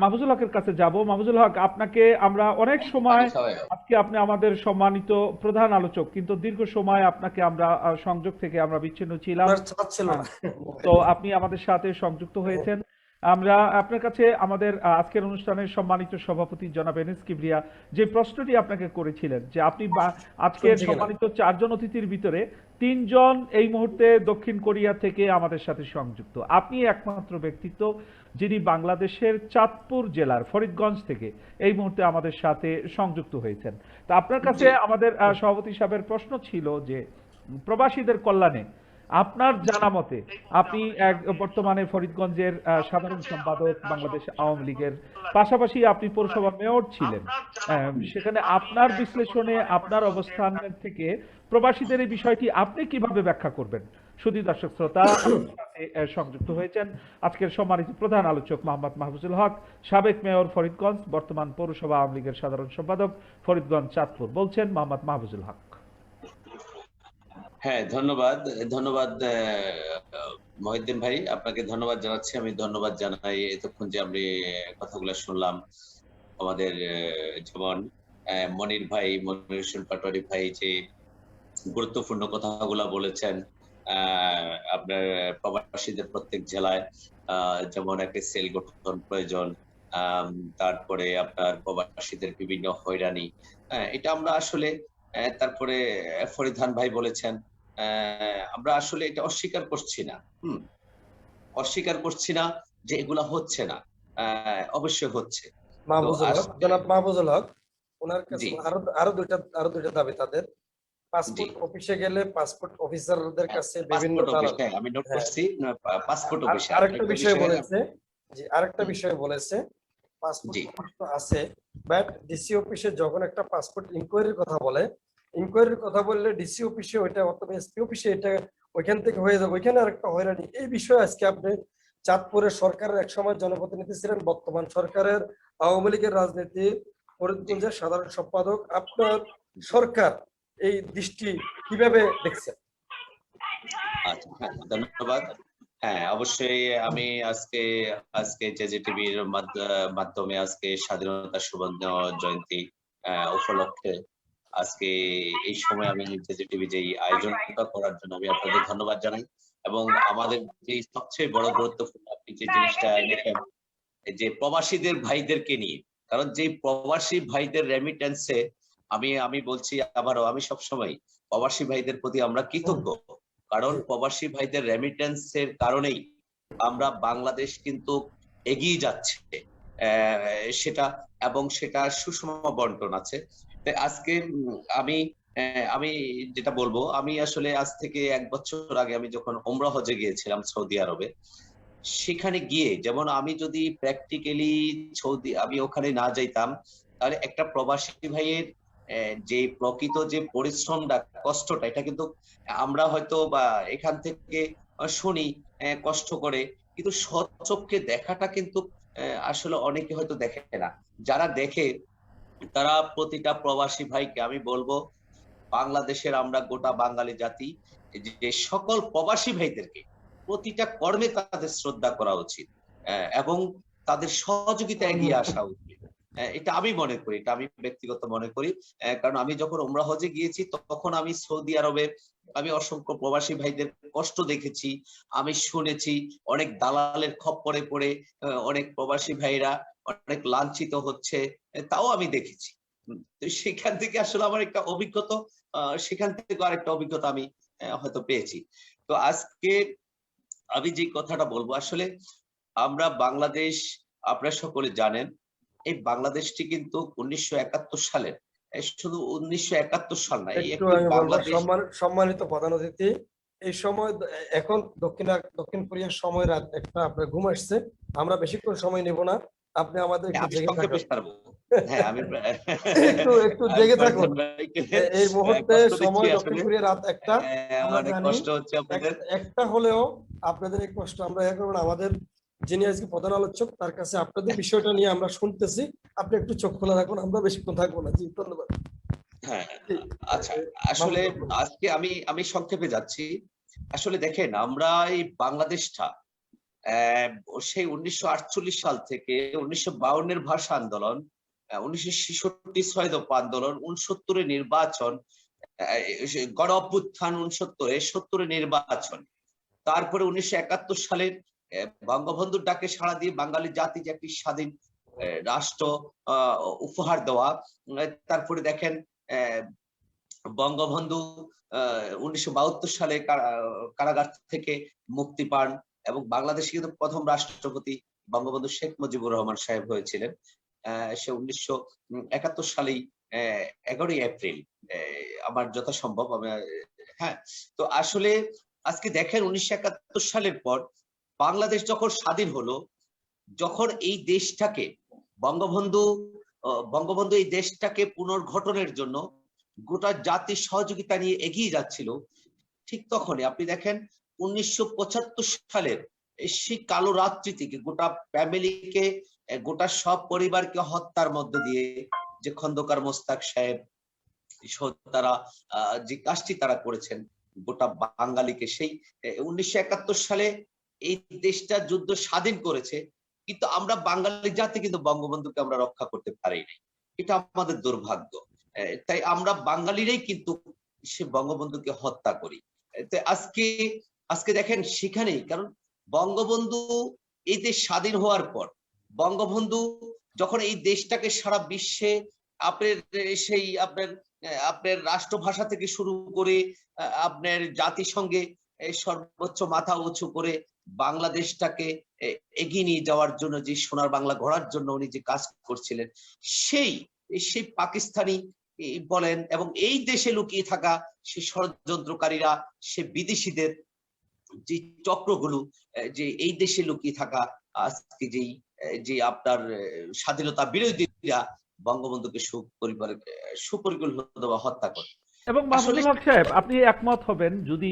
মাহফুজুল হকের কাছে যাব। মাহফুজুল হক, আপনাকে আমরা অনেক সময়, আজকে আপনি আমাদের সম্মানিত প্রধান আলোচক, কিন্তু দীর্ঘ সময় আপনাকে আমরা সংযোগ থেকে আমরা বিচ্ছিন্ন ছিলাম, তো আপনি আমাদের সাথে সংযুক্ত হয়েছেন। আমরা আপনার কাছে আমাদের আজকের অনুষ্ঠানের সম্মানিত সভাপতি জনাব এনএস কিবরিয়া যে প্রশ্নটি আপনাকে করেছিলেন, যে আপনি আজকের সম্মানিত 4 জন অতিথির ভিতরে 3 জন এই মুহূর্তে দক্ষিণ কোরিয়া থেকে আমাদের সাথে সংযুক্ত। আপনি একমাত্র ব্যক্তিত্ব যিনি বাংলাদেশের চাঁদপুর জেলার ফরিদগঞ্জ থেকে এই মুহূর্তে আমাদের সাথে সংযুক্ত হয়েছেন। তা আপনার কাছে আমাদের সভাপতি সাহেবের প্রশ্ন ছিল যে প্রবাসীদের কল্যাণে আপনার জানা মতে, আপনি বর্তমানে ফরিদগঞ্জের সাধারণ সম্পাদক বাংলাদেশ আওয়ামী লীগের, পাশাপাশি আপনি পৌরসভা মেয়র ছিলেন, সেখানে আপনার বিশ্লেষণে আপনার অবস্থান থেকে প্রবাসীদের এই বিষয়টি আপনি কিভাবে ব্যাখ্যা করবেন? শুধু দর্শক শ্রোতা, সংযুক্ত হয়েছেন আজকের সম্মানিত প্রধান আলোচক মোহাম্মদ মাহফুজুল হক, সাবেক মেয়র ফরিদগঞ্জ, বর্তমান পৌরসভা আওয়ামী লীগের সাধারণ সম্পাদক ফরিদগঞ্জ চাঁদপুর। বলছেন মোহাম্মদ মাহফুজুল হক। হ্যাঁ, ধন্যবাদ মহিউদ্দিন ভাই, আপনাকে ধন্যবাদ জানাচ্ছি। আমি ধন্যবাদ জানাই এতক্ষণ যে আমি কথাগুলো শুনলাম, আমাদের যেমন মনির পাটোয়ারি ভাই যে গুরুত্বপূর্ণ কথাগুলো বলেছেন। আপনার প্রবাসীদের প্রত্যেক জেলায় যেমন একটা সেল গঠন প্রয়োজন, তারপরে আপনার প্রবাসীদের বিভিন্ন হয়রানি, এটা আমরা আসলে, তারপরে ফরিদান ভাই বলেছেন, আমরা আসলে এটা অস্বীকার করছি না যে এগুলা হচ্ছে না, অবশ্যই হচ্ছে। জনাব মাহফুজুল হক, ওনার কাছে আরো দুইটা দাবি তাদের। পাসপোর্ট অফিসে গেলে পাসপোর্ট অফিসারদের কাছে বিভিন্ন আমি নোট করছি, পাসপোর্ট অফিসে আরেকটা বিষয় বলেছে পাসপোর্ট আছে, বাট ডিসি অফিসে যখন একটা পাসপোর্ট ইনকোয়ারির কথা বললে ডিসি অফিসে ওইটা অথবা এসপি অফিসে এটা ওইখান থেকে হয়ে যাবে, ওইখানে আরেকটা হয়রানি। এই বিষয়ে আজকে আপনি চাঁদপুরের সরকারের একসময় জনপ্রতিনিধি ছিলেন, বর্তমান সরকারের আওয়ামী লীগের রাজনীতি ফরিদগঞ্জের সাধারণ সম্পাদক, আপনার সরকার এই দৃষ্টি কিভাবে দেখছেন? আচ্ছা, ধন্যবাদ। হ্যাঁ, অবশ্যই আমি আজকে জেজেটিভির মাধ্যমে আজকে স্বাধীনতা সুবর্ণ জয়ন্তী উপলক্ষে আজকে এই সময় আমি জেজেটিভি যে আয়োজনটা করার জন্য আমি আপনাদের ধন্যবাদ জানাই। এবং আমাদের যে সবচেয়ে বড় গুরুত্বপূর্ণ আপনি যে জিনিসটা দেখেন যে প্রবাসীদের ভাইদেরকে নিয়ে, কারণ যে প্রবাসী ভাইদের রেমিটেন্সে আমি বলছি আবারও, আমি সবসময় প্রবাসী ভাইদের প্রতি আমরা কৃতজ্ঞ, কারণ প্রবাসী ভাইদের রেমিটেন্সের কারণেই আমরা বাংলাদেশ কিন্তু এগিয়ে যাচ্ছে, সেটা সুষম বন্টন আছে। তাই আজকে আমি যেটা বলবো, আমি আসলে আজ থেকে 1 বছর আগে আমি যখন ওমরা হজে গিয়েছিলাম সৌদি আরবে, সেখানে গিয়ে যেমন আমি যদি প্র্যাকটিক্যালি আমি ওখানে না যাইতাম, তাহলে একটা প্রবাসী ভাইয়ের যে প্রকৃত যে পরিশ্রমটা, কষ্টটা, এটা কিন্তু আমরা হয়তো বা এখান থেকে শুনি কষ্ট করে, কিন্তু স্বচক্ষে দেখাটা কিন্তু আসলে অনেকে হয়তো দেখে না। যারা দেখে তারা প্রতিটা প্রবাসী ভাইকে আমি বলবো বাংলাদেশের আমরা গোটা বাঙালি জাতি যে সকল প্রবাসী ভাইদেরকে প্রতিটা কর্মে তাদের শ্রদ্ধা করা উচিত এবং তাদের সহযোগিতা এগিয়ে আসা উচিত। এটা আমি মনে করি, এটা আমি ব্যক্তিগত মনে করি। কারণ আমি যখন উমরা হজে গিয়েছি তখন আমি সৌদি আরবে আমি অসংখ্য প্রবাসী ভাইদের কষ্ট দেখেছি, আমি শুনেছি অনেক দালালের খপ্পরে পড়ে অনেক প্রবাসী ভাইরা অনেক লাঞ্ছিত হচ্ছে, তাও আমি দেখেছি। তো সেখান থেকে আসলে আমার একটা অভিজ্ঞতা, সেখান থেকে আরেকটা অভিজ্ঞতা আমি হয়তো পেয়েছি। তো আজকে আমি যে কথাটা বলবো, আসলে আমরা বাংলাদেশ, আপনারা সকলে জানেন এই বাংলাদেশটি কিন্তু 1971 সালের, শুধু 1971 সাল না, এই একটু একটি আমি বলবো, বাংলাদেশ। সম্মানিত প্রধান অতিথি, এই সময় এখন দক্ষিণ কোরিয়ার সময় রাত 1টা, আপনার ঘুম আসছে, আমরা বেশিক্ষণ সময় নেব না, আপনি আমাদের একটু আমি জেগে সংক্ষেপে থাকুন। সারবো। হ্যাঁ, আমি একটু জেগে থাকুন। এই মুহূর্তে কষ্ট সময় দিচ্ছি দক্ষিণ আসলে। কোরিয়া রাত 1টা, আমরা অনেক জানি। কষ্ট হচ্ছে আপনাদের। একটা হলেও আপনাদের এই কষ্ট আমরা করবো না। আমাদের যিনি আজকে প্রধান আলোচক, তার কাছে আপনাদের বিষয়টা নিয়ে আমরা শুনতেছি, আপনি একটু চোখ খোলা রাখুন, আমরা বেশিক্ষণ থাকবো না। জি, ধন্যবাদ। হ্যাঁ, আচ্ছা, আসলে আজকে আমি সংক্ষেপে যাচ্ছি। আসলে দেখেন, আমরা এই বাংলাদেশটা সেই 1948 সাল থেকে 1952-এর ভাষা আন্দোলন, 1966 ছয় দফা আন্দোলন, 69-এর নির্বাচন, গণ অভ্যুত্থান 69-70-এর নির্বাচন, তারপরে 1971 সালের বঙ্গবন্ধুর ডাকে সাড়া দিয়ে বাঙালি জাতি যে একটি স্বাধীন রাষ্ট্র উপহার দেওয়া, তারপরে দেখেন বঙ্গবন্ধু 1972 সালে কারাগার থেকে মুক্তি পান এবং বাংলাদেশে কিন্তু প্রথম রাষ্ট্রপতি বঙ্গবন্ধু শেখ মুজিবুর রহমান সাহেব হয়েছিলেন। সে 1971 সালেই 11ই এপ্রিল, আমার যথাসম্ভব আমি, হ্যাঁ। তো আসলে আজকে দেখেন 1971 সালের পর বাংলাদেশ যখন স্বাধীন হলো, যখন এই দেশটাকে বঙ্গবন্ধু এই দেশটাকে পুনর্গঠনের জন্য গোটা জাতির সহযোগিতা নিয়ে এগিয়ে যাচ্ছিল, ঠিক তখনই আপনি দেখেন 1975 সালের সেই কালো রাত্রি থেকে গোটা ফ্যামিলিকে, গোটা সব পরিবারকে হত্যার মধ্য দিয়ে যে খন্দকার মোস্তাক সাহেব তারা যে কাজটি তারা করেছেন গোটা বাঙালিকে, সেই 1971 সালে এই দেশটা যুদ্ধ স্বাধীন করেছে, কিন্তু আমরা বাঙালি জাতি কিন্তু বঙ্গবন্ধুকে আমরা রক্ষা করতে পারিনি। এটা আমাদের দুর্ভাগ্য। তাই আমরা বাঙালিরাই কিন্তু সে বঙ্গবন্ধুকে হত্যা করি। আজকে দেখেন সেখানেই, কারণ বঙ্গবন্ধু এই দেশ স্বাধীন হওয়ার পর বঙ্গবন্ধু যখন এই দেশটাকে সারা বিশ্বে আপনার রাষ্ট্রভাষা থেকে শুরু করে আপনার জাতিসংঘে সর্বোচ্চ মাথা উঁচু করে বাংলাদেশটাকে এগিয়ে নিয়ে যাওয়ার জন্য, যে সোনার বাংলা গড়ার জন্য উনি যে কাজ করছিলেন, সেই পাকিস্তানি বলেন এবং এই দেশে লুকিয়ে থাকা সে ষড়যন্ত্রকারীরা, সে বিদেশিদের যে চক্রগুলো, যে এই দেশে লুকিয়ে থাকা আজকে যে আপনার স্বাধীনতা বিরোধীরা বঙ্গবন্ধুকে সুপরিকল্পিতভাবে হত্যা করে। এবং মাহমুদুল হক সাহেব, আপনি একমত হবেন যদি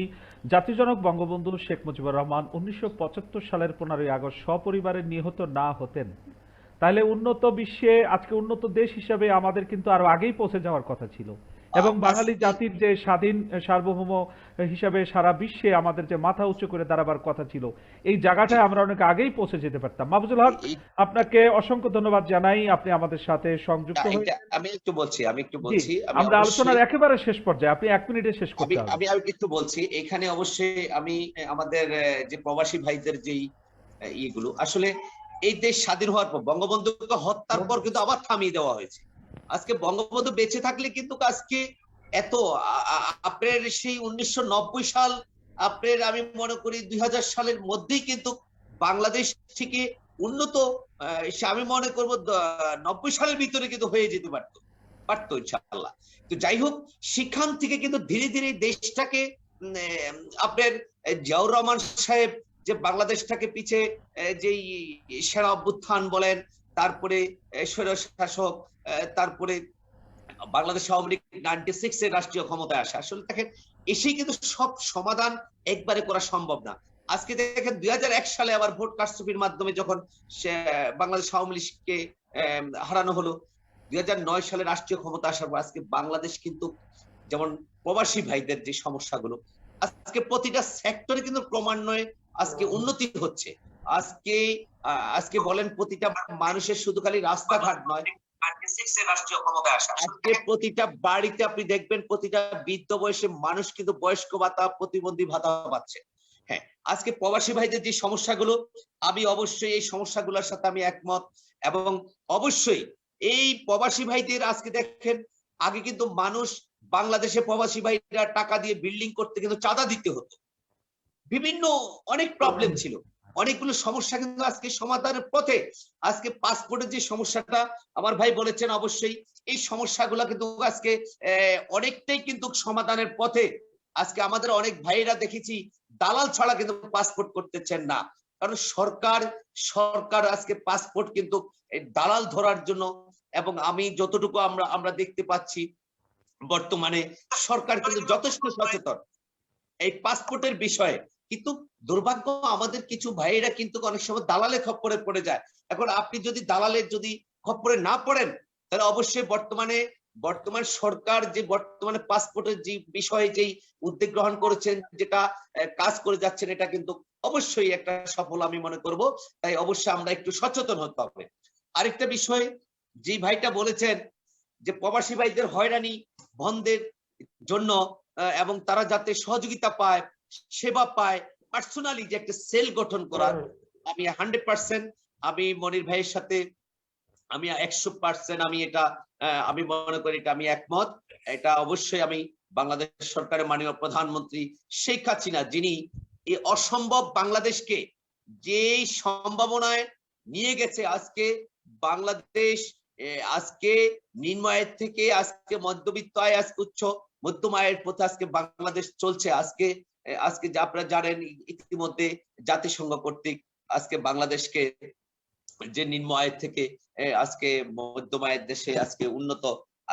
জাতির জনক বঙ্গবন্ধু শেখ মুজিবুর রহমান 1975 সালের 15ই আগস্ট সপরিবারে নিহত না হতেন, তাহলে উন্নত বিশ্বে, আজকে উন্নত দেশ হিসেবে আমাদের কিন্তু আরো আগেই পৌঁছে যাওয়ার কথা ছিল, এবং বাঙালি জাতির যে স্বাধীন সার্বভৌম হিসাবে সারা বিশ্বে আমাদের যে মাথা উঁচু করে দাঁড়াবার কথা ছিল, এই জায়গাটায় আমরা অনেক আগেই পৌঁছে যেতে পারতাম। মাহমুদুল হক, আপনাকে অসংখ্য ধন্যবাদ জানাই, আপনি আমাদের সাথে সংযুক্ত হয়ে। আমি একটু বলছি আমরা আলোচনার একেবারে শেষ পর্যায়ে, আপনি 1 মিনিটে শেষ করতে হবে। আমি একটু বলছি, এখানে অবশ্যই আমি আমাদের যে প্রবাসী ভাইদের যেই ইয়েগুলো, আসলে এই দেশ স্বাধীন হওয়ার পর বঙ্গবন্ধুকে হত্যার পর কিন্তু আবার থামিয়ে দেওয়া হয়েছে। আজকে বঙ্গবন্ধু বেঁচে থাকলে কিন্তু আজকে এত আপনার সেই 1990 সাল, আপনার আমি মনে করি 2000 সালের মধ্যেই কিন্তু বাংলাদেশ থেকে উন্নত, আমি মনে করবো 90 সালের ভিতরে কিন্তু হয়ে যেতে পারতো ইনশাআল্লাহ। তো যাই হোক, সেখান থেকে কিন্তু ধীরে ধীরে দেশটাকে আপনার জিয়াউর রহমান সাহেব যে বাংলাদেশটাকে পিছে যেই সেনা অভ্যুত্থান বলেন, তারপরে স্বৈরশাসক, তারপরে বাংলাদেশ আওয়ামী লীগ 96 এর রাষ্ট্রীয় ক্ষমতায় আসে। আসলে দেখেন, এসেই কিন্তু সব সমাধান একবারে করা সম্ভব না। আজকে দেখেন 2001 সালে আবার ভোট কারচুপির মাধ্যমে যখন বাংলাদেশ আওয়ামী লীগকে হারানো হলো, 2009 সালে রাষ্ট্রীয় ক্ষমতা আসার পর আজকে বাংলাদেশ কিন্তু যেমন প্রবাসী ভাইদের যে সমস্যাগুলো, আজকে প্রতিটা সেক্টরে কিন্তু ক্রমান্বয়ে আজকে উন্নতি হচ্ছে। আজকে বলেন প্রতিটা মানুষের শুধু খালি রাস্তাঘাট নয়, আজকে প্রতিটা বাড়িতে আপনি দেখবেন প্রতিটা বৃদ্ধ বয়সে মানুষ কিন্তু বয়স্ক ভাতা, প্রতিবন্ধী ভাতা পাচ্ছে। হ্যাঁ, আজকে প্রবাসী ভাইদের যে সমস্যাগুলো, আমি অবশ্যই এই সমস্যাগুলোর সাথে আমি একমত। এবং অবশ্যই এই প্রবাসী ভাইদের আজকে দেখেন, আগে কিন্তু মানুষ বাংলাদেশে প্রবাসী ভাইরা টাকা দিয়ে বিল্ডিং করতে কিন্তু চাঁদা দিতে হতো, বিভিন্ন অনেক প্রবলেম ছিল, অনেকগুলো সমস্যা কিন্তু আজকে সমাধানের পথে। আজকে পাসপোর্টের যে সমস্যাটা আমার ভাই বলেছেন, অবশ্যই এই সমস্যাগুলো কিন্তু আজকে অনেকটাই কিন্তু সমাধানের পথে। আজকে আমাদের অনেক ভাইরা দেখেছি দালাল ছাড়া কিন্তু পাসপোর্ট করতেছেন না, কারণ সরকার আজকে পাসপোর্ট কিন্তু দালাল ধরার জন্য, এবং আমি যতটুকু আমরা দেখতে পাচ্ছি বর্তমানে সরকার কিন্তু যথেষ্ট সচেতন এই পাসপোর্টের বিষয়ে। কিন্তু দুর্ভাগ্য আমাদের কিছু ভাইয়েরা কিন্তু অনেক সময় দালালের খপ্পরে পড়ে যায়। এখন আপনি যদি দালালের খপ্পরে না পড়েন, তাহলে অবশ্যই বর্তমান সরকার যে বর্তমানে পাসপোর্টের যে বিষয়ে যেই উদ্যোগ গ্রহণ করেছেন, যেটা কাজ করে যাচ্ছেন, এটা কিন্তু অবশ্যই একটা সফল আমি মনে করব। তাই অবশ্যই আমরা একটু সচেতন হতে হবে। আরেকটা বিষয় যে ভাইটা বলেছেন যে প্রবাসী ভাইদের হয়রানি বন্ধের জন্য এবং তারা যাতে সহযোগিতা পায়, সেবা পায়, পার্সোনালি যে একটা সেল গঠন করার, আমি 100% আমি মনির ভাইয়ের সাথে আমি 100% আমি মনে করি এটা আমি একমত। এটা অবশ্যই আমি বাংলাদেশ সরকারের মাননীয় প্রধানমন্ত্রী শেখ হাসিনা, যিনি এই অসম্ভব বাংলাদেশকে যে সম্ভাবনায় নিয়ে গেছে, আজকে বাংলাদেশ আজকে নিম্ন আয়ের থেকে আজকে মধ্যবিত্ত আয়, আজকে উচ্চ মধ্যম আয়ের পথে আজকে বাংলাদেশ চলছে। আজকে যে আপনারা জানেন ইতিমধ্যে জাতিসংঘ কর্তৃক আজকে বাংলাদেশকে যে নিম্ন আয়ের থেকে আজকে মধ্যম আয়ের দেশে আজকে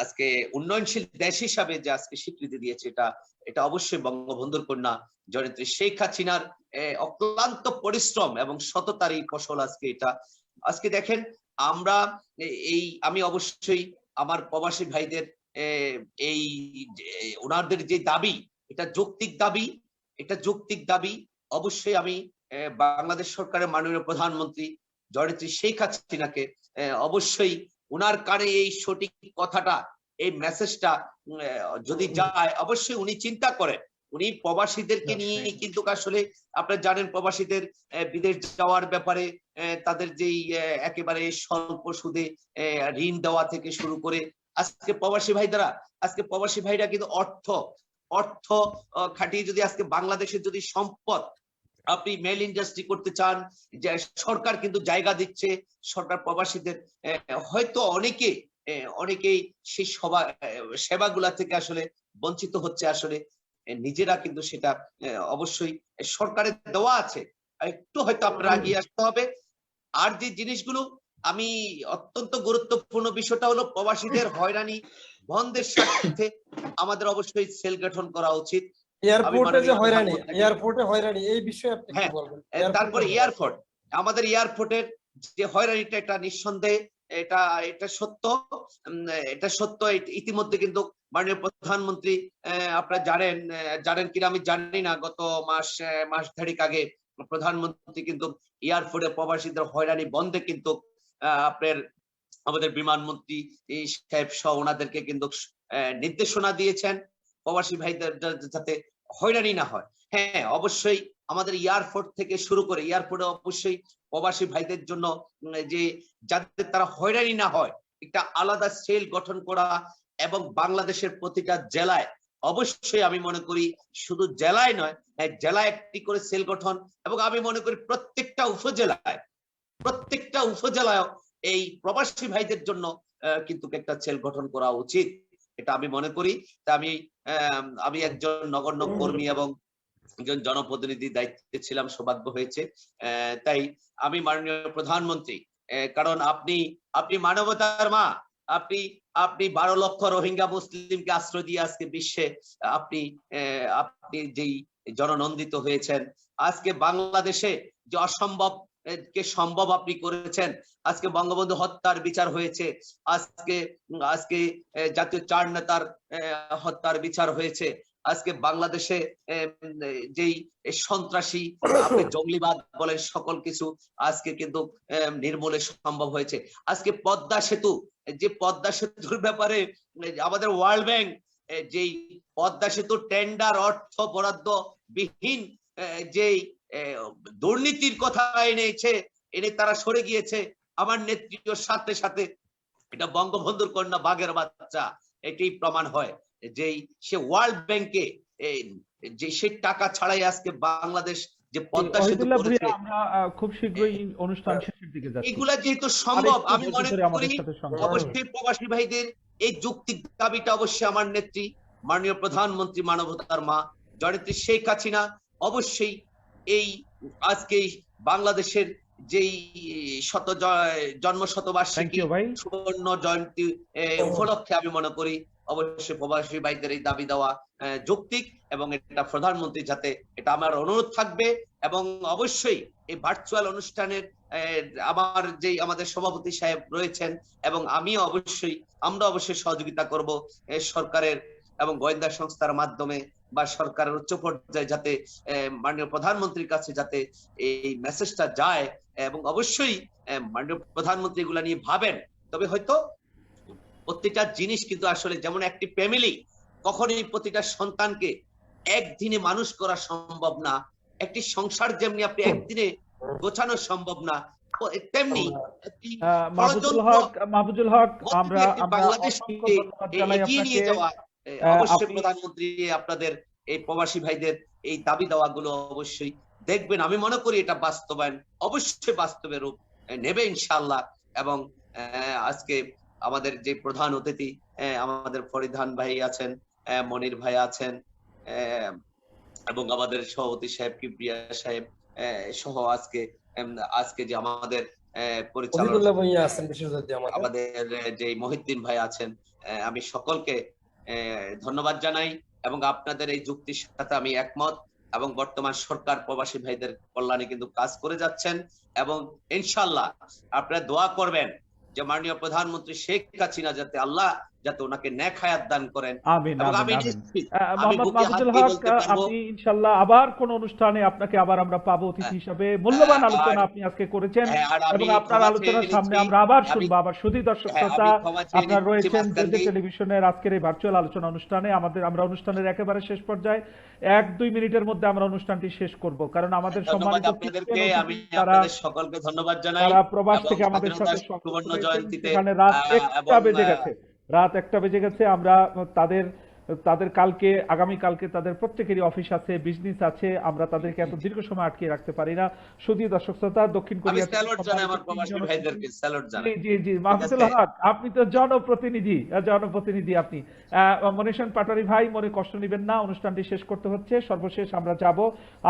আজকে উন্নয়নশীল দেশ হিসাবে যে আজকে স্বীকৃতি দিয়েছে, এটা অবশ্যই বঙ্গবন্ধুর কন্যা জননেত্রী শেখ হাসিনার অক্লান্ত পরিশ্রম এবং সততারই ফসল আজকে এটা। আজকে দেখেন আমি অবশ্যই আমার প্রবাসী ভাইদের ওনাদের যে দাবি, এটা যৌক্তিক দাবি। অবশ্যই আমি বাংলাদেশ সরকারের মাননীয় প্রধানমন্ত্রী জননেত্রী শেখ হাসিনাকে অবশ্যই উনার কানে এই সঠিক কথাটা, এই মেসেজটা যদি যায়, অবশ্যই উনি চিন্তা করেন। উনি প্রবাসীদেরকে নিয়ে কিন্তু আসলে আপনারা জানেন প্রবাসীদের বিদেশ যাওয়ার ব্যাপারে তাদের যেই একেবারে স্বল্প সুদে ঋণ দেওয়া থেকে শুরু করে আজকে প্রবাসী ভাইরা কিন্তু অর্থ খাটিয়ে যদি আজকে বাংলাদেশের যদি সম্পদ আপনি মেল ইন্ডাস্ট্রি করতে চান, যে সরকার কিন্তু জায়গা দিচ্ছে, সরকার প্রবাসীদের হয়তো অনেকেই সেই সেবাগুলা থেকে আসলে বঞ্চিত হচ্ছে। আসলে নিজেরা কিন্তু সেটা অবশ্যই সরকারের দেওয়া আছে, একটু হয়তো আপনারা এগিয়ে আসতে হবে। আর যে জিনিসগুলো আমি অত্যন্ত গুরুত্বপূর্ণ বিষয়টা হলো প্রবাসীদের হয়রানি বন্ধের সাথে আমাদের অবশ্যই সেল গঠন করা উচিত। এয়ারপোর্টে হয়রানি এই বিষয়ে আপনি কি বলবেন? তারপরে আমাদের এয়ারপোর্টের যে হয়রানিটা, এটা নিঃসন্দেহে এটা সত্য। ইতিমধ্যে কিন্তু মাননীয় প্রধানমন্ত্রী আপনারা জানেন কিনা আমি জানি না, গত মাস দেড়েক আগে প্রধানমন্ত্রী কিন্তু এয়ারপোর্টে প্রবাসীদের হয়রানি বন্ধে কিন্তু আমাদের বিমানমন্ত্রী সাহেব সহ ওনাদেরকে কিন্তু নির্দেশনা দিয়েছেন প্রবাসী ভাইদের যাতে হয়রানি না হয়। হ্যাঁ, অবশ্যই আমাদের এয়ারপোর্ট থেকে শুরু করে এয়ারপোর্টে অবশ্যই প্রবাসী ভাইদের জন্য যে যাতে তারা হয়রানি না হয়, একটা আলাদা সেল গঠন করা, এবং বাংলাদেশের প্রতিটা জেলায় অবশ্যই আমি মনে করি শুধু জেলায় নয়, জেলায় একটি করে সেল গঠন, এবং আমি মনে করি প্রত্যেকটা উপজেলায় এই প্রবাসী ভাইদের জন্য কিন্তু একটা সেল গঠন করা উচিত, এটা আমি মনে করি। তা আমি একজন নগণ্য কর্মী এবং একজন জনপ্রতিনিধির দায়িত্বে ছিলাম, সৌভাগ্য হয়েছে। তাই আমি মাননীয় প্রধানমন্ত্রী, কারণ আপনি মানবতার মা, আপনি 12 লক্ষ রোহিঙ্গা মুসলিমকে আশ্রয় দিয়ে আজকে বিশ্বে আপনি যেই জননন্দিত হয়েছেন। আজকে বাংলাদেশে যে অসম্ভব কে সম্ভব আপনি করেছেন। আজকে বঙ্গবন্ধু হত্যার বিচার হয়েছে, আজকে আজকে জাতীয় চার নেতার হত্যার বিচার হয়েছে, আজকে বাংলাদেশে যেই সন্ত্রাসী আপনি জঙ্গলিবাদ বলেন সকল কিছু আজকে কিন্তু নির্মূলে সম্ভব হয়েছে। আজকে পদ্মা সেতু, যে পদ্মা সেতুর ব্যাপারে আমাদের ওয়ার্ল্ড ব্যাংক যেই পদ্মা সেতু টেন্ডার অর্থ বরাদ্দ বিহীন যেই দুর্নীতির কথা এনে তারা সরে গিয়েছে, আমার নেত্রীর সাথে সাথে এটা বঙ্গবন্ধুর কন্যা বাঘের বাচ্চা এটাই প্রমাণ হয়। যেই সে ওয়ার্ল্ড ব্যাংকে যে সে টাকা ছাড়াই আজকে বাংলাদেশ যে পদ্মা সেতু করেছে, আমরা খুব শীঘ্রই অনুষ্ঠান শেষের দিকে যাচ্ছি। এগুলা যেহেতু সম্ভব, আমি মনে করি অবশ্যই প্রবাসী ভাইদের এই যৌক্তিক দাবিটা অবশ্যই আমার নেত্রী মাননীয় প্রধানমন্ত্রী মানবতার মা জননেত্রী শেখ হাসিনা অবশ্যই এই আজকে বাংলাদেশের যেই জন্ম শতবার্ষিকী সুবর্ণ জয়ন্তী উপলক্ষে আমি মনে করি অবশ্যই প্রবাসী ভাইদের এই দাবি দেওয়া যৌক্তিক, এবং এটা প্রধানমন্ত্রী যাতে, এটা আমার অনুরোধ থাকবে। এবং অবশ্যই এই ভার্চুয়াল অনুষ্ঠানের আমার যেই আমাদের সভাপতি সাহেব রয়েছেন এবং আমরা অবশ্যই সহযোগিতা করব সরকারের এবং গোয়েন্দা সংস্থার মাধ্যমে বা সরকারের উচ্চ পর্যায়ে, যাতে মাননীয় প্রধানমন্ত্রীর কাছে যাতে এই মেসেজটা যায়, এবং অবশ্যই মাননীয় প্রধানমন্ত্রী এগুলা নিয়ে ভাবেন। তবে হয়তো প্রত্যেকটা জিনিস কিন্তু আসলে যেমন একটি ফ্যামিলি কখনোই প্রতিটা সন্তানকে একদিনে মানুষ করা সম্ভব না, একটি সংসার যেমনি আপনি একদিনে গোছানো সম্ভব না, তেমনি মাহফুজুল হক আমরা বাংলাদেশকে এগিয়ে নিয়ে যাওয়া অবশ্যই প্রধানমন্ত্রী আপনাদের এই প্রবাসী ভাইদের এই দাবি দেওয়া গুলো অবশ্যই দেখবেন। আমি মনে করি এটা বাস্তবায়ন অবশ্যই বাস্তবে রূপ নেবে ইনশাআল্লাহ। এবং আজকে আমাদের যে প্রধান অতিথি আমাদের ফরিদান ভাই আছেন, মনির ভাই আছেন, এবং আমাদের সভাপতি সাহেব কিবরিয়া সাহেব সহ আজকে যে আমাদের পরিচালক আমাদের যে মহিউদ্দিন ভাই আছেন, আমি সকলকে ধন্যবাদ জানাই এবং আপনাদের এই যুক্তির সাথে আমি একমত। এবং বর্তমান সরকার প্রবাসী ভাইদের কল্যাণে কিন্তু কাজ করে যাচ্ছেন, এবং ইনশাআল্লাহ আপনারা দোয়া করবেন যে মাননীয় প্রধানমন্ত্রী শেখ হাসিনা যাতে আল্লাহ যাতে ওনাকে নেক হায়াত দান করেন। আপনি ইনশাআল্লাহ আবার কোন অনুষ্ঠানে আপনাকে আবার আমরা পাবো অতিথি হিসাবে। মূল্যবান আলোচনা আপনি আজকে করেছেন এবং আপনার আলোচনার সামনে আমরা আবার শুনবো। আবার শুধু দর্শক শ্রোতা আপনারা রয়েছেন জেজে টেলিভিশনের আজকের এই ভার্চুয়াল আলোচনা অনুষ্ঠানে। আমরা অনুষ্ঠানের একেবারে শেষ পর্যায়ে 1-2 মিনিটের মধ্যে আমরা অনুষ্ঠানটি শেষ করব, কারণ আমাদের সম্মানিত আমি আপনাদের সকলকে ধন্যবাদ জানাই। তারা প্রবাস থেকে আমাদের সাথে সুবর্ণ জয়ন্তীতে রাত 1টা বেজে গেছে। আমরা তাদের আগামী কালকে তাদের প্রত্যেকেরই অফিস আছে, বিজনেস আছে, আমরা তাদেরকে এত দীর্ঘ সময় আটকে রাখতে পারি না। শুধু দর্শক শ্রোতা দক্ষিণ কোরিয়া জি মাহফুজুল হক, আপনি তো জনপ্রতিনিধি আপনি মনীষণ পাটোয়ারি ভাই, মনে কষ্ট নেবেন না, অনুষ্ঠানটি শেষ করতে হচ্ছে। সর্বশেষ আমরা যাব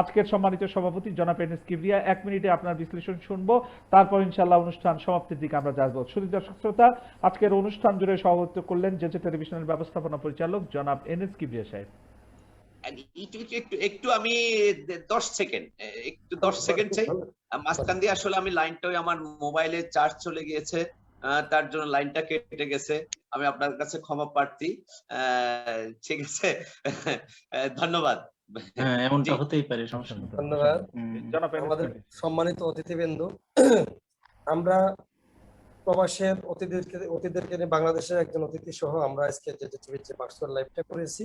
আজকের সম্মানিত সভাপতি জনাব এনএস কিবরিয়া, 1 মিনিটে আপনার বিশ্লেষণ শুনবো, তারপর ইনশাআল্লাহ অনুষ্ঠান সমাপ্তির দিকে আমরা যাব। শুধু দর্শক শ্রোতা আজকের অনুষ্ঠান জুড়ে সভাপতিত্ব করলেন জেজে টেলিভিশনের ব্যবস্থাপনা পরিচালক জনাব এনএস কিবরিয়া সাহেব। একটু আমি 10 সেকেন্ড চাই মাঝখান দিয়ে। আসলে আমি লাইনটাই আমার মোবাইলে চার্জ চলে গিয়েছে, তার জন্য লাইনটা কেটে গেছে। আমি আপনার কাছে ক্ষমা প্রার্থী। ঠিক আছে, ধন্যবাদ। এমনটা হতেই পারে, ধন্যবাদ। আমাদের সম্মানিত অতিথিবৃন্দ, আমরা প্রবাসের অতিথিদেরকে নিয়ে বাংলাদেশের একজন অতিথি সহ আমরা আজকে যে ভার্চুয়াল লাইভটা করেছি,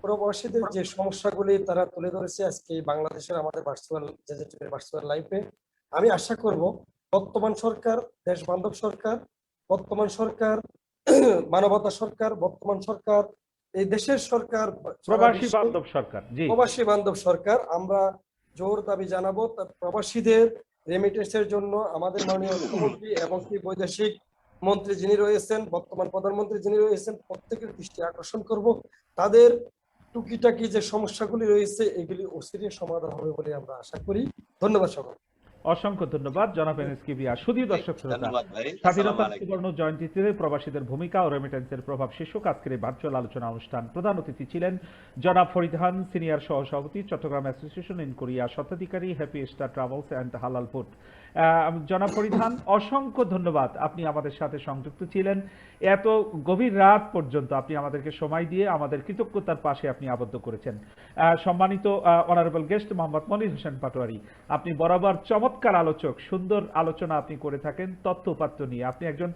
প্রবাসীদের যে সমস্যাগুলি তারা তুলে ধরেছে আজকে বাংলাদেশের আমাদের ভার্চুয়াল লাইভে। আমি আশা করব বর্তমান সরকার দেশ বান্ধব সরকার, বর্তমান সরকার মানবতা সরকার, বর্তমান সরকার এই দেশের সরকার প্রবাসী বান্ধব সরকার। আমরা জোর দাবি জানাবো প্রবাসীদের রেমিটেন্সের জন্য আমাদের মাননীয় মুখ্যমন্ত্রী এবং কি বৈদেশিক মন্ত্রী যিনি রয়েছেন, বর্তমান প্রধানমন্ত্রী যিনি রয়েছেন, প্রত্যেকের দৃষ্টি আকর্ষণ করব। তাদের টুকিটাকি যে সমস্যাগুলি রয়েছে এগুলি অচিরে সমাধান হবে বলে আমরা আশা করি। ধন্যবাদ সবাই। অসংখ্য ধন্যবাদ জনাব এনএস কিবরিয়া। শুধু দর্শক শ্রোতা, স্বাধীনতার সুবর্ণ জয়ন্তীতে প্রবাসীদের ভূমিকা ও রেমিটেন্সের প্রভাব শীর্ষক আজকের এই ভার্চুয়াল আলোচনা অনুষ্ঠান। প্রধান অতিথি ছিলেন জনাব ফরিদান, সিনিয়র সহসভাপতি, চট্টগ্রাম অ্যাসোসিয়েশন ইন কোরিয়া, স্বত্বাধিকারী, হ্যাপি স্টার ট্রাভেলস অ্যান্ড হালাল ফুড। জনাব পরিধান, অসংখ্য ধন্যবাদ, আপনি আমাদের সাথে সংযুক্ত ছিলেন। এত গভীর রাত পর্যন্ত আপনি আমাদেরকে সময় দিয়ে আমাদের কৃতজ্ঞতার পাশে আপনি আবদ্ধ করেছেন। সম্মানিত অনারেবল গেস্ট মোহাম্মদ মনির হোসেন পাটোয়ারি, আপনি বরাবর চমৎকার আলোচক, সুন্দর আলোচনা আপনি করে থাকেন তথ্য উপাত্ত নিয়ে। আপনি একজন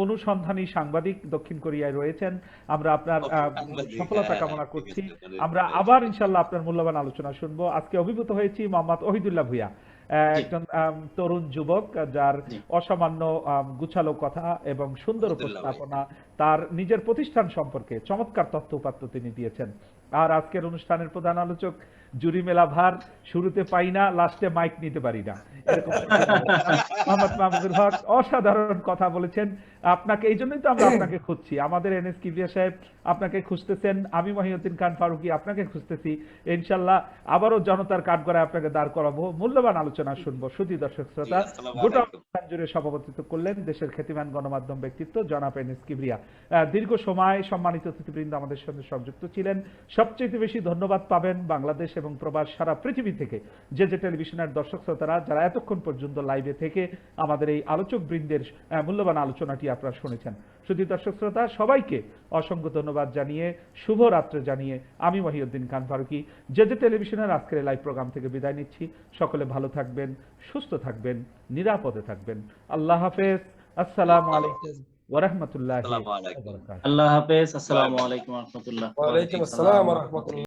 অনুসন্ধানী সাংবাদিক, দক্ষিণ কোরিয়ায় রয়েছেন। আমরা আপনার সফলতা কামনা করছি। আমরা আবার ইনশাল্লাহ আপনার মূল্যবান আলোচনা শুনবো। আজকে অভিভূত হয়েছি মোহাম্মদ ওহিদুল্লাহ ভূঁইয়া, একজন তরুণ যুবক যার অসামান্য গুছালো কথা এবং সুন্দর উপস্থাপনা, তার নিজের প্রতিষ্ঠান সম্পর্কে চমৎকার তথ্য উপাত্ত তিনি দিয়েছেন। আর আজকের অনুষ্ঠানের প্রধান আলোচক জুরি মেলা ভার, শুরুতে পাই না, লাস্টে মাইক নিতে পারি না, এরকম মোহাম্মদ মাহমুদুল হক অসাধারণ কথা বলেছেন। আপনাকে এই জন্যই তো আমরা আপনাকে খুঁজছি, আমাদের এনএস কিবরিয়া সাহেব আপনাকে খুঁজতেছেন, আমি মহিউদ্দিন খান ফারুকী আপনাকে খুঁজতেছি। ইনশাল্লাহ আবারও জনতার কাঠগড়ায় আপনাকে দাঁড় করাবো, মূল্যবান আলোচনা শুনবো। শুধু দর্শক শ্রোতা, গোটা অনুষ্ঠান জুড়ে সভাপতিত্ব করলেন দেশের খ্যাতিমান গণমাধ্যম ব্যক্তিত্ব জনাব এনএস কিবরিয়া। দীর্ঘ সময় সম্মানিত অতিথিবৃন্দ আমাদের সঙ্গে সংযুক্ত ছিলেন। সবচেয়ে বেশি ধন্যবাদ পাবেন বাংলাদেশ এবং প্রবাস সারা পৃথিবী থেকে যে টেলিভিশনের দর্শক শ্রোতারা, যারা এতক্ষণ পর্যন্ত লাইভে থেকে আমাদের এই আলোচক বৃন্দের মূল্যবান আলোচনাটি আপনারা শুনেছেন। শুধু দর্শক শ্রোতা সবাইকে অসংখ্য ধন্যবাদ জানিয়ে, শুভরাত্রি জানিয়ে আমি মহিউদ্দিন খান ফারুকী যে টেলিভিশনের আজকের লাইভ প্রোগ্রাম থেকে বিদায় নিচ্ছি। সকলে ভালো থাকবেন, সুস্থ থাকবেন, নিরাপদে থাকবেন। আল্লাহ হাফেজ। আসসালামু আলাইকুম ওয়া রাহমাতুল্লাহি ওয়া বারাকাতুহু। আল্লাহ হাফেজ। আসসালামু আলাইকুম ওয়া রাহমাতুল্লাহ। ওয়া আলাইকুম আসসালাম ওয়া রাহমাতুল্লাহ।